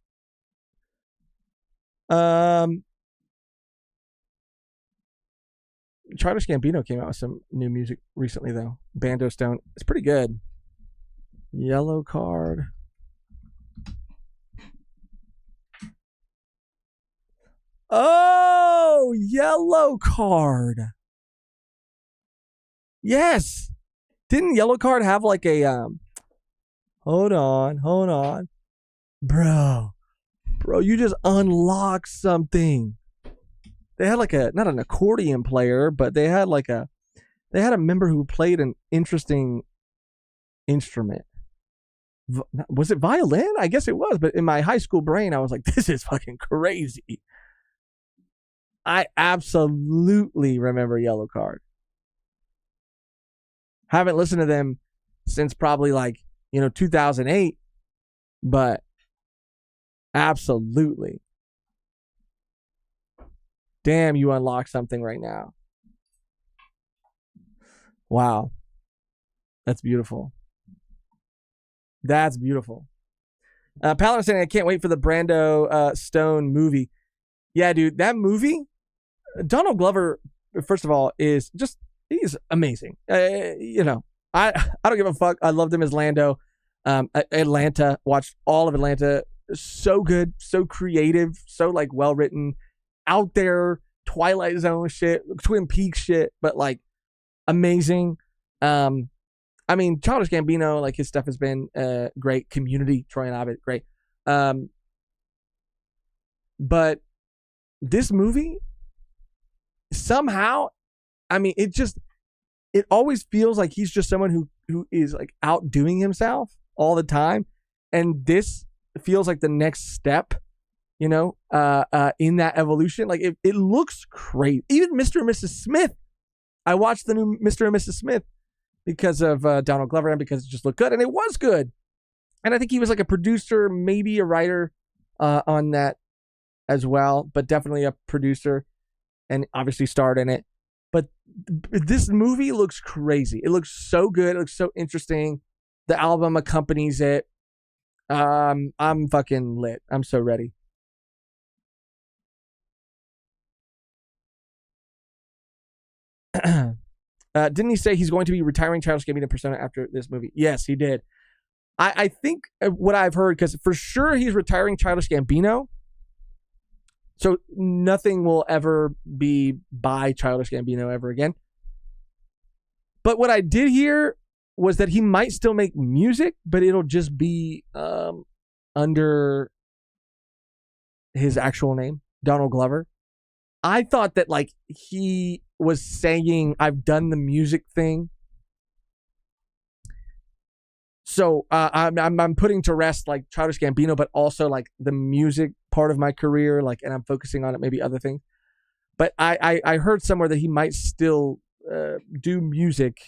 Childish Gambino came out with some new music recently, though. Bando Stone. It's pretty good. Yellow Card. Oh, Yellow Card. Yes. Didn't Yellow Card have like a hold on. Bro, you just unlocked something. They had like not an accordion player, but they had a member who played an interesting instrument. Was it violin? I guess it was, but in my high school brain, I was like, this is fucking crazy. I absolutely remember Yellow Card. Haven't listened to them since probably 2008, but absolutely. Damn, you unlocked something right now. Wow. That's beautiful. That's beautiful. Paladin saying, I can't wait for the Brando Stone movie. Yeah, dude, that movie, Donald Glover, first of all, he's amazing. I don't give a fuck. I loved him as Lando. Atlanta, watched all of Atlanta. So good, so creative, so well written, out there, Twilight Zone shit, Twin Peaks shit, but amazing. I mean, Childish Gambino, his stuff has been great. Community, Troy and Abed, great. But this movie, somehow, I mean, it always feels like he's just someone who is outdoing himself all the time. And this feels like the next step, in that evolution. It looks great. Even Mr. and Mrs. Smith. I watched the new Mr. and Mrs. Smith because of Donald Glover and because it just looked good. And it was good. And I think he was like a producer, maybe a writer on that as well, but definitely a producer and obviously starred in it. But this movie looks crazy. It looks so good. It looks so interesting. The album accompanies it. I'm fucking lit. I'm so ready. Didn't he say he's going to be retiring Childish Gambino persona after this movie? Yes, he did. I think what I've heard, because for sure he's retiring Childish Gambino. So nothing will ever be by Childish Gambino ever again. But what I did hear was that he might still make music, but it'll just be under his actual name, Donald Glover. I thought that like he was saying, I've done the music thing. So I'm putting to rest like Childish Gambino, but also like the music part of my career, like, and I'm focusing on it, maybe other things. But I heard somewhere that he might still do music,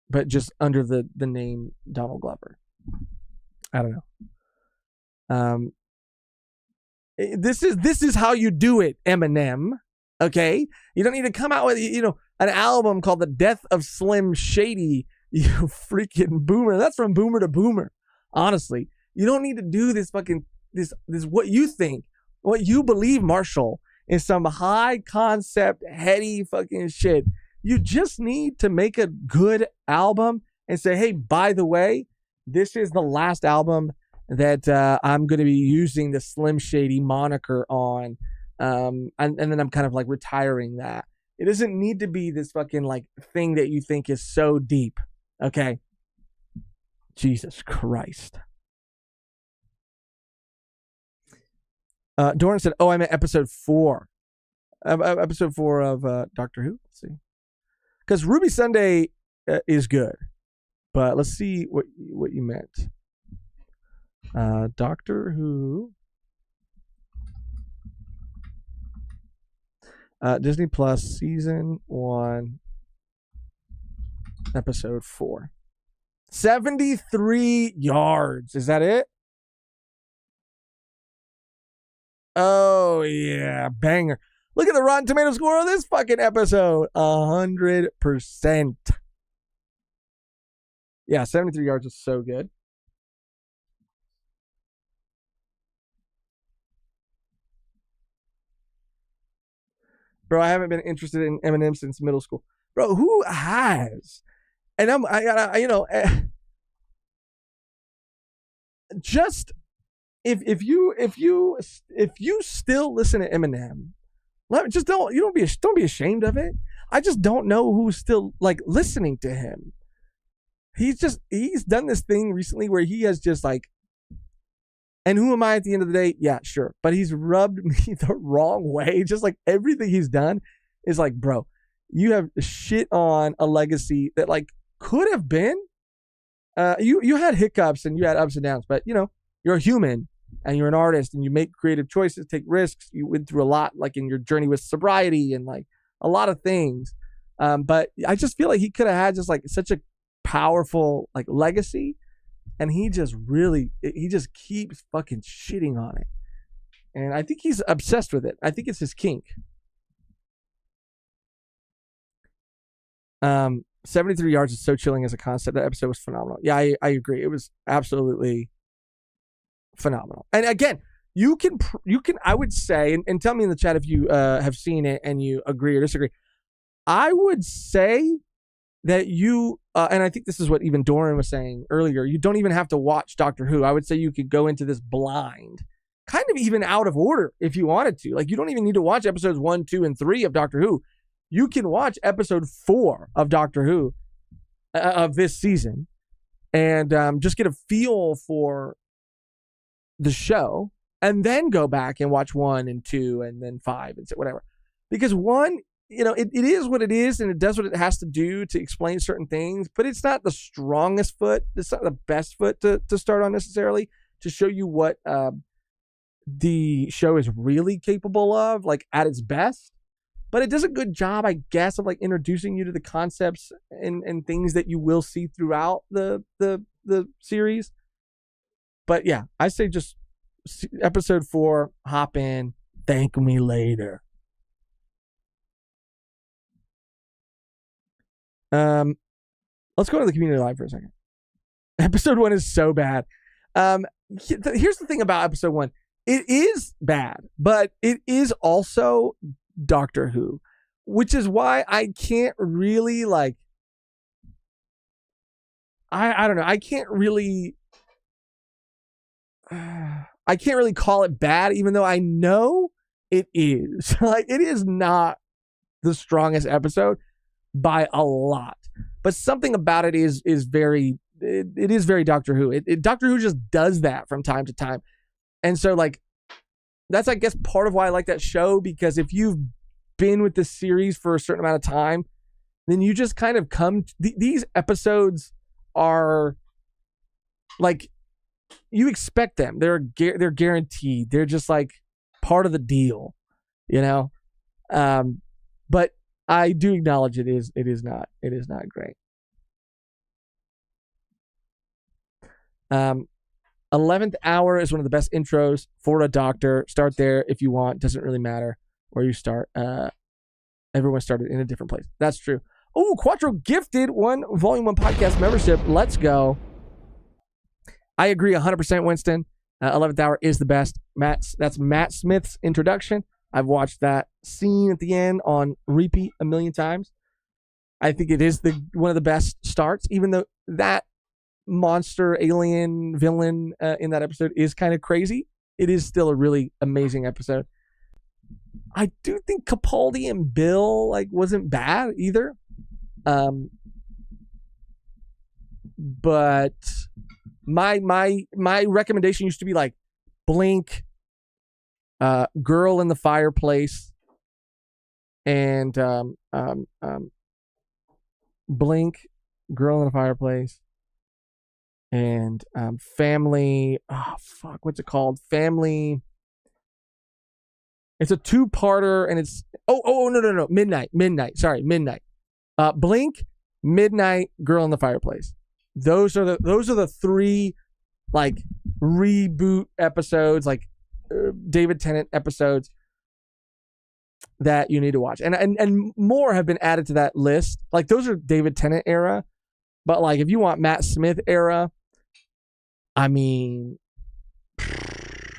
but just under the name Donald Glover. I don't know. This is how you do it, Eminem. Okay, you don't need to come out with an album called The Death of Slim Shady. You freaking boomer. That's from Boomer to Boomer. Honestly, you don't need to do this fucking this what you think, what you believe, Marshall, is some high concept, heady fucking shit. You just need to make a good album and say, hey, by the way, this is the last album that I'm going to be using the Slim Shady moniker on. And then I'm kind of like retiring that. It doesn't need to be this fucking like thing that you think is so deep. Okay. Jesus Christ. Doran said, oh, I'm at episode 4. Episode 4 of Doctor Who. Let's see. Because Ruby Sunday is good. But let's see what you meant. Doctor Who. Disney Plus season 1, episode 4. 73 yards. Is that it? Oh yeah, banger. Look at the Rotten Tomato score of this fucking episode. 100%. Yeah, 73 yards is so good. Bro, I haven't been interested in Eminem since middle school. Bro, who has? And just if you still listen to Eminem, don't be ashamed of it. I just don't know who's still like listening to him. He's done this thing recently where he has just like, and who am I at the end of the day? Yeah, sure. But he's rubbed me the wrong way. Just like everything he's done is like, bro, you have shit on a legacy that like could have been. You had hiccups and you had ups and downs, but you're a human and you're an artist and you make creative choices, take risks. You went through a lot, like in your journey with sobriety and like a lot of things. But I just feel like he could have had just like such a powerful like legacy. And he just keeps fucking shitting on it. And I think he's obsessed with it. I think it's his kink. 73 yards is so chilling as a concept. That episode was phenomenal. Yeah, I agree. It was absolutely phenomenal. And again, you can, I would say, and tell me in the chat if you have seen it and you agree or disagree. I would say that you, and I think this is what even Doran was saying earlier, you don't even have to watch Doctor Who. I would say you could go into this blind, kind of even out of order if you wanted to. Like, you don't even need to watch episodes 1, 2, and 3 of Doctor Who. You can watch episode 4 of Doctor Who of this season and just get a feel for the show and then go back and watch 1 and 2 and then 5 and whatever. Because 1, it is what it is and it does what it has to do to explain certain things, but it's not the strongest foot. It's not the best foot to start on necessarily to show you what the show is really capable of, like at its best. But it does a good job, I guess, of like introducing you to the concepts and things that you will see throughout the series. But yeah, I say just episode 4, hop in, thank me later. Let's go to the community live for a second. Episode 1 is so bad. Here's the thing about episode 1. It is bad, but it is also Doctor Who, which is why I can't really like, I don't know. I can't really call it bad, even though I know it is. Like, it is not the strongest episode by a lot, but something about it is very, it is very Doctor Who. Doctor Who just does that from time to time. And so like, that's, I guess, part of why I like that show, because if you've been with this series for a certain amount of time, then you just kind of come, these episodes are like, you expect them. They're guaranteed. They're just like part of the deal, you know? But I do acknowledge it is not great. 11th Hour is one of the best intros for a Doctor. Start there if you want. Doesn't really matter where you start. Everyone started in a different place. That's true. Oh, Quattro gifted 1 Volume 1 podcast membership. Let's go. I agree 100%, Winston. 11th Hour is the best. That's Matt Smith's introduction. I've watched that scene at the end on repeat a million times. I think it is one of the best starts, even though that monster alien villain in that episode is kind of crazy. It is still a really amazing episode. I do think Capaldi and Bill like wasn't bad either. But my recommendation used to be like Blink, Girl in the Fireplace, and Blink, Girl in the Fireplace, and Family. Oh fuck, what's it called? Family. It's a 2-parter, and it's no, Midnight. Sorry, Midnight. Blink, Midnight, Girl in the Fireplace. Those are the 3 like reboot episodes, like David Tennant episodes that you need to watch, and more have been added to that list. Like, those are David Tennant era, but like if you want Matt Smith era, I mean,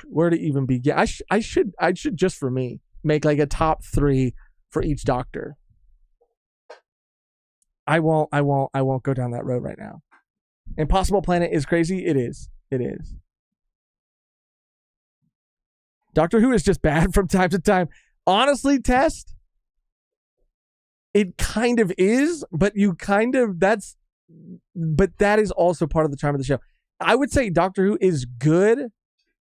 where to even begin? I should just for me make like a top 3 for each Doctor. I won't go down that road right now. Impossible Planet is crazy. It is. Doctor Who is just bad from time to time. Honestly, Test, it kind of is, but that is also part of the charm of the show. I would say Doctor Who is good.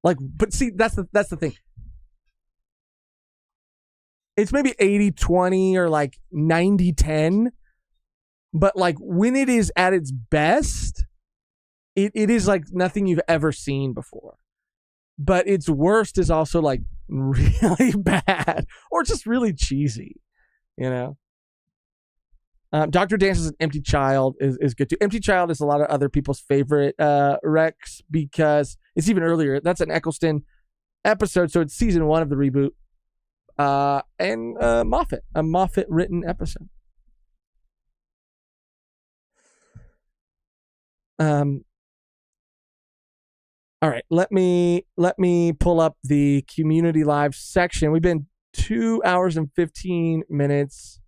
Like, but see, that's the thing. It's maybe 80-20 or like 90-10. But like when it is at its best, it is like nothing you've ever seen before. But its worst is also like really bad or just really cheesy, you know? Dr. Dance's An Empty Child is good too. Empty Child is a lot of other people's favorite Rex because it's even earlier. That's an Eccleston episode, so it's season 1 of the reboot. And Moffat, a Moffat written episode. All right, let me pull up the community live section. We've been 2 hours and 15 minutes.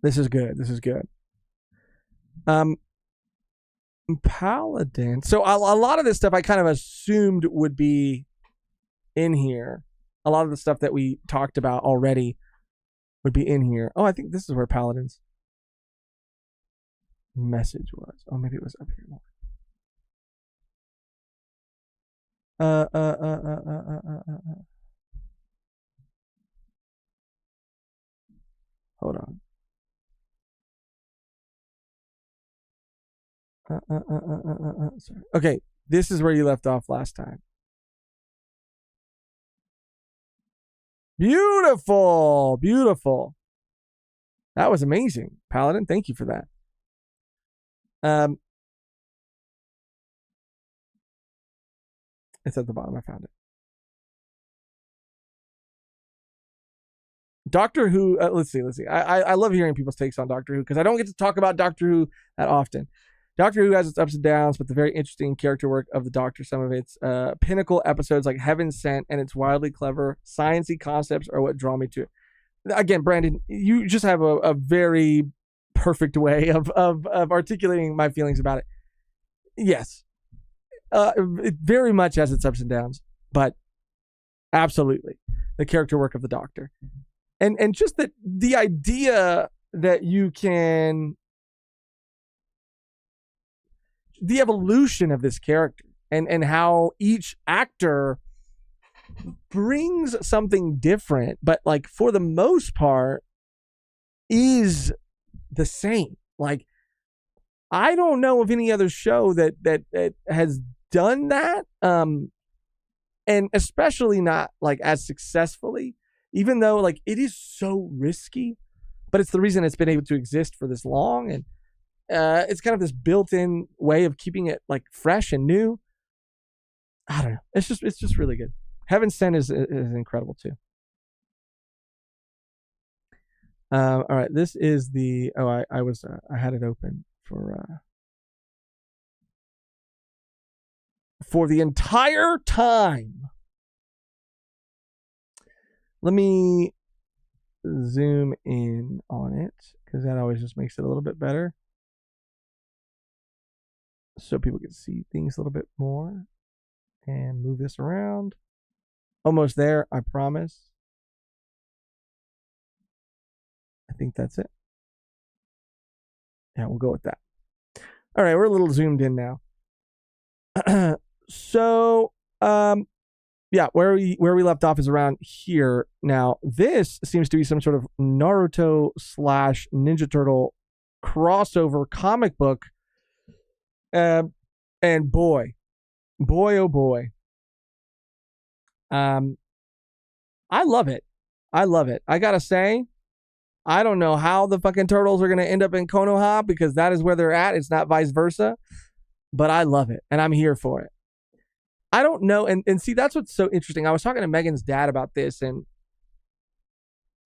This is good. Paladin. So a lot of this stuff I kind of assumed would be in here. A lot of the stuff that we talked about already would be in here. Oh, I think this is where Paladin's message was. Oh, maybe it was up here more. Hold on. Sorry. Okay, this is where you left off last time. Beautiful. That was amazing, Paladin. Thank you for that. It's at the bottom. I found it. Doctor Who. Let's see. I love hearing people's takes on Doctor Who because I don't get to talk about Doctor Who that often. Doctor Who has its ups and downs, but the very interesting character work of the Doctor, some of its pinnacle episodes like Heaven Sent and its wildly clever sciencey concepts are what draw me to it. Again, Brandon, you just have a very perfect way of articulating my feelings about it. Yes, it very much has its ups and downs, but absolutely the character work of the Doctor, and just that the idea that you can. The evolution of this character and how each actor brings something different, but like for the most part is the same. Like, I don't know of any other show that has done that. And especially not like as successfully, even though like it is so risky, but it's the reason it's been able to exist for this long. And it's kind of this built-in way of keeping it like fresh and new. I don't know. It's just really good. Heaven Sent is incredible too. All right, this is the. Oh, I had it open for the entire time. Let me zoom in on it because that always just makes it a little bit better. So people can see things a little bit more and move this around. Almost there, I promise. I think that's it. Yeah, we'll go with that. All right, we're a little zoomed in now. So, yeah, where we left off is around here. Now, this seems to be some sort of Naruto / Ninja Turtle crossover comic book. And boy, oh boy. I love it. I gotta say, I don't know how the fucking turtles are gonna end up in Konoha because that is where they're at. It's not vice versa. But I love it, and I'm here for it. I don't know, and see, that's what's so interesting. I was talking to Megan's dad about this, and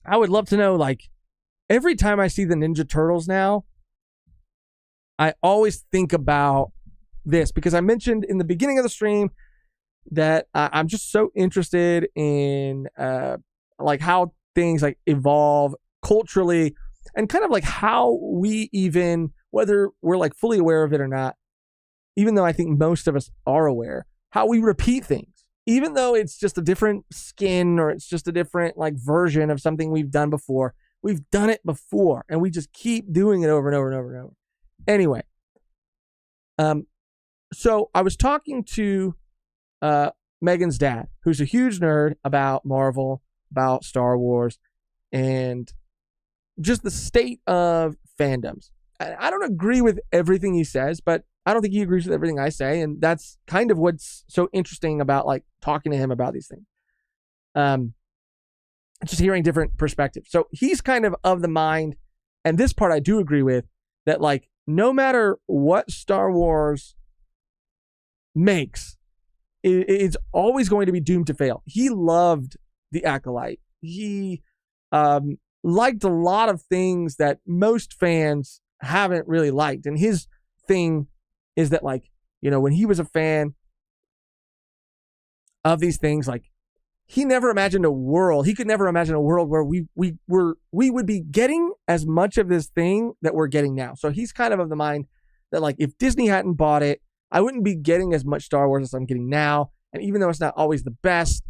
I would love to know, like, every time I see the Ninja Turtles now, I always think about this because I mentioned in the beginning of the stream that I'm just so interested in like how things like evolve culturally and kind of like how we even, whether we're like fully aware of it or not, even though I think most of us are aware, how we repeat things, even though it's just a different skin or it's just a different like version of something we've done before. We've done it before and we just keep doing it over and over and over and over. Anyway, so I was talking to Megan's dad, who's a huge nerd about Marvel, about Star Wars, and just the state of fandoms. I don't agree with everything he says, but I don't think he agrees with everything I say, and that's kind of what's so interesting about like talking to him about these things. Just hearing different perspectives. So he's kind of the mind, and this part I do agree with, that like no matter what Star Wars makes, it's always going to be doomed to fail. He loved The Acolyte. He liked a lot of things that most fans haven't really liked. And his thing is that, like, you know, when he was a fan of these things, like, he never imagined a world. He could never imagine a world where we would be getting as much of this thing that we're getting now. So he's kind of the mind that, like, if Disney hadn't bought it, I wouldn't be getting as much Star Wars as I'm getting now. And even though it's not always the best,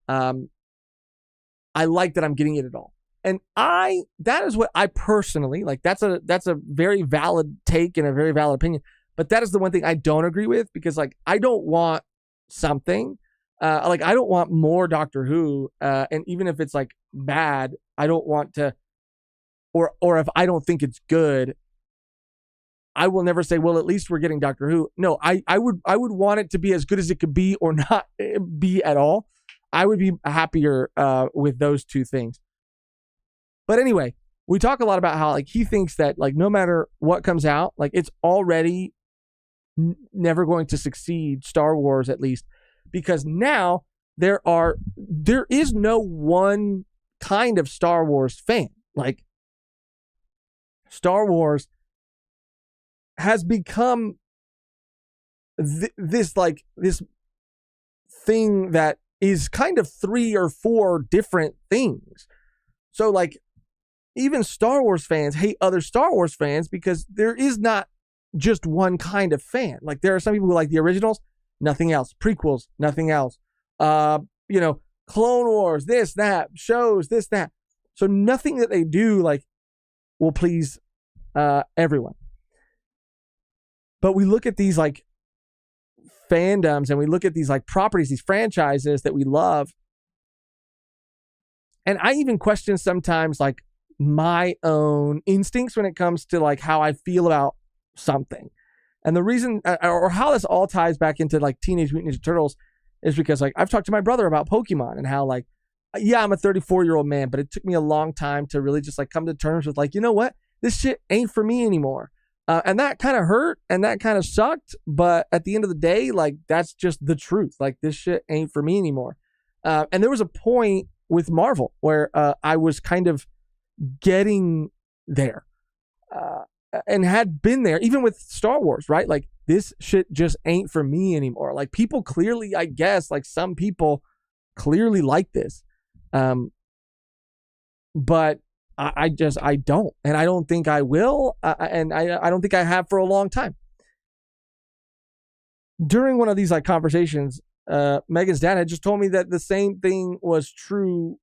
I like that I'm getting it at all. And that is what I personally like. That's a very valid take and a very valid opinion. But that is the one thing I don't agree with, because like I don't want something like I don't want more Doctor Who, and even if it's like bad, I don't want to, or if I don't think it's good, I will never say, well, at least we're getting Doctor Who. No, I would want it to be as good as it could be or not be at all. I would be happier with those two things. But anyway, we talk a lot about how like he thinks that like no matter what comes out, like it's already never going to succeed, Star Wars at least, because now there is no one kind of Star Wars fan. Like, Star Wars has become this thing that is kind of 3 or 4 different things. So like, even Star Wars fans hate other Star Wars fans because there is not just one kind of fan. Like, there are some people who like the originals, nothing else. Prequels, nothing else. Clone Wars, this, that, shows, this, that. So nothing that they do like will please everyone. But we look at these like fandoms and we look at these like properties, these franchises that we love. And I even question sometimes like my own instincts when it comes to like how I feel about something. And the reason, or how this all ties back into like Teenage Mutant Ninja Turtles, is because like I've talked to my brother about Pokemon and how like, yeah, I'm a 34-year-old man, but it took me a long time to really just like come to terms with like, you know what, this shit ain't for me anymore. And that kind of hurt and that kind of sucked. But at the end of the day, like, that's just the truth. Like, this shit ain't for me anymore. And there was a point with Marvel where I was kind of getting there and had been there, even with Star Wars, right? Like, this shit just ain't for me anymore. Like, people clearly, I guess, like some people clearly like this. But I don't, and I don't think I will, and I don't think I have for a long time. During one of these like conversations, Megan's dad had just told me that the same thing was true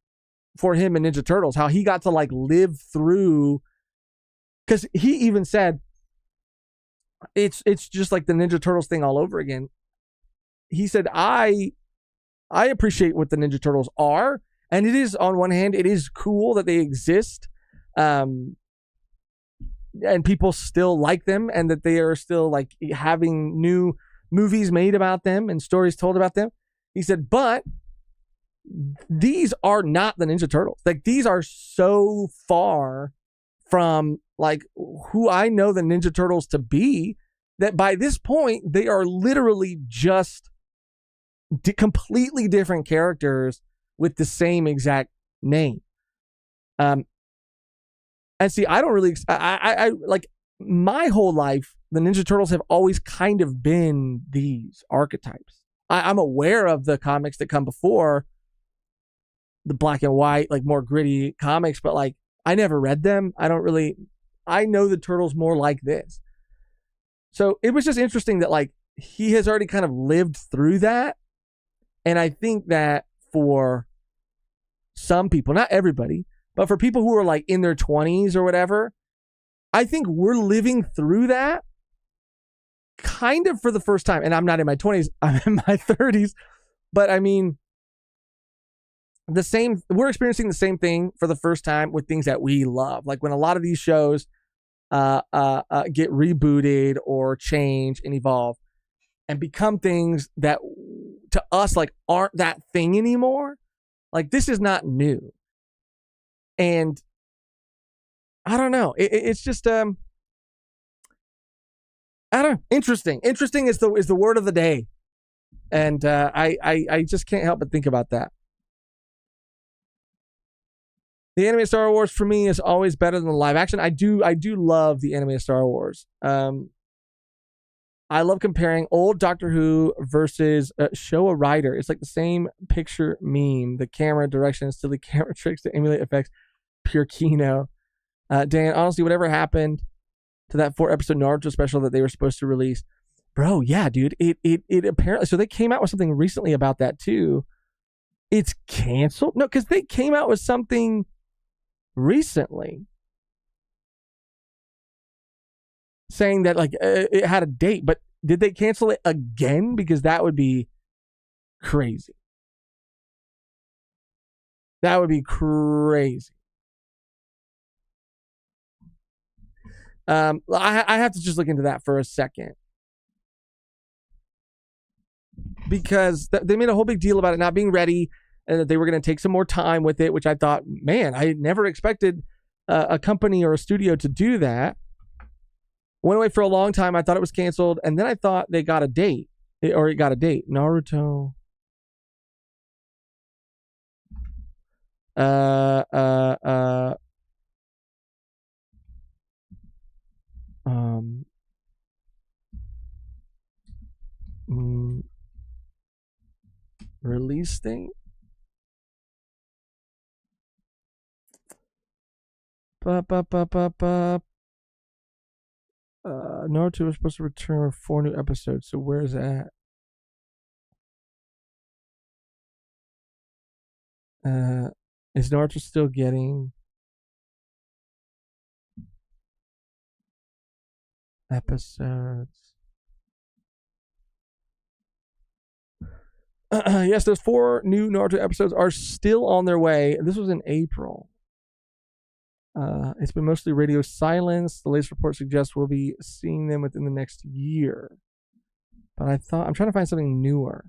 for him in Ninja Turtles, how he got to like live through, because he even said it's just like the Ninja Turtles thing all over again. He said, I appreciate what the Ninja Turtles are. And it is, on one hand, it is cool that they exist, and people still like them, and that they are still like having new movies made about them and stories told about them. He said, but these are not the Ninja Turtles. Like, these are so far from like who I know the Ninja Turtles to be that by this point they are literally just completely different characters with the same exact name. And see, I don't really, I like, my whole life, the Ninja Turtles have always kind of been these archetypes. I'm aware of the comics that come before, the black and white, like more gritty comics, but like, I never read them. I know the Turtles more like this. So it was just interesting that like, he has already kind of lived through that. And I think that for some people, not everybody, but for people who are like in their 20s or whatever, I think we're living through that kind of for the first time. And I'm not in my 20s, I'm in my 30s. But I mean, we're experiencing the same thing for the first time with things that we love. Like when a lot of these shows get rebooted or change and evolve and become things that to us like aren't that thing anymore. Like, this is not new. And I don't know. It's just I don't know. Interesting. Interesting is the word of the day. And I just can't help but think about that. The anime Star Wars for me is always better than the live action. I do love the anime Star Wars. I love comparing old Doctor Who versus Showa Rider. It's like the same picture meme. The camera direction, silly camera tricks to emulate effects. Pure Kino. Dan, honestly, whatever happened to that 4-episode Naruto special that they were supposed to release? Bro, yeah, dude. It apparently, so they came out with something recently about that too. It's canceled? No, because they came out with something recently saying that like it had a date, but did they cancel it again? Because that would be crazy. That would be crazy. I have to just look into that for a second, because they made a whole big deal about it not being ready and that they were going to take some more time with it, which I thought, man, I never expected a company or a studio to do that. Went away for a long time. I thought it was canceled, and then I thought they got a date, or it got a date. Naruto Uh, uh, uh, um, release date? Naruto was supposed to return with 4 new episodes, so where's that? Is Naruto still getting episodes? Yes, those 4 new Naruto episodes are still on their way. This was in April. It's been mostly radio silence. The latest report suggests we'll be seeing them within the next year. But I'm trying to find something newer.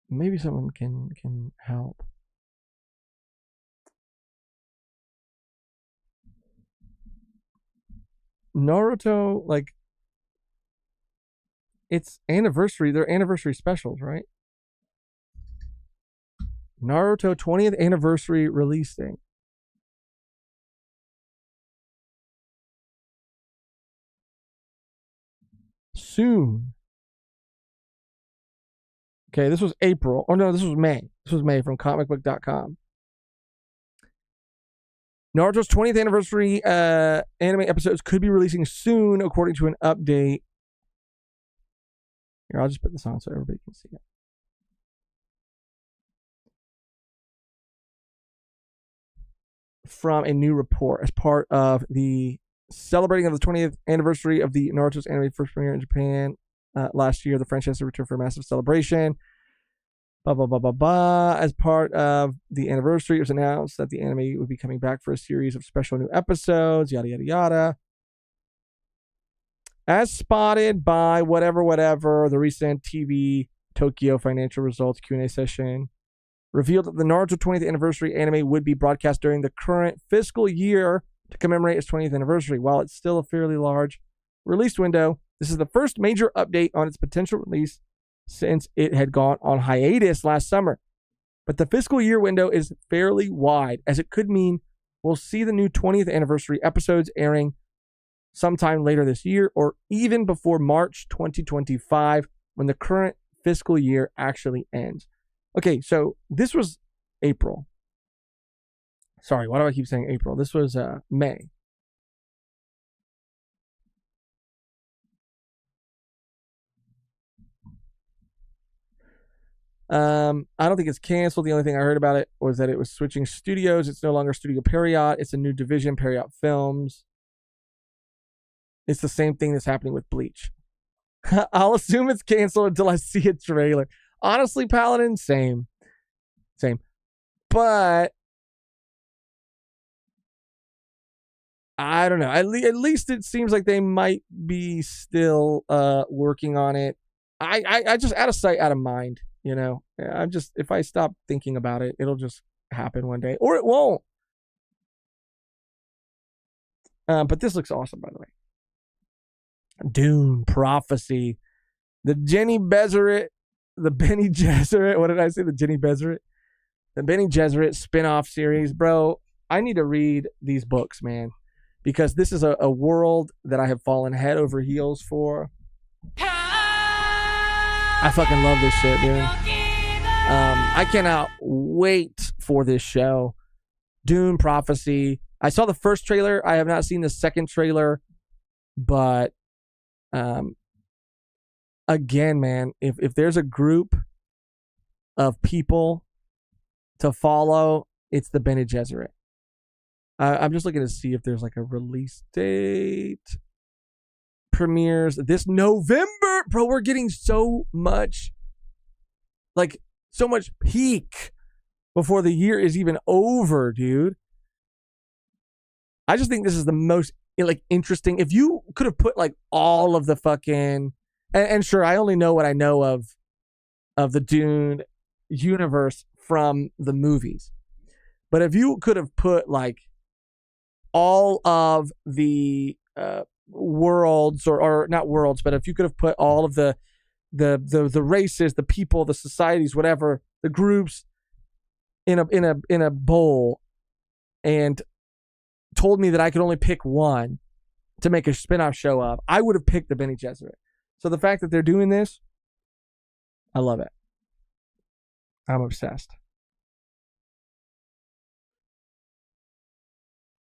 Maybe someone can help. Naruto, like, it's anniversary. They're anniversary specials, right? Naruto 20th anniversary release date. Soon. Okay, this was April. Oh no, this was May. This was May from comicbook.com. Naruto's 20th anniversary anime episodes could be releasing soon, according to an update. Here, I'll just put this on so everybody can see it. From a new report as part of the celebrating of the 20th anniversary of the Naruto's anime first premiere in Japan last year, the franchise returned for a massive celebration. As part of the anniversary, it was announced that the anime would be coming back for a series of special new episodes, yada, yada, yada. As spotted by whatever, the recent TV Tokyo financial results Q&A session revealed that the Naruto 20th anniversary anime would be broadcast during the current fiscal year to commemorate its 20th anniversary. While it's still a fairly large release window, this is the first major update on its potential release since it had gone on hiatus last summer. But the fiscal year window is fairly wide, as it could mean we'll see the new 20th anniversary episodes airing sometime later this year or even before March 2025, when the current fiscal year actually ends. Okay, so this was April. Sorry, why do I keep saying April? This was May. I don't think it's canceled. The only thing I heard about it was that it was switching studios. It's no longer Studio Period. It's a new division, Period Films. It's the same thing that's happening with Bleach. I'll assume it's canceled until I see a trailer. Honestly, Paladin, same. But I don't know. At least it seems like they might be still working on it. I just out of sight, out of mind. You know, I'm just, if I stop thinking about it, it'll just happen one day, or it won't. But this looks awesome, by the way. Dune Prophecy, the Benny Gesserit. What did I say? The Benny Gesserit spin-off series, bro. I need to read these books, man, because this is a world that I have fallen head over heels for. I fucking love this shit, dude. I cannot wait for this show. Dune Prophecy. I saw the first trailer. I have not seen the second trailer, but again, man, if there's a group of people to follow, it's the Bene Gesserit. I'm just looking to see if there's like a release date. Premieres this November. Bro, we're getting so much peak before the year is even over, dude. I just think this is the most interesting. If you could have put like all of the fucking and sure, I only know what I know of the Dune universe from the movies. But if you could have put like all of the worlds or not worlds, but if you could have put all of the the races, the people, the societies, whatever, the groups in a bowl, and told me that I could only pick one to make a spinoff show of, I would have picked the Bene Gesserit. So the fact that they're doing this, I love it. I'm obsessed.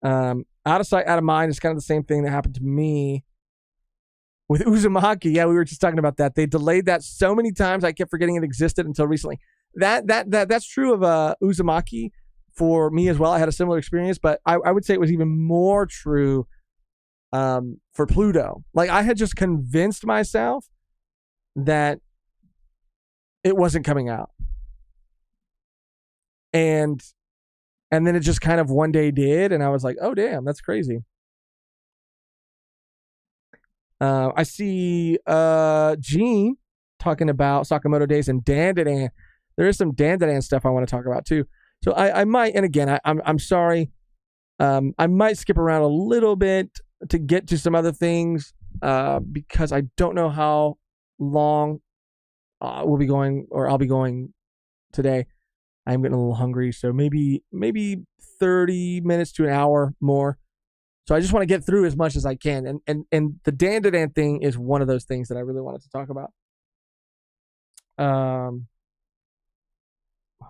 Out of sight, out of mind is kind of the same thing that happened to me with Uzumaki. Yeah, we were just talking about that. They delayed that so many times, I kept forgetting it existed until recently. That's true of Uzumaki for me as well. I had a similar experience, but I would say it was even more true for Pluto. Like, I had just convinced myself that it wasn't coming out. And then it just kind of one day did, and I was like, oh, damn, that's crazy. I see Gene talking about Sakamoto Days and Dandadan. There is some Dandadan stuff I want to talk about, too. So I might, and again, I'm sorry, I might skip around a little bit to get to some other things because I don't know how long we'll be going, or I'll be going today. I'm getting a little hungry, so maybe 30 minutes to an hour more. So I just want to get through as much as I can. And the Dandadan thing is one of those things that I really wanted to talk about. Hold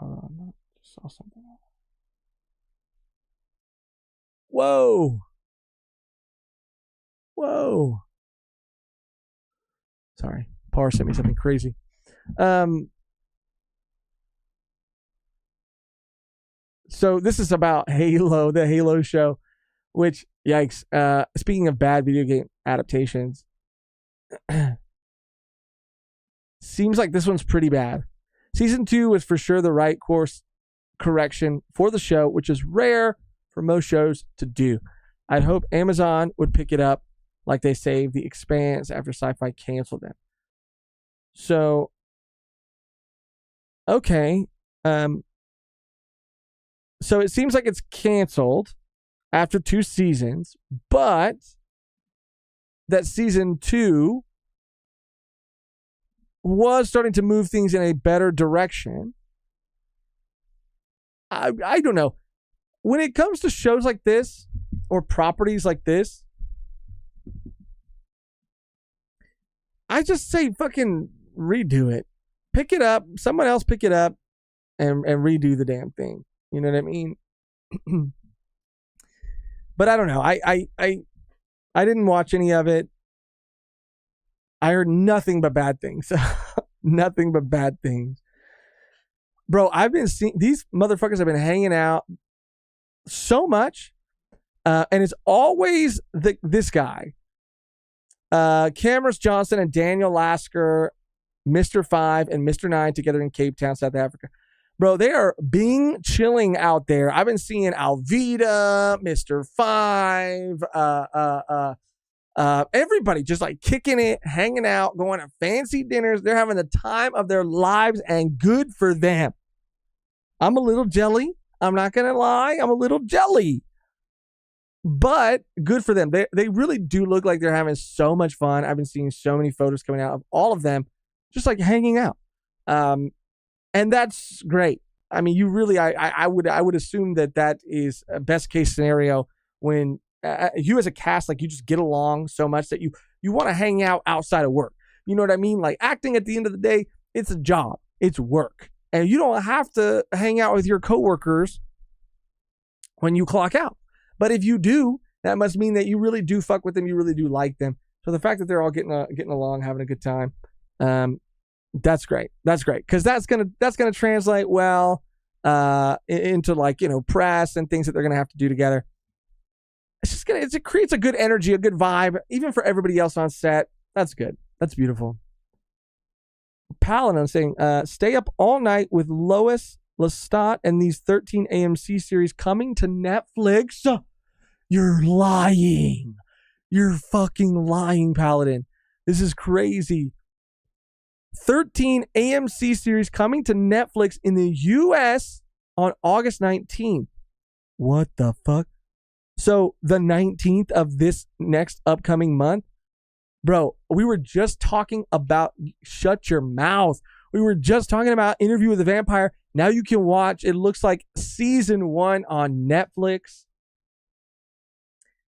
on, I just saw something. Whoa. Sorry, Par sent me something crazy. So this is about Halo, the Halo show, which, yikes. Speaking of bad video game adaptations, seems like this one's pretty bad. Season 2 was for sure the right course correction for the show, which is rare for most shows to do. I'd hope Amazon would pick it up like they saved The Expanse after Sci-Fi canceled them. So, okay. So it seems like it's canceled after 2 seasons, but that season 2 was starting to move things in a better direction. I don't know. When it comes to shows like this or properties like this, I just say fucking redo it. Pick it up. Someone else pick it up and redo the damn thing. You know what I mean? But I don't know. I didn't watch any of it. I heard nothing but bad things. Nothing but bad things. Bro, I've been seeing these motherfuckers have been hanging out so much. And it's always this guy. Cameron Johnson and Daniel Lasker, Mr. 5 and Mr. 9 together in Cape Town, South Africa. Bro, they are chilling out there. I've been seeing Alvida, Mr. 5, everybody just like kicking it, hanging out, going to fancy dinners. They're having the time of their lives, and good for them. I'm a little jelly. I'm not going to lie. I'm a little jelly. But good for them. They really do look like they're having so much fun. I've been seeing so many photos coming out of all of them just like hanging out. And that's great. I mean, you really, I would assume that is a best case scenario when you as a cast, like, you just get along so much that you want to hang out outside of work. You know what I mean? Like, acting at the end of the day, it's a job, it's work. And you don't have to hang out with your coworkers when you clock out. But if you do, that must mean that you really do fuck with them. You really do like them. So the fact that they're all getting along, having a good time, that's great. That's great, because that's gonna translate well into, like, you know, press and things that they're gonna have to do together. It creates a good energy, a good vibe, even for everybody else on set. That's good. That's beautiful. Paladin saying, stay up all night with Lois Lestat and these 13 AMC series coming to Netflix. You're lying. You're fucking lying, Paladin. This is crazy. 13 AMC series coming to Netflix in the US on August 19th. What the fuck? So the 19th of this next upcoming month, Bro, we were just talking about Shut Your Mouth. We were just talking about Interview with the Vampire. Now you can watch, it looks like season 1 on Netflix.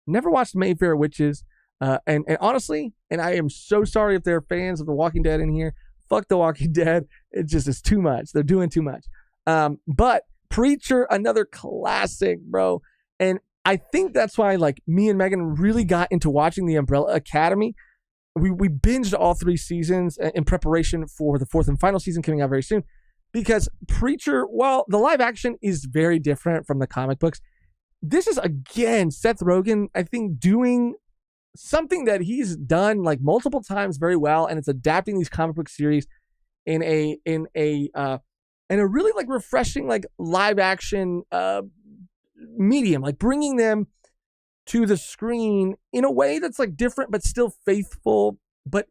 Never watched Mayfair Witches. And honestly, and I am so sorry if there are fans of The Walking Dead in here. Fuck The Walking Dead. It just is too much. They're doing too much. But Preacher, another classic, bro. And I think that's why, like, me and Megan really got into watching The Umbrella Academy. We binged all 3 seasons in preparation for the 4th and final season coming out very soon. Because Preacher, while the live action is very different from the comic books, this is, again, Seth Rogen, I think, doing something that he's done like multiple times very well, and it's adapting these comic book series in a really like refreshing like live action medium, like bringing them to the screen in a way that's like different but still faithful, but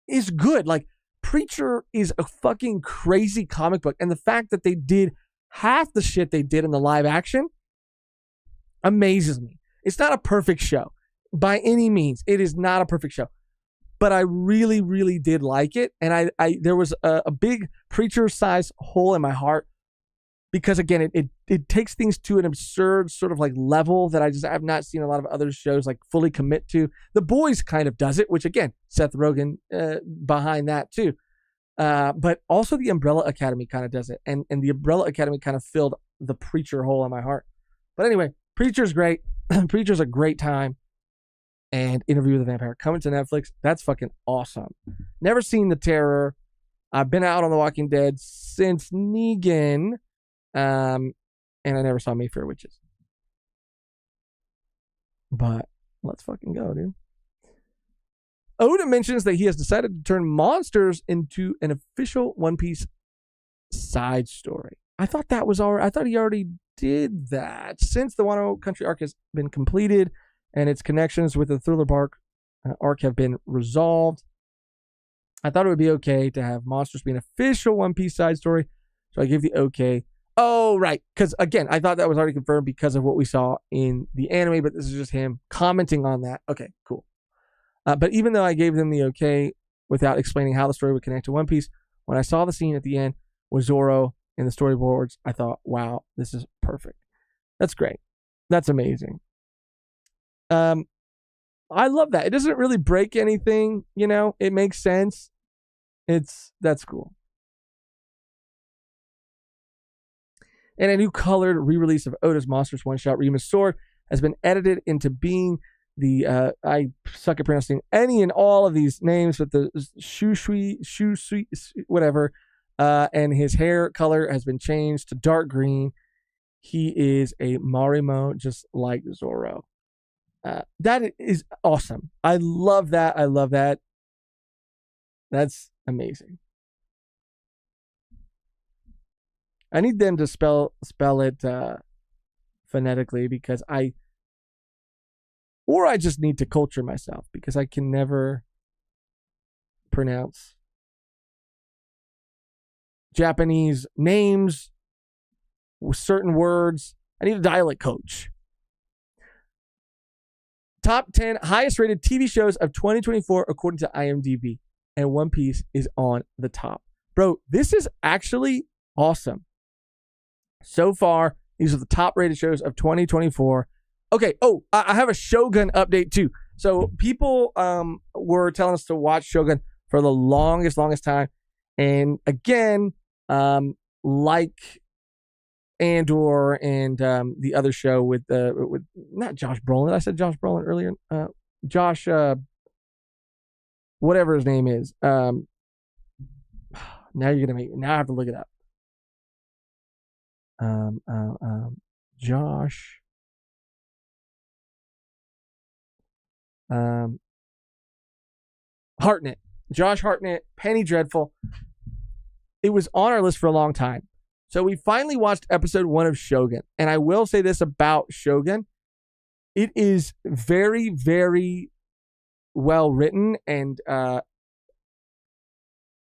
is good. Like Preacher is a fucking crazy comic book, and the fact that they did half the shit they did in the live action amazes me. It's not a perfect show by any means. It is not a perfect show, but I really, really did like it. And I there was a big Preacher size hole in my heart because, again, it takes things to an absurd sort of like level that I've not seen a lot of other shows like fully commit to. The Boys kind of does it, which, again, Seth Rogen behind that too. But also the Umbrella Academy kind of does it. And the Umbrella Academy kind of filled the Preacher hole in my heart. But anyway, Preacher's great. Preacher's a great time. And Interview with the Vampire coming to Netflix. That's fucking awesome. Never seen The Terror. I've been out on The Walking Dead since Negan. And I never saw Mayfair Witches. But let's fucking go, dude. Oda mentions that he has decided to turn monsters into an official One Piece side story. I thought he already did that. Since the Wano Country arc has been completed and its connections with the Thriller Bark arc have been resolved, I thought it would be okay to have monsters be an official One Piece side story. So I gave the okay. Oh, right. Because, again, I thought that was already confirmed because of what we saw in the anime, but this is just him commenting on that. Okay, cool. But even though I gave them the okay without explaining how the story would connect to One Piece, when I saw the scene at the end with Zoro in the storyboards, I thought, wow, this is perfect. That's great. That's amazing. I love that. It doesn't really break anything, it makes sense. That's cool. And a new colored re-release of Oda's Monsters one-shot Rima's Sword has been edited into being the I suck at pronouncing any and all of these names, but the shui whatever, and his hair color has been changed to dark green. He is a Marimo, just like Zoro. That is awesome. I love that. That's amazing. I need them to spell it phonetically because I just need to culture myself because I can never pronounce Japanese names with certain words. I need a dialect coach. Top 10 highest rated TV shows of 2024 according to IMDb. And One Piece is on the top. Bro, this is actually awesome. So far, these are the top rated shows of 2024. Okay. Oh, I have a Shogun update too. So people were telling us to watch Shogun for the longest time. And again, like Andor and the other show with not Josh Brolin. I said Josh Brolin earlier. Josh, whatever his name is. Now I have to look it up. Josh. Hartnett. Josh Hartnett, Penny Dreadful. It was on our list for a long time. So we finally watched episode 1 of Shogun. And I will say this about Shogun. It is very, very well written. And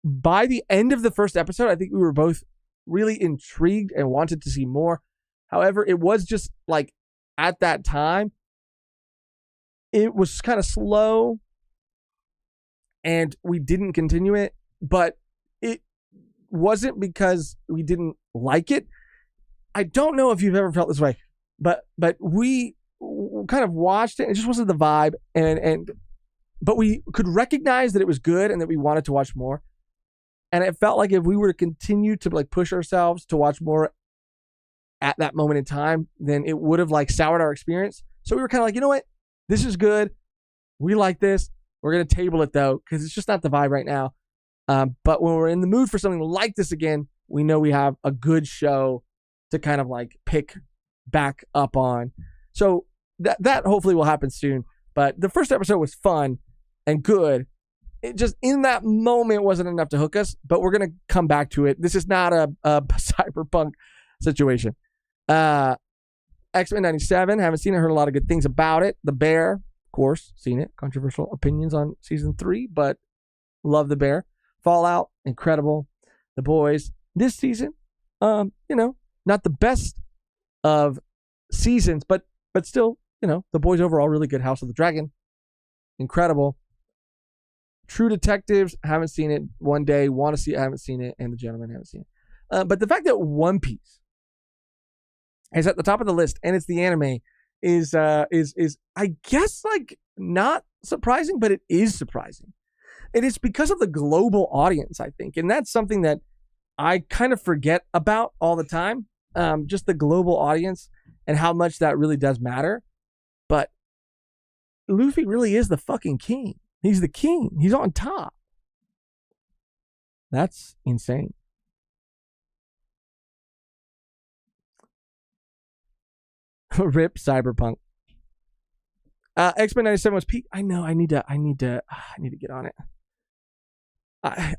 by the end of the first episode, I think we were both really intrigued and wanted to see more. However, it was just like at that time, it was kind of slow. and we didn't continue it, but it wasn't because we didn't like it. I don't know if you've ever felt this way, but we kind of watched it. It just wasn't the vibe, but we could recognize that it was good and that we wanted to watch more. And it felt like if we were to continue to like push ourselves to watch more at that moment in time, then it would have like soured our experience. So we were kind of like, you know what? This is good. We like this. We're going to table it though, because it's just not the vibe right now. But when we're in the mood for something like this again, we know we have a good show to kind of like pick back up on. So that hopefully will happen soon. But the first episode was fun and good. It just in that moment wasn't enough to hook us, but we're going to come back to it. This is not a cyberpunk situation. X-Men 97, haven't seen it, heard a lot of good things about it. The Bear, of course, seen it. Controversial opinions on season 3, but love The Bear. Fallout, incredible. The Boys, this season, not the best of seasons, but still, The Boys overall really good. House of the Dragon, incredible. True Detectives, haven't seen it. One Day, want to see it, haven't seen it. And The Gentleman, haven't seen it. But the fact that One Piece is at the top of the list and it's the anime is I guess like not surprising, but it is surprising. And it's because of the global audience, I think. And that's something that I kind of forget about all the time. Just the global audience and how much that really does matter. But Luffy really is the fucking king. He's the king. He's on top. That's insane. Rip Cyberpunk. X-Men 97 was peak. I know. I need to get on it.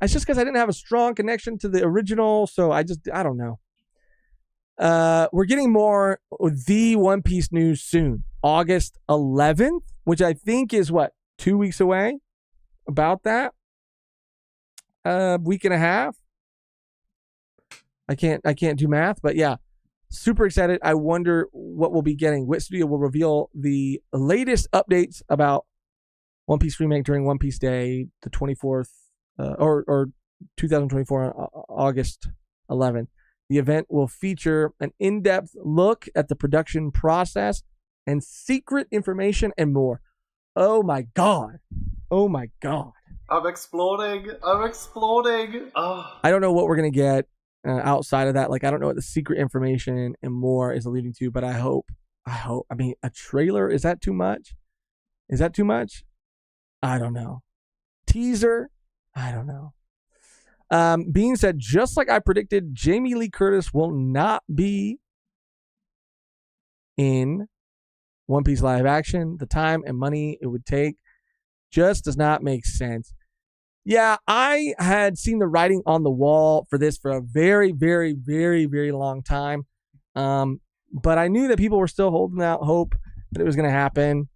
It's just because I didn't have a strong connection to the original, so I don't know. We're getting more the One Piece news soon. August 11th, which I think is 2 weeks away. About that. Week and a half. I can't do math, but yeah. Super excited. I wonder what we'll be getting. Wit Studio will reveal the latest updates about One Piece remake during One Piece Day, the 24th, or 2024 on August 11th. The event will feature an in-depth look at the production process and secret information and more. Oh my God. Oh my God. I'm exploding. Oh. I don't know what we're going to get outside of that. Like, I don't know what the secret information and more is alluding to, but I hope, I mean, a trailer, is that too much? I don't know. Teaser? I don't know. Being said, just like I predicted, Jamie Lee Curtis will not be in One Piece live action. The time and money it would take just does not make sense. Yeah, I had seen the writing on the wall for this for a very, very, very, very long time. But I knew that people were still holding out hope that it was going to happen.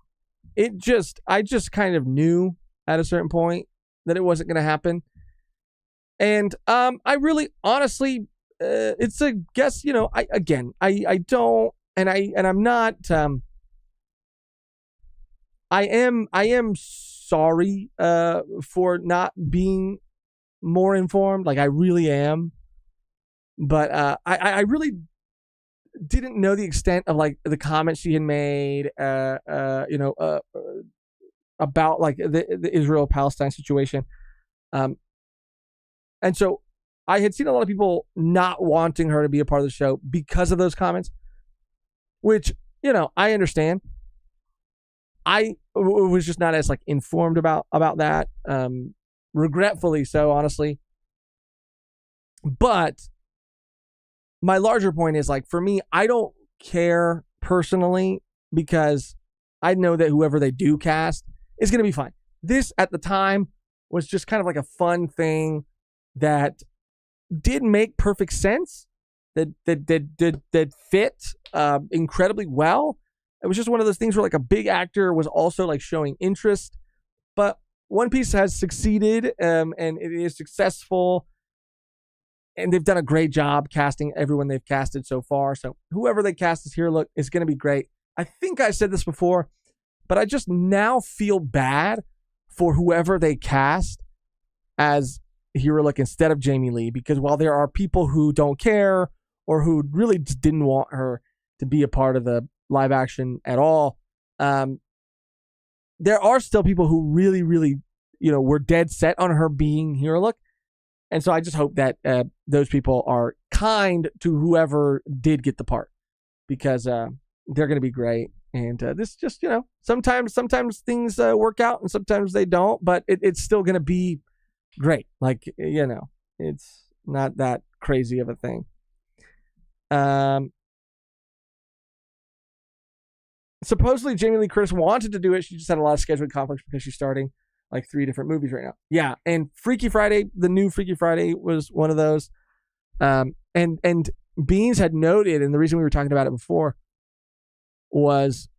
I just kind of knew at a certain point that it wasn't going to happen. And I really, honestly, it's a guess, I don't, and I'm not, I am sorry for not being more informed. Like, I really am. But I really didn't know the extent of like the comments she had made, about like the Israel-Palestine situation. And so I had seen a lot of people not wanting her to be a part of the show because of those comments, which, I understand. I was just not as like informed about that, regretfully so, honestly. But my larger point is, like, for me, I don't care personally because I know that whoever they do cast is going to be fine. This at the time was just kind of like a fun thing that did make perfect sense, that fit incredibly well. It was just one of those things where like a big actor was also like showing interest. But One Piece has succeeded, and it is successful, and they've done a great job casting everyone they've casted so far. So whoever they cast is going to be great. I think I said this before, but I just now feel bad for whoever they cast as Hero Look instead of Jamie Lee, because while there are people who don't care or who really just didn't want her to be a part of the live action at all, there are still people who really, really, were dead set on her being Hero Look. And so I just hope that those people are kind to whoever did get the part, because they're going to be great. And this just, sometimes things work out and sometimes they don't, but it's still going to be great. Like, it's not that crazy of a thing. Supposedly Jamie Lee Curtis wanted to do it. She just had a lot of scheduling conflicts because she's starting like 3 different movies right now. Yeah. And Freaky Friday, the new Freaky Friday was one of those. And Beans had noted, and the reason we were talking about it before was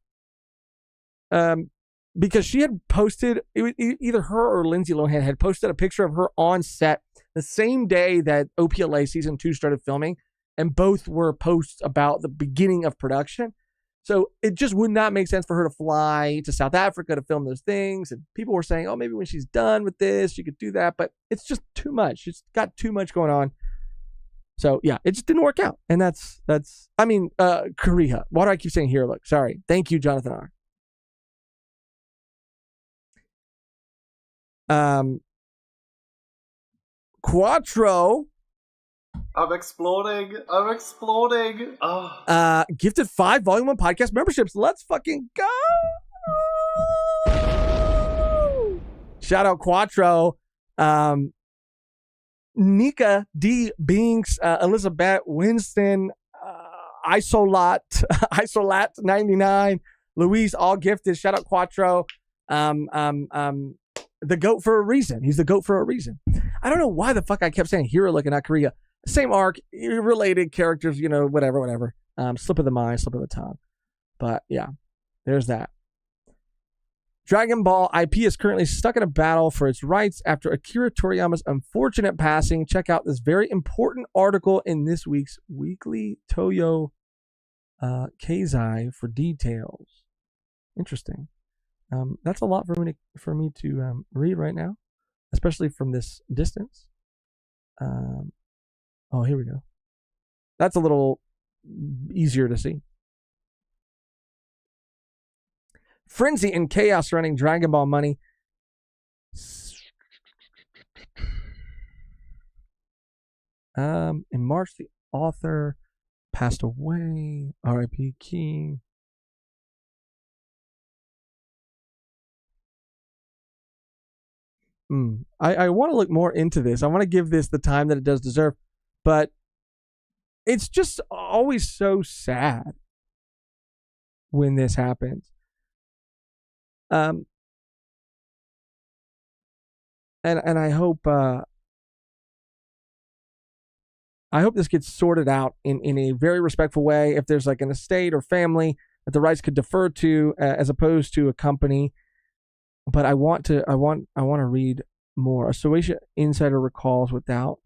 because she had posted, either her or Lindsay Lohan had posted a picture of her on set the same day that OPLA season 2 started filming, and both were posts about the beginning of production. So it just would not make sense for her to fly to South Africa to film those things. And people were saying, oh, maybe when she's done with this, she could do that. But it's just too much. She's got too much going on. So yeah, it just didn't work out. And that's Korea. Why do I keep saying Hero Look? Sorry. Thank you, Jonathan R. Quattro. I'm exploding. Oh. Gifted 5 Volume 1 podcast memberships. Let's fucking go. Shout out Quattro. Nika D. Binks, Elizabeth Winston, Isolat 99, Louise, all gifted. Shout out Quattro. The GOAT for a reason. He's the GOAT for a reason. I don't know why the fuck I kept saying Hero Look and not Korea. Same arc, related characters, whatever. Slip of the mind, slip of the tongue. But yeah, there's that. Dragon Ball IP is currently stuck in a battle for its rights after Akira Toriyama's unfortunate passing. Check out this very important article in this week's weekly Toyo Keizai for details. Interesting. That's a lot for me to read right now, especially from this distance. Oh, here we go. That's a little easier to see. Frenzy and chaos surrounding Dragon Ball money. In March, the author passed away. R.I.P. King. I want to look more into this. I want to give this the time that it does deserve. But it's just always so sad when this happens. And I hope this gets sorted out in a very respectful way. If there's like an estate or family that the rights could defer to, as opposed to a company. But I want to read more. A Shueisha insider recalls, without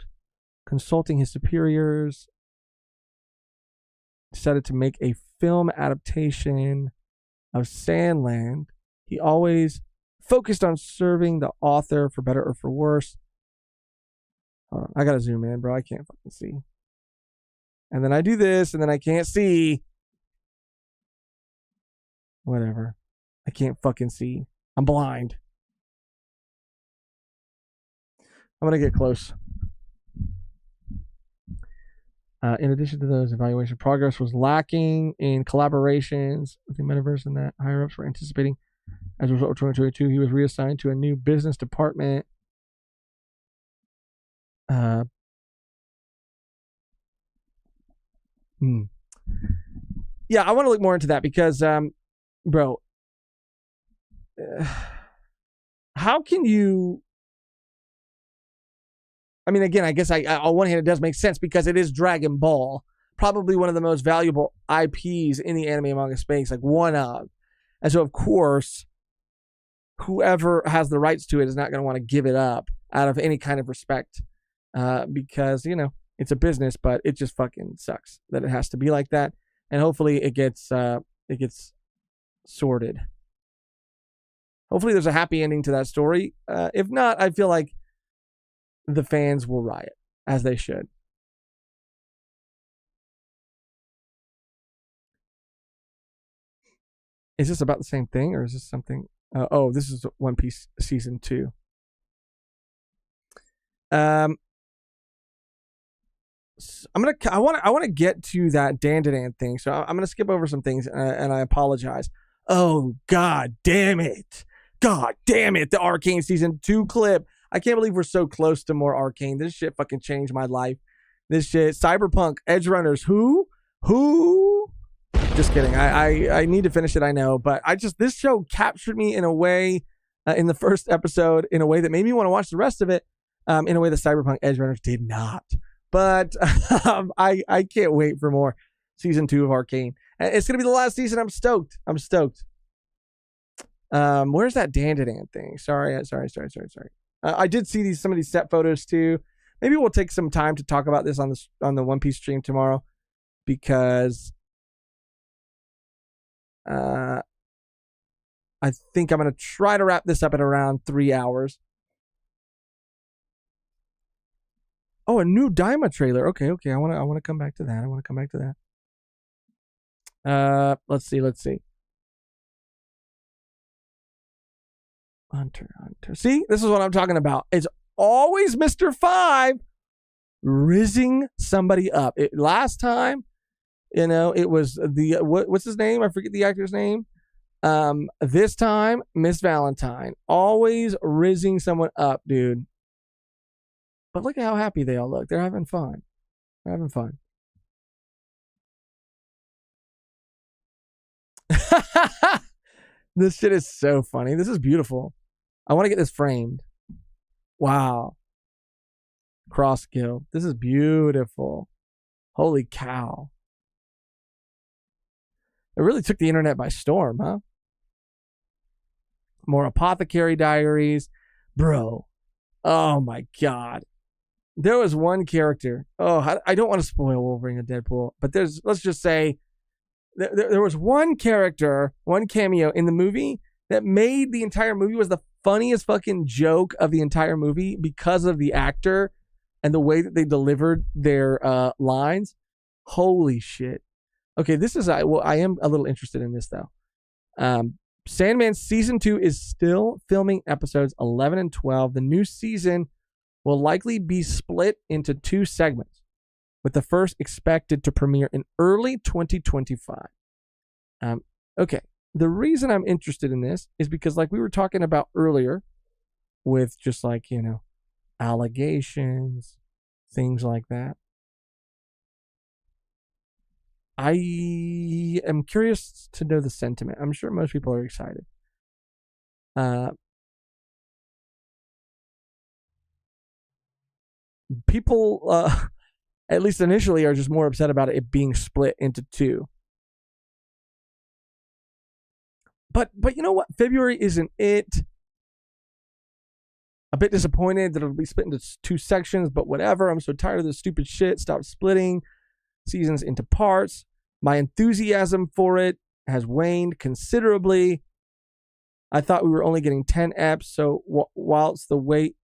consulting his superiors, decided to make a film adaptation of Sandland. He always focused on serving the author, for better or for worse. Hold on, I gotta zoom in, bro. I can't fucking see. And then I do this, and then I can't see. Whatever. I can't fucking see. I'm blind. I'm gonna get close. In addition to those, evaluation progress was lacking in collaborations with the metaverse, and that higher ups were anticipating. As a result of 2022, he was reassigned to a new business department. Yeah, I want to look more into that because, bro, how can you? I mean, again, I guess on one hand, it does make sense because it is Dragon Ball, probably one of the most valuable IPs in the anime and manga space, like one of. And so, of course, whoever has the rights to it is not going to want to give it up out of any kind of respect, because, it's a business, but it just fucking sucks that it has to be like that. And hopefully it gets sorted. Hopefully there's a happy ending to that story. If not, I feel like the fans will riot, as they should. Is this about the same thing, or is this something? This is One Piece season 2. I want to get to that Dan thing, so I'm gonna skip over some things, and I apologize. Oh God damn it! The Arcane season 2 clip. I can't believe we're so close to more Arcane. This shit fucking changed my life. This shit, Cyberpunk, Edge Runners. Who? Just kidding. I need to finish it, I know, but this show captured me in a way, in the first episode, in a way that made me want to watch the rest of it, in a way that Cyberpunk Edge Runners did not. But I can't wait for more season 2 of Arcane. It's gonna be the last season. I'm stoked. Where's that Dan thing? Sorry. I did see some of these set photos too. Maybe we'll take some time to talk about this on the One Piece stream tomorrow, because I think I'm going to try to wrap this up at around 3 hours. Oh, a new Daima trailer. Okay. I want to come back to that. Let's see. Hunter. See, this is what I'm talking about. It's always Mr. 5 rizzing somebody up. Last time, it was what's his name? I forget the actor's name. This time, Miss Valentine. Always rizzing someone up, dude. But look at how happy they all look. They're having fun. This shit is so funny. This is beautiful. I want to get this framed. Wow. Cross Guild. This is beautiful. Holy cow. It really took the internet by storm, huh? More Apothecary Diaries. Bro. Oh my God. There was one character. Oh, I don't want to spoil Wolverine and Deadpool, but let's just say there was one character, one cameo in the movie that made the entire movie, was the funniest fucking joke of the entire movie because of the actor and the way that they delivered their lines. Holy shit. Okay, I am a little interested in this though. Sandman season 2 is still filming episodes 11 and 12. The new season will likely be split into 2 segments, with the first expected to premiere in early 2025. Okay, the reason I'm interested in this is because, like we were talking about earlier, with just like, allegations, things like that. I am curious to know the sentiment. I'm sure most people are excited. People, at least initially, are just more upset about it being split into 2. But you know what? February isn't it. A bit disappointed that it'll be split into 2 sections, but whatever. I'm so tired of this stupid shit. Stop splitting seasons into parts. My enthusiasm for it has waned considerably. I thought we were only getting 10 eps, so whilst the wait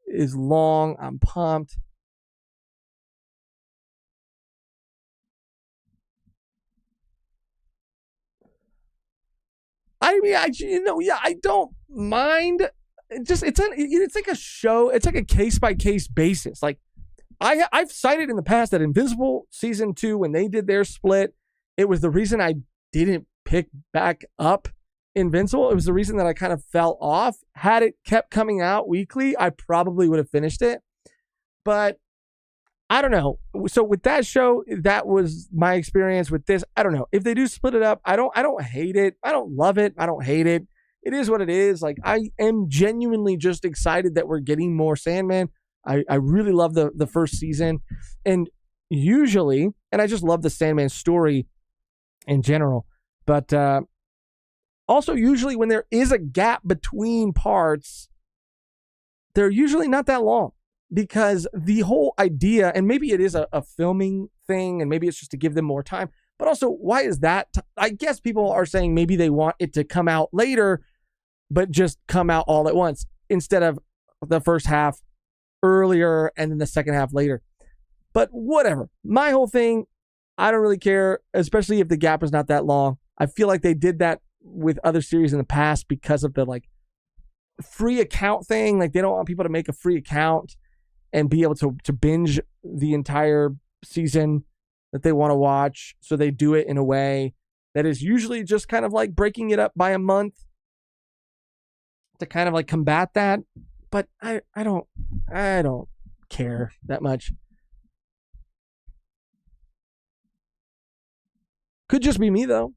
is long, I'm pumped. I mean, I don't mind. It's like a show. It's like a case by case basis. Like I've cited in the past that Invincible season 2, when they did their split, it was the reason I didn't pick back up Invincible. It was the reason that I kind of fell off. Had it kept coming out weekly, I probably would have finished it. But I don't know. So with that show, that was my experience. With this, I don't know. If they do split it up, I don't hate it. I don't love it. I don't hate it. It is what it is. Like, I am genuinely just excited that we're getting more Sandman. I really love the first season. And usually, and I just love the Sandman story in general. But also, usually when there is a gap between parts, they're usually not that long. Because the whole idea, and maybe it is a filming thing, and maybe it's just to give them more time, but also, why is that? I guess people are saying maybe they want it to come out later but just come out all at once instead of the first half earlier and then the second half later. But whatever. My whole thing, I don't really care, especially if the gap is not that long. I feel like they did that with other series in the past because of the like free account thing. Like they don't want people to make a free account and be able to binge the entire season that they want to watch. So they do it in a way that is usually just kind of like breaking it up by a month to kind of like combat that. But I don't care that much. Could just be me though.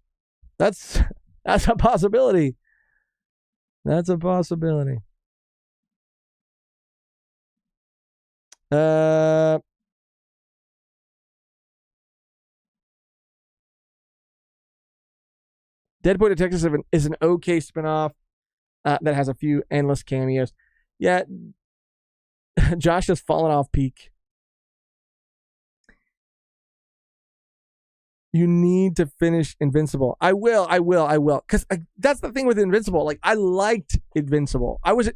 That's a possibility. That's a possibility. Dead Boy Detectives is an okay spinoff that has a few endless cameos. Yeah, Josh has fallen off peak. You need to finish Invincible. I will. Because that's the thing with Invincible. Like, I liked Invincible. I was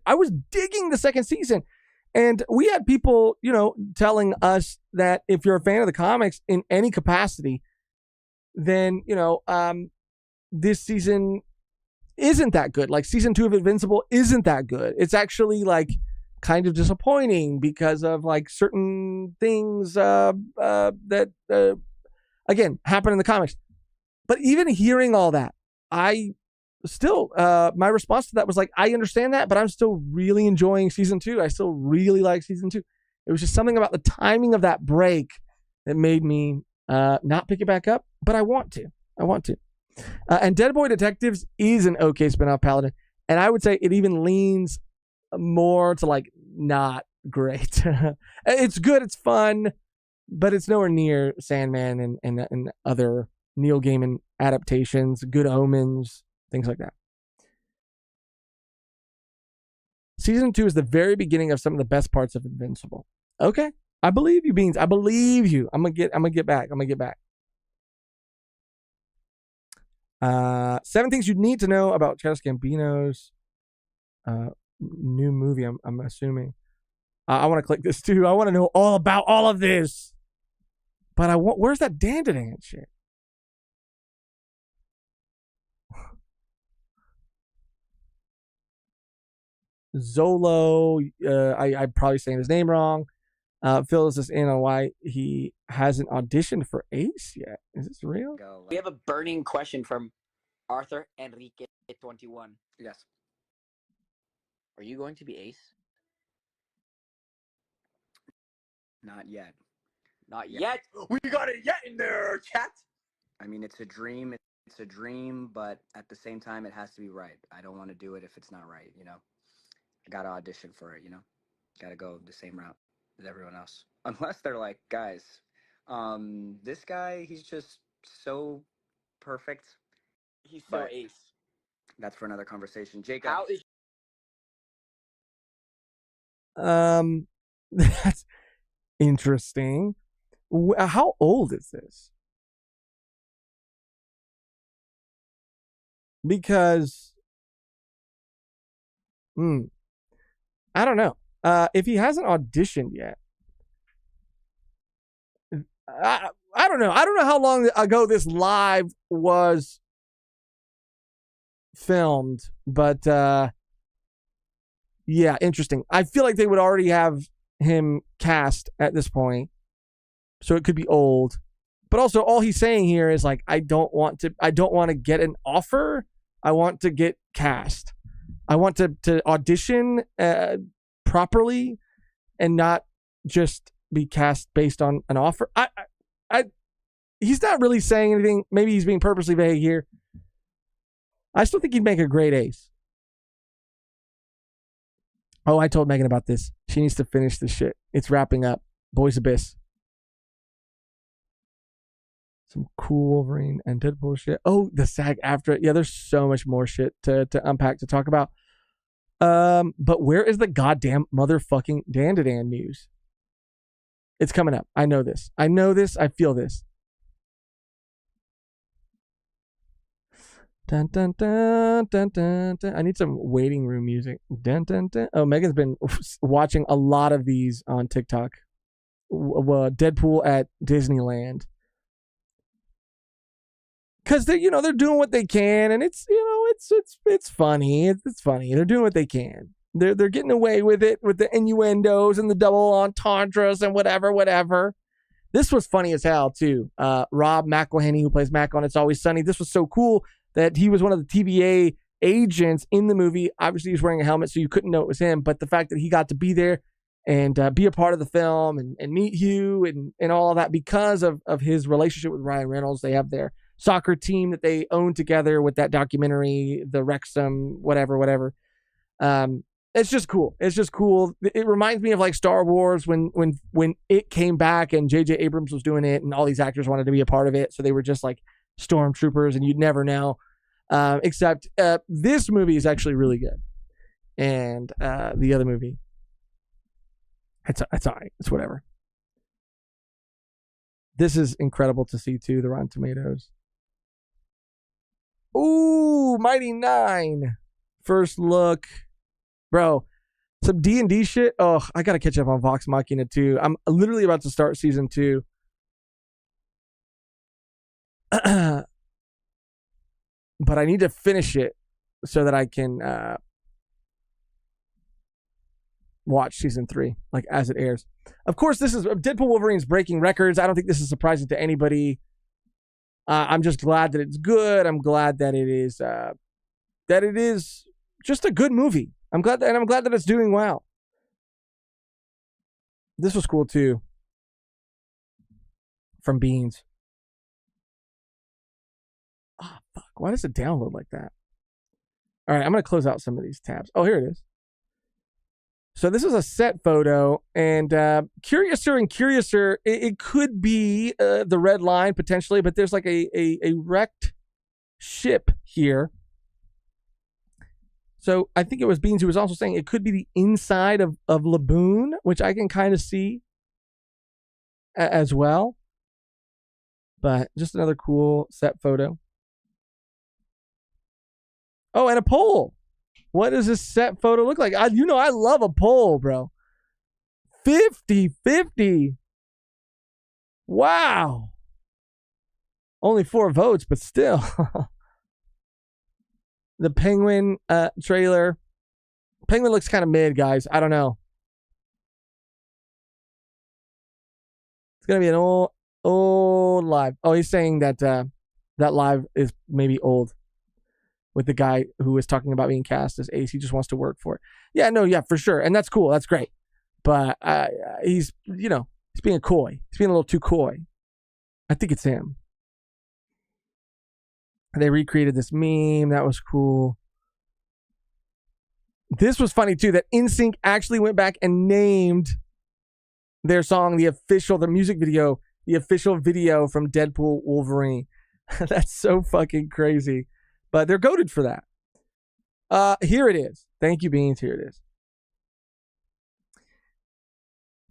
digging the second season. And we had people, telling us that if you're a fan of the comics in any capacity, then, this season isn't that good. Like, season 2 of Invincible isn't that good. It's actually, like, kind of disappointing because of, like, certain things that again, happened in the comics. But even hearing all that, I still, my response to that was like, I understand that, but I'm still really enjoying season 2. I still really like season 2. It was just something about the timing of that break that made me not pick it back up, but I want to. And Dead Boy Detectives is an okay spinoff, Paladin. And I would say it even leans more to like not great. It's good, it's fun, but it's nowhere near Sandman and other Neil Gaiman adaptations, Good Omens, things like that. Season 2 is the very beginning of some of the best parts of Invincible. Okay, I believe you, Beans. I believe you. I'm gonna get back. 7 things you need to know about Childish Gambino's new movie. I'm assuming. I want to click this too. I want to know all about all of this. But where's that Dan shit? Zolo, I'm probably saying his name wrong. Fills us in on why he hasn't auditioned for Ace yet. Is this real? We have a burning question from Arthur Enrique 21. Yes. Are you going to be Ace? Not yet. Not yet. We got it yet in there, chat. I mean, it's a dream. It's a dream, but at the same time, it has to be right. I don't want to do it if it's not right, I got to audition for it, Got to go the same route as everyone else. Unless they're like, guys, this guy, he's just so perfect. He's so Ace. That's for another conversation. Jacob. How is... That's interesting. How old is this? Because, I don't know. If he hasn't auditioned yet, I don't know. I don't know how long ago this live was filmed, but yeah, interesting. I feel like they would already have him cast at this point, so it could be old. But also, all he's saying here is like, I don't want to get an offer. I want to get cast. I want to audition properly and not just be cast based on an offer. He's not really saying anything. Maybe he's being purposely vague here. I still think he'd make a great Ace. Oh, I told Megan about this. She needs to finish this shit. It's wrapping up. Boys Abyss. Some cool Wolverine and Deadpool shit. Oh, the SAG after it. Yeah, there's so much more shit to unpack, to talk about. But where is the goddamn motherfucking Dan news? It's coming up. I know this. I feel this. Dun, dun, dun, dun, dun, dun. I need some waiting room music. Dun, dun, dun. Oh, Megan's been watching a lot of these on TikTok. Deadpool at Disneyland. Because they're doing what they can, and it's funny. It's funny. They're doing what they can. They're getting away with it with the innuendos and the double entendres and whatever. This was funny as hell too. Rob McElhenney, who plays Mac on It's Always Sunny. This was so cool that he was one of the TVA agents in the movie. Obviously, he was wearing a helmet, so you couldn't know it was him. But the fact that he got to be there and be a part of the film and meet Hugh and all of that because of his relationship with Ryan Reynolds. They have their soccer team that they own together with that documentary, the Wrexham, whatever. It's just cool. It reminds me of like Star Wars when it came back and J.J. Abrams was doing it and all these actors wanted to be a part of it. So they were just like stormtroopers and you'd never know. Except this movie is actually really good. And the other movie, it's all right. It's whatever. This is incredible to see too, the Rotten Tomatoes. Ooh, Mighty 9. First look. Bro, some D&D shit. Oh, I got to catch up on Vox Machina too. I'm literally about to start season 2. But I need to finish it so that I can watch season 3, like as it airs. Of course, this is Deadpool Wolverine's breaking records. I don't think this is surprising to anybody. I'm just glad that it's good. I'm glad that it is just a good movie. I'm glad that it's doing well. This was cool too. From Beans. Oh, fuck. Why does it download like that? All right, I'm going to close out some of these tabs. Oh, here it is. So this is a set photo, and curiouser and curiouser, it could be the red line potentially, but there's like a wrecked ship here. So I think it was Beans who was also saying it could be the inside of Laboon, which I can kind of see as well. But just another cool set photo. Oh, and a poll. What does this set photo look like? I love a poll, bro. 50-50. Wow. Only 4 votes, but still. The Penguin trailer. Penguin looks kind of mid, guys. I don't know. It's going to be an old live. Oh, he's saying that that live is maybe old. With the guy who is talking about being cast as Ace. He just wants to work for it. Yeah, for sure. And that's cool. That's great. But he's being coy. He's being a little too coy. I think it's him. They recreated this meme. That was cool. This was funny too, that NSYNC actually went back and named their song, the music video, the official video from Deadpool Wolverine. That's so fucking crazy. But they're goated for that. Here it is. Thank you, Beans. Here it is.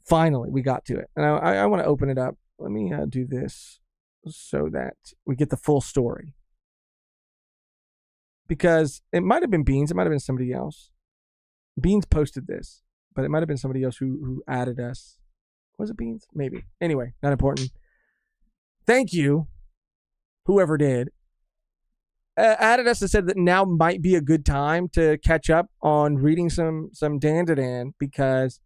Finally, we got to it. And I want to open it up. Let me do this so that we get the full story. Because it might have been Beans. It might have been somebody else. Beans posted this. But it might have been somebody else who added us. Was it Beans? Maybe. Anyway, not important. Thank you, whoever did. Added us and said that now might be a good time to catch up on reading some Dandadan because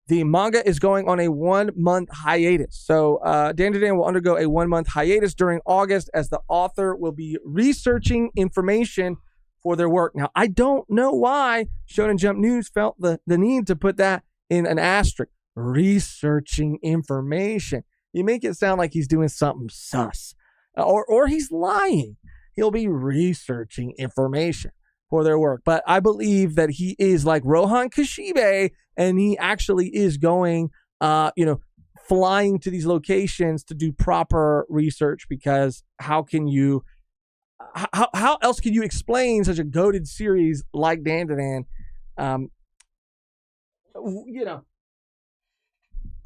the manga is going on a 1-month hiatus. So Dandadan will undergo a 1-month hiatus during August as the author will be researching information for their work. Now, I don't know why Shonen Jump News felt the need to put that in an asterisk. Researching information. You make it sound like he's doing something sus. Or he's lying. He'll be researching information for their work. But I believe that he is like Rohan Kashibe, and he actually is going, flying to these locations to do proper research. Because how else can you explain such a goated series like Dandadan?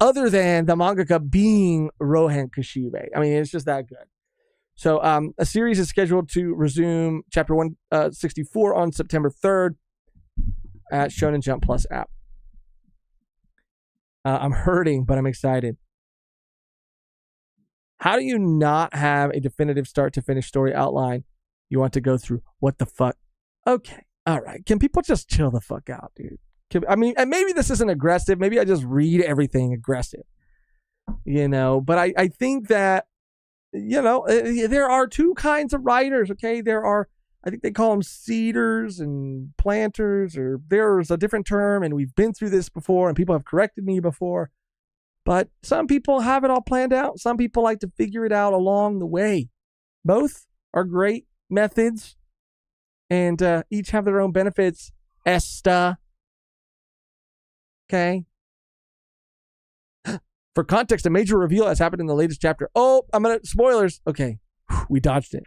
Other than the mangaka being Rohan Kashibe. I mean, it's just that good. So a series is scheduled to resume chapter 164 on September 3rd at Shonen Jump Plus app. I'm hurting, but I'm excited. How do you not have a definitive start to finish story outline you want to go through? What the fuck? Okay. All right. Can people just chill the fuck out, dude? And maybe this isn't aggressive. Maybe I just read everything aggressive, but I think that, there are two kinds of writers. Okay. I think they call them seeders and planters, or there's a different term, and we've been through this before and people have corrected me before. But some people have it all planned out. Some people like to figure it out along the way. Both are great methods, and each have their own benefits. Okay. For context, a major reveal has happened in the latest chapter. Oh, spoilers. Okay. We dodged it.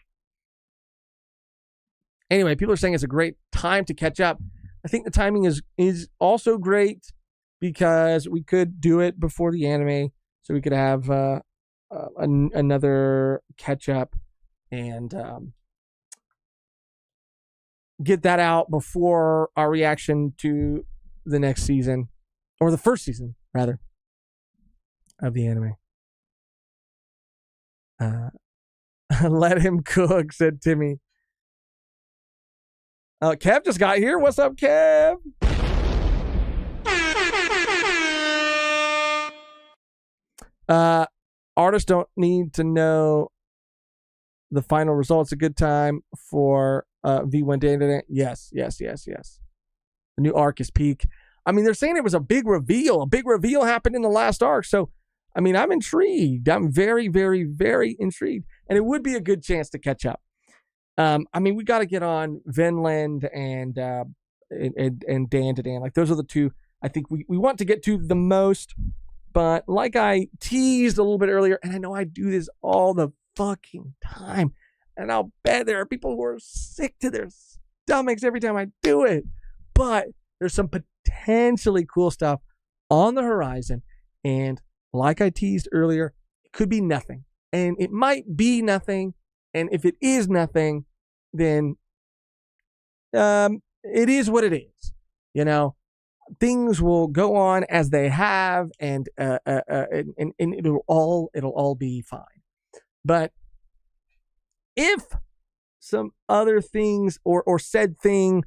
Anyway, people are saying it's a great time to catch up. I think the timing is also great because we could do it before the anime, so we could have another catch up and get that out before our reaction to the next season, or the first season rather, of the anime. Let him cook, said Timmy. Kev just got here. What's up, Kev? Artists don't need to know the final results. A good time for V1 Day. Yes. The new arc is peak. They're saying it was a big reveal. A big reveal happened in the last arc. So, I'm intrigued. I'm very, very, very intrigued. And it would be a good chance to catch up. We got to get on Vinland and Dan to Dan. Like, those are the two I think we want to get to the most. But like I teased a little bit earlier, and I know I do this all the fucking time, and I'll bet there are people who are sick to their stomachs every time I do it. But there's some potentially cool stuff on the horizon. And like I teased earlier, it could be nothing. And it might be nothing. And if it is nothing, then it is what it is. Things will go on as they have, and it'll all be fine. But if some other things or said thing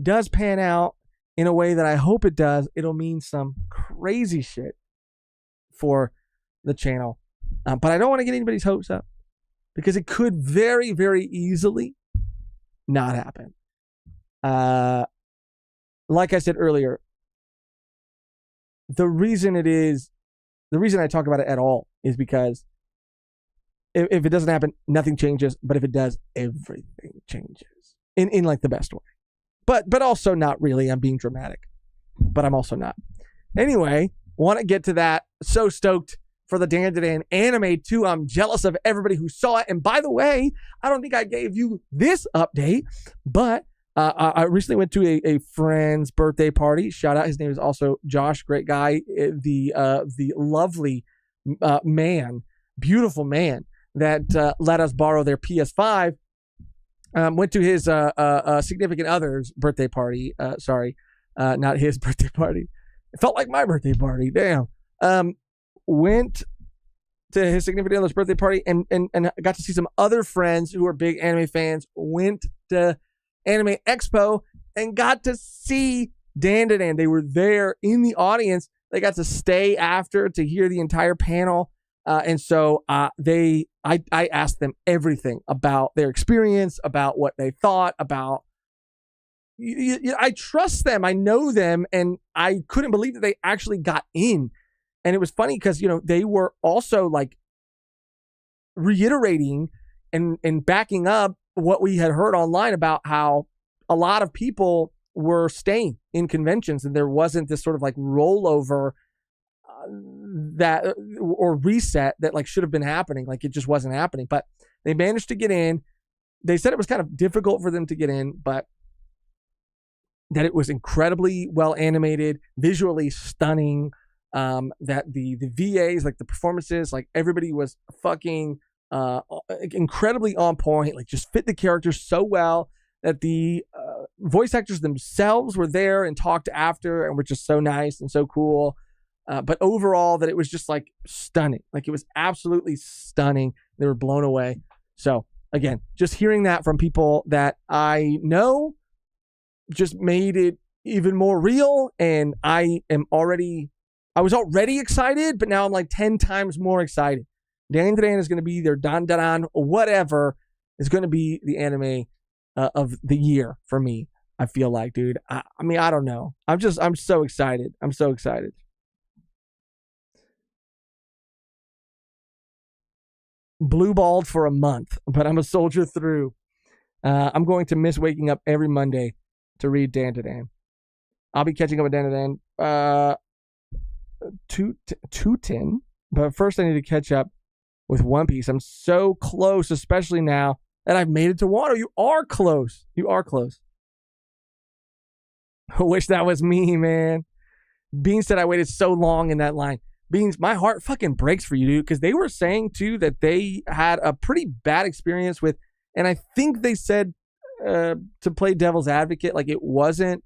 does pan out in a way that I hope it does, it'll mean some crazy shit for the channel. But I don't want to get anybody's hopes up, because it could very, very easily not happen. Like I said earlier, the reason I talk about it at all is because if it doesn't happen, nothing changes. But if it does, everything changes in like the best way. But also not really. I'm being dramatic, but I'm also not. Anyway, want to get to that. So stoked for the Dan to Dan anime too. I'm jealous of everybody who saw it. And by the way, I don't think I gave you this update, but I recently went to a friend's birthday party. Shout out. His name is also Josh. Great guy. The lovely man, beautiful man that let us borrow their PS5. Went to his significant other's birthday party. Not his birthday party. It felt like my birthday party. Damn. Went to his significant other's birthday party and got to see some other friends who are big anime fans. Went to Anime Expo and got to see Dan to Dan. They were there in the audience. They got to stay after to hear the entire panel. And so I asked them everything about their experience, about what they thought, about I trust them. I know them. And I couldn't believe that they actually got in. And it was funny because, they were also like reiterating and backing up what we had heard online about how a lot of people were staying in conventions and there wasn't this sort of like rollover that or reset that like should have been happening. Like it just wasn't happening, but they managed to get in. They said it was kind of difficult for them to get in, but that it was incredibly well animated, visually stunning, that the VAs, like the performances, like everybody was fucking incredibly on point, like just fit the characters so well that the voice actors themselves were there and talked after and were just so nice and so cool. But overall, that it was just like stunning. Like it was absolutely stunning. They were blown away. So again, just hearing that from people that I know just made it even more real. And I was already excited, but now I'm like 10 times more excited. Dan Dan is going to be their Dan Dan, whatever is going to be the anime of the year for me. I feel like, dude. I mean, I don't know. I'm so excited. I'm so excited. Blue balled for a month, but I'm a soldier through. I'm going to miss waking up every Monday to read Dan Dan. I'll be catching up with Dan Dan 210, but first I need to catch up with One Piece. I'm so close, especially now that I've made it to water. You are close. You are close. I wish that was me, man. Bean said I waited so long in that line. Beans, my heart fucking breaks for you, dude, because they were saying, too, that they had a pretty bad experience with, and I think they said to play devil's advocate, like it wasn't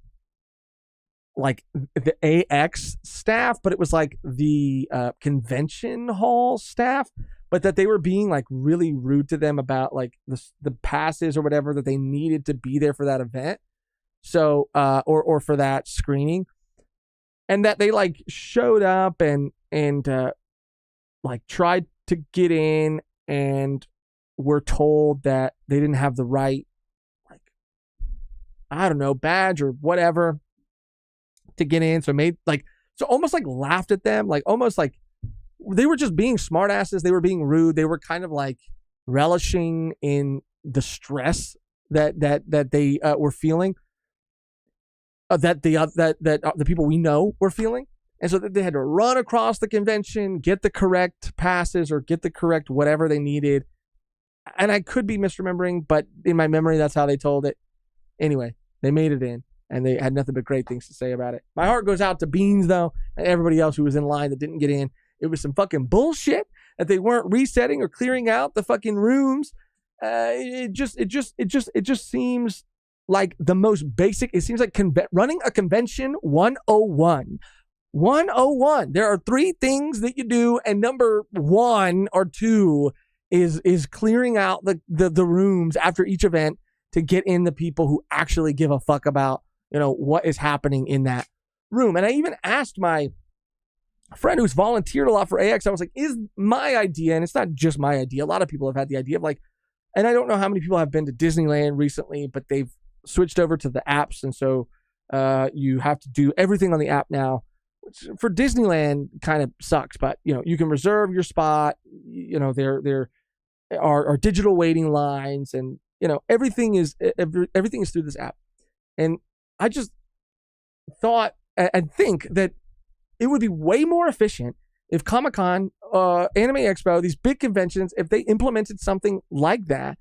like the AX staff, but it was like the convention hall staff, but that they were being like really rude to them about like the passes or whatever that they needed to be there for that event. So, or for that screening. And that they like showed up and like tried to get in and were told that they didn't have the right, like, I don't know, badge or whatever to get in. So almost like laughed at them, like almost like they were just being smartasses. They were being rude. They were kind of like relishing in the stress that they were feeling. That the people we know were feeling. And so they had to run across the convention, get the correct passes or get the correct whatever they needed. And I could be misremembering, but in my memory, that's how they told it. Anyway, they made it in and they had nothing but great things to say about it. My heart goes out to Beans, though, and everybody else who was in line that didn't get in. It was some fucking bullshit that they weren't resetting or clearing out the fucking rooms. It just seems like the most basic. It seems like running a convention 101. 101. There are 3 things that you do, and number 1 or 2 is clearing out the rooms after each event to get in the people who actually give a fuck about, what is happening in that room. And I even asked my friend who's volunteered a lot for AX, I was like, is my idea, and it's not just my idea, a lot of people have had the idea of like, and I don't know how many people have been to Disneyland recently, but they've switched over to the apps, and so you have to do everything on the app now, which for Disneyland kind of sucks, but you can reserve your spot. There are digital waiting lines, and everything is through this app. And I just thought and think that it would be way more efficient if Comic-Con, Anime Expo, these big conventions, if they implemented something like that,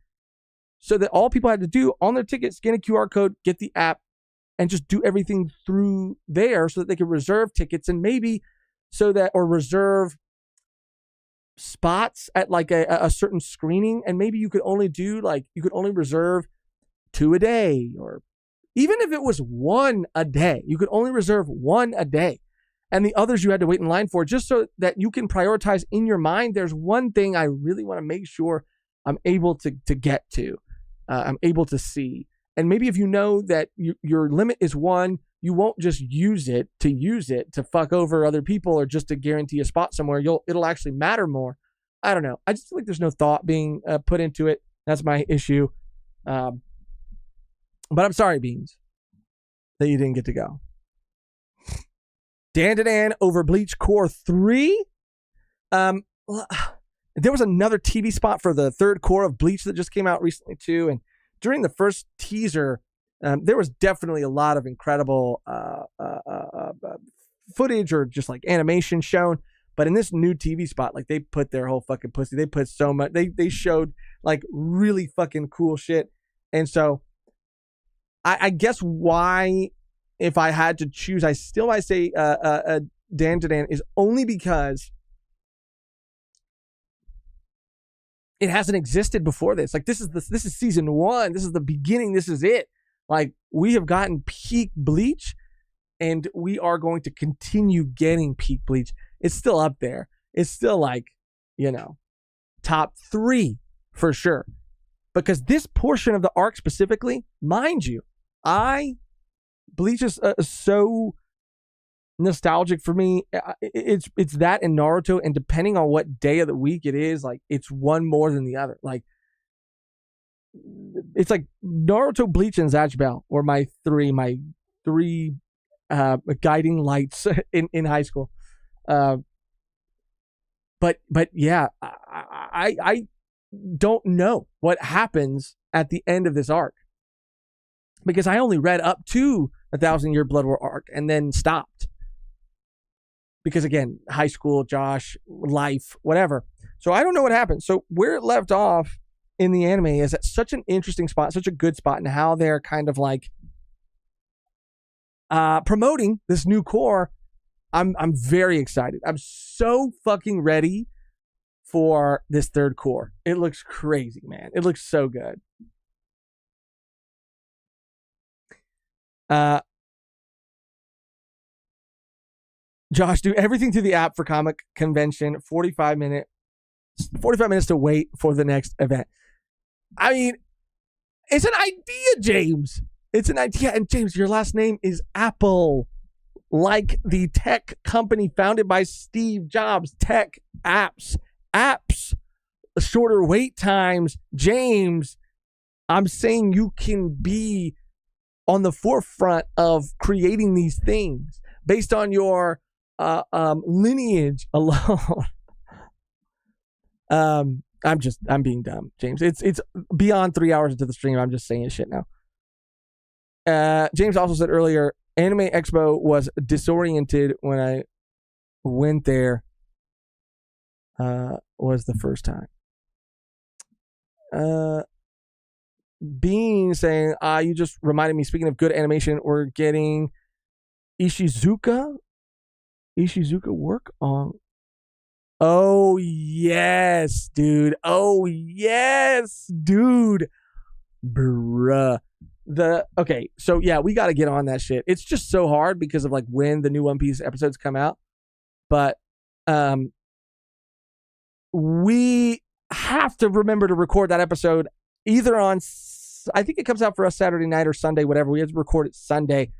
so that all people had to do on their ticket, scan a QR code, get the app, and just do everything through there so that they could reserve tickets and maybe or reserve spots at like a certain screening. And maybe you could only reserve 2 a day, or even if it was 1 a day, you could only reserve 1 a day. And the others you had to wait in line for, just so that you can prioritize in your mind. There's one thing I really want to make sure I'm able to get to. I'm able to see. And maybe if you know that your limit is 1, you won't just use it to fuck over other people or just to guarantee a spot somewhere. It'll actually matter more. I don't know. I just feel like there's no thought being put into it. That's my issue. But I'm sorry, Beans, that you didn't get to go. Dan over Bleach Core 3. There was another TV spot for the 3rd core of Bleach that just came out recently too. And during the first teaser, there was definitely a lot of incredible footage or just like animation shown. But in this new TV spot, like they put their whole fucking pussy. They put so much. They showed like really fucking cool shit. And so I guess why, if I had to choose, I still might say Dan is only because it hasn't existed before this. Like, this is season 1. This is the beginning. This is it. Like, we have gotten peak Bleach, and we are going to continue getting peak Bleach. It's still up there. It's still like, top 3 for sure. Because this portion of the arc specifically, mind you, Bleach is so nostalgic for me. It's that and Naruto, and depending on what day of the week it is, like, it's one more than the other. Like, it's like Naruto, Bleach, and Zatch Bell were my three guiding lights in high school. But yeah, I don't know what happens at the end of this arc, because I only read up to 1,000-Year Blood War arc and then stopped. Because again, high school, Josh, life, whatever. So I don't know what happened. So where it left off in the anime is at such an interesting spot, such a good spot, and how they're kind of like promoting this new core. I'm very excited. I'm so fucking ready for this third core. It looks crazy, man. It looks so good. Josh, do everything through the app for comic convention. 45 minutes to wait for the next event. I mean, it's an idea, James. It's an idea. And James, your last name is Apple. Like the tech company founded by Steve Jobs. Tech apps. Shorter wait times. James, I'm saying you can be on the forefront of creating these things based on your lineage alone. I'm being dumb, James. It's beyond 3 hours into the stream. I'm just saying shit now. James also said earlier, Anime Expo was disoriented when I went there. Was the first time. Bean saying, you just reminded me, speaking of good animation, we're getting Ishizuka work on. Oh yes, dude. Bruh. Okay, so yeah, we got to get on that shit. It's just so hard because of like when the new One Piece episodes come out. But we have to remember to record that episode either on, I think it comes out for us Saturday night or Sunday, whatever. We have to record it Sunday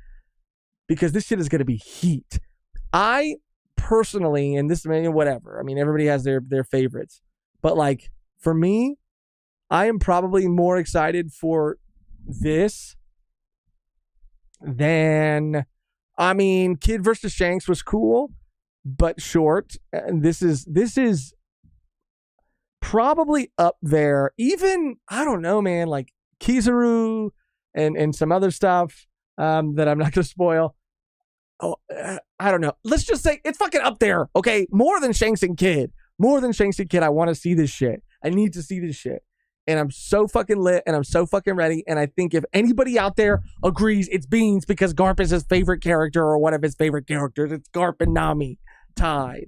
because this shit is going to be heat. I personally, and this, whatever. I mean, everybody has their favorites. But like, for me, I am probably more excited for this than, Kid versus Shanks was cool, but short. And this is probably up there. Even, I don't know, man, like Kizaru and some other stuff that I'm not going to spoil. Oh, I don't know. Let's just say it's fucking up there, okay? More than Shanks and Kid. I want to see this shit. I need to see this shit. And I'm so fucking lit, and I'm so fucking ready. And I think if anybody out there agrees, it's Beans, because Garp is his favorite character, or one of his favorite characters. It's Garp and Nami tied.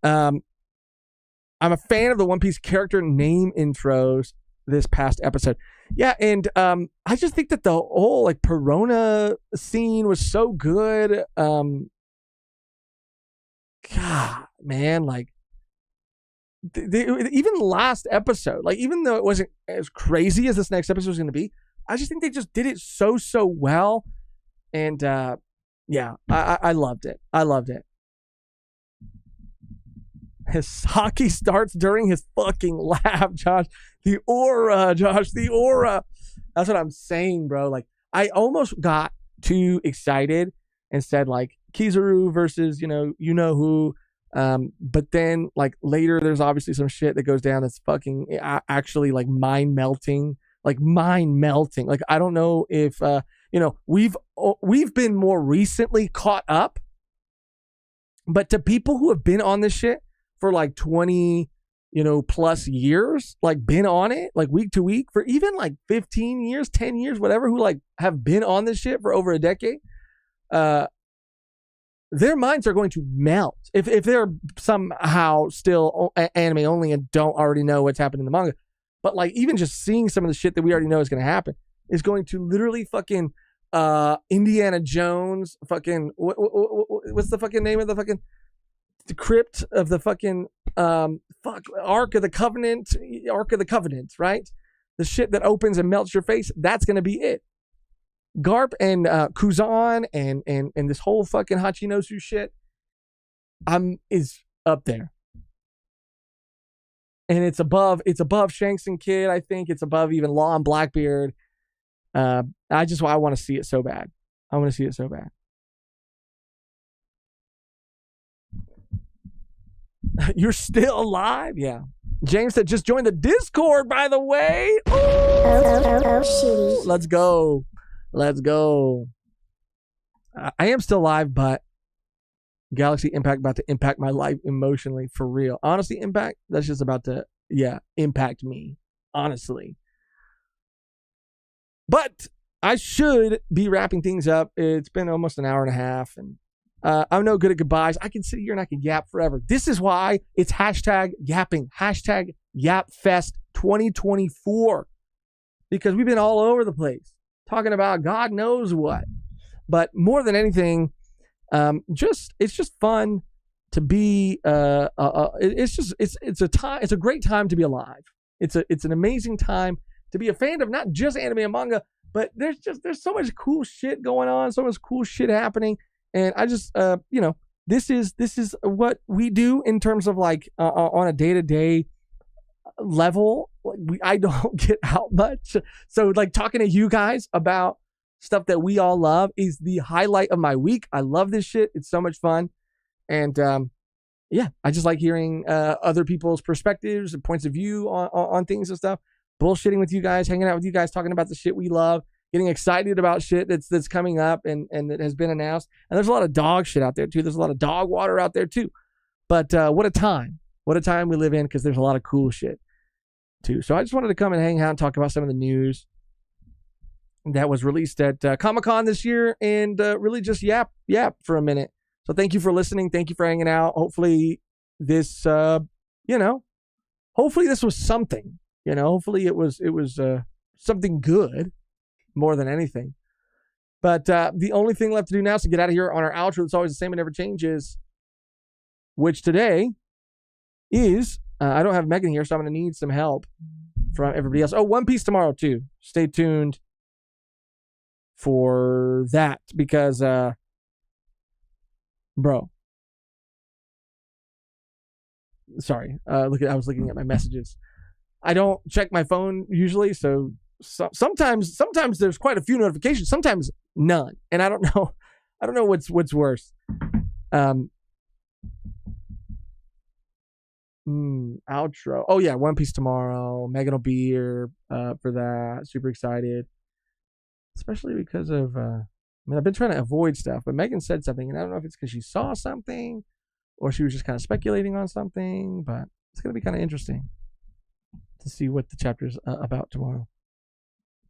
I'm a fan of the One Piece character name intros this past episode. Yeah, and I just think that the whole like Perona scene was so good. God, man, like even last episode, like even though it wasn't as crazy as this next episode was going to be, I just think they just did it so well. And yeah, I loved it. His hockey starts during his fucking laugh, Josh. The aura, Josh, the aura. That's what I'm saying, bro. Like, I almost got too excited and said, like, Kizaru versus, you know who. But then, like, later, there's obviously some shit that goes down that's fucking actually, like, mind melting. Like, I don't know if, we've been more recently caught up. But to people who have been on this shit for like 20, plus years, like been on it, like week to week for even like 15 years, 10 years, whatever, who like have been on this shit for over a decade. their minds are going to melt. If they're somehow still anime only and don't already know what's happening in the manga, but like even just seeing some of the shit that we already know is going to happen is going to literally fucking Indiana Jones fucking what's the fucking name of the fucking the crypt of the fucking Ark of the Covenant, right? The shit that opens and melts your face, that's going to be it. Garp and Kuzan and this whole fucking Hachinosu shit is up there. And it's above Shanks and Kid, I think. It's above even Law and Blackbeard. I want to see it so bad. I want to see it so bad. You're still alive? Yeah. James said just joined the Discord, by the way. Shitty. Let's go. Let's go. I am still alive, but Galaxy Impact about to impact my life emotionally for real. Honestly, Impact, that's just about to, impact me. Honestly. But I should be wrapping things up. It's been almost an hour and a half, and I'm no good at goodbyes. I can sit here and I can yap forever. This is why it's hashtag yapping, hashtag YapFest 2024. Because we've been all over the place talking about God knows what. But more than anything, it's just fun to be. It's a great time to be alive. It's an amazing time to be a fan of not just anime and manga, but there's so much cool shit going on, so much cool shit happening, and I just this is what we do in terms of like on a day-to-day level. Like I don't get out much, so like talking to you guys about stuff that we all love is the highlight of my week. I love this shit. It's so much fun, and I just like hearing other people's perspectives and points of view on things and stuff. Bullshitting with you guys, hanging out with you guys, talking about the shit we love, getting excited about shit that's coming up and that has been announced. And there's a lot of dog shit out there too. There's a lot of dog water out there too. But what a time we live in, because there's a lot of cool shit too. So I just wanted to come and hang out and talk about some of the news that was released at Comic-Con this year, and really just yap for a minute. So thank you for listening. Thank you for hanging out. Hopefully this, hopefully this was something. Hopefully it was something good more than anything. But the only thing left to do now is to get out of here on our outro. It's always the same and never changes, which today is, I don't have Megan here, so I'm going to need some help from everybody else. Oh, One Piece tomorrow too. Stay tuned for that, because, bro. Sorry. I was looking at my messages. I don't check my phone usually, so sometimes there's quite a few notifications, sometimes none, and I don't know what's worse. Outro. Oh yeah, One Piece tomorrow. Megan will be here for that. Super excited, especially because of I've been trying to avoid stuff, but Megan said something, and I don't know if it's because she saw something or she was just kind of speculating on something, but it's gonna be kind of interesting to see what the chapter's about tomorrow.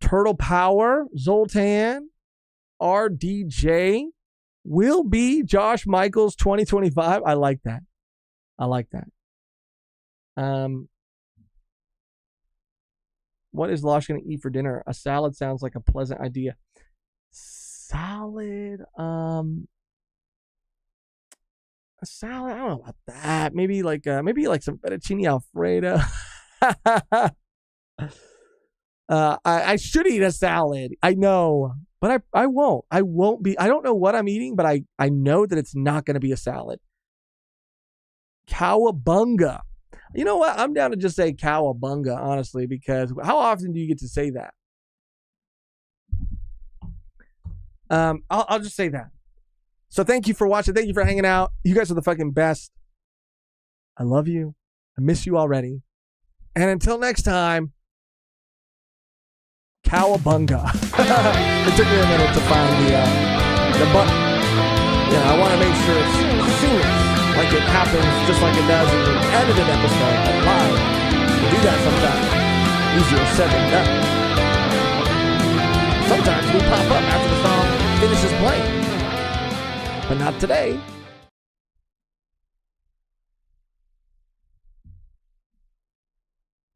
Turtle Power, Zoltan, RDJ will be Josh Michaels 2025. I like that. What is Losh going to eat for dinner? A salad sounds like a pleasant idea. Salad? A salad? I don't know about that. Maybe like some fettuccine Alfredo. I should eat a salad. I know, but I won't. I won't be. I don't know what I'm eating, but I know that it's not going to be a salad. Cowabunga. You know what? I'm down to just say cowabunga, honestly, because how often do you get to say that? I'll just say that. So thank you for watching. Thank you for hanging out. You guys are the fucking best. I love you. I miss you already. And until next time, cowabunga. It took me a minute to find the button. I want to make sure it's seamless, like it happens just like it does in the edited episode, but live. We do that sometimes. Easier said than done. Sometimes we pop up after the song finishes playing. But not today.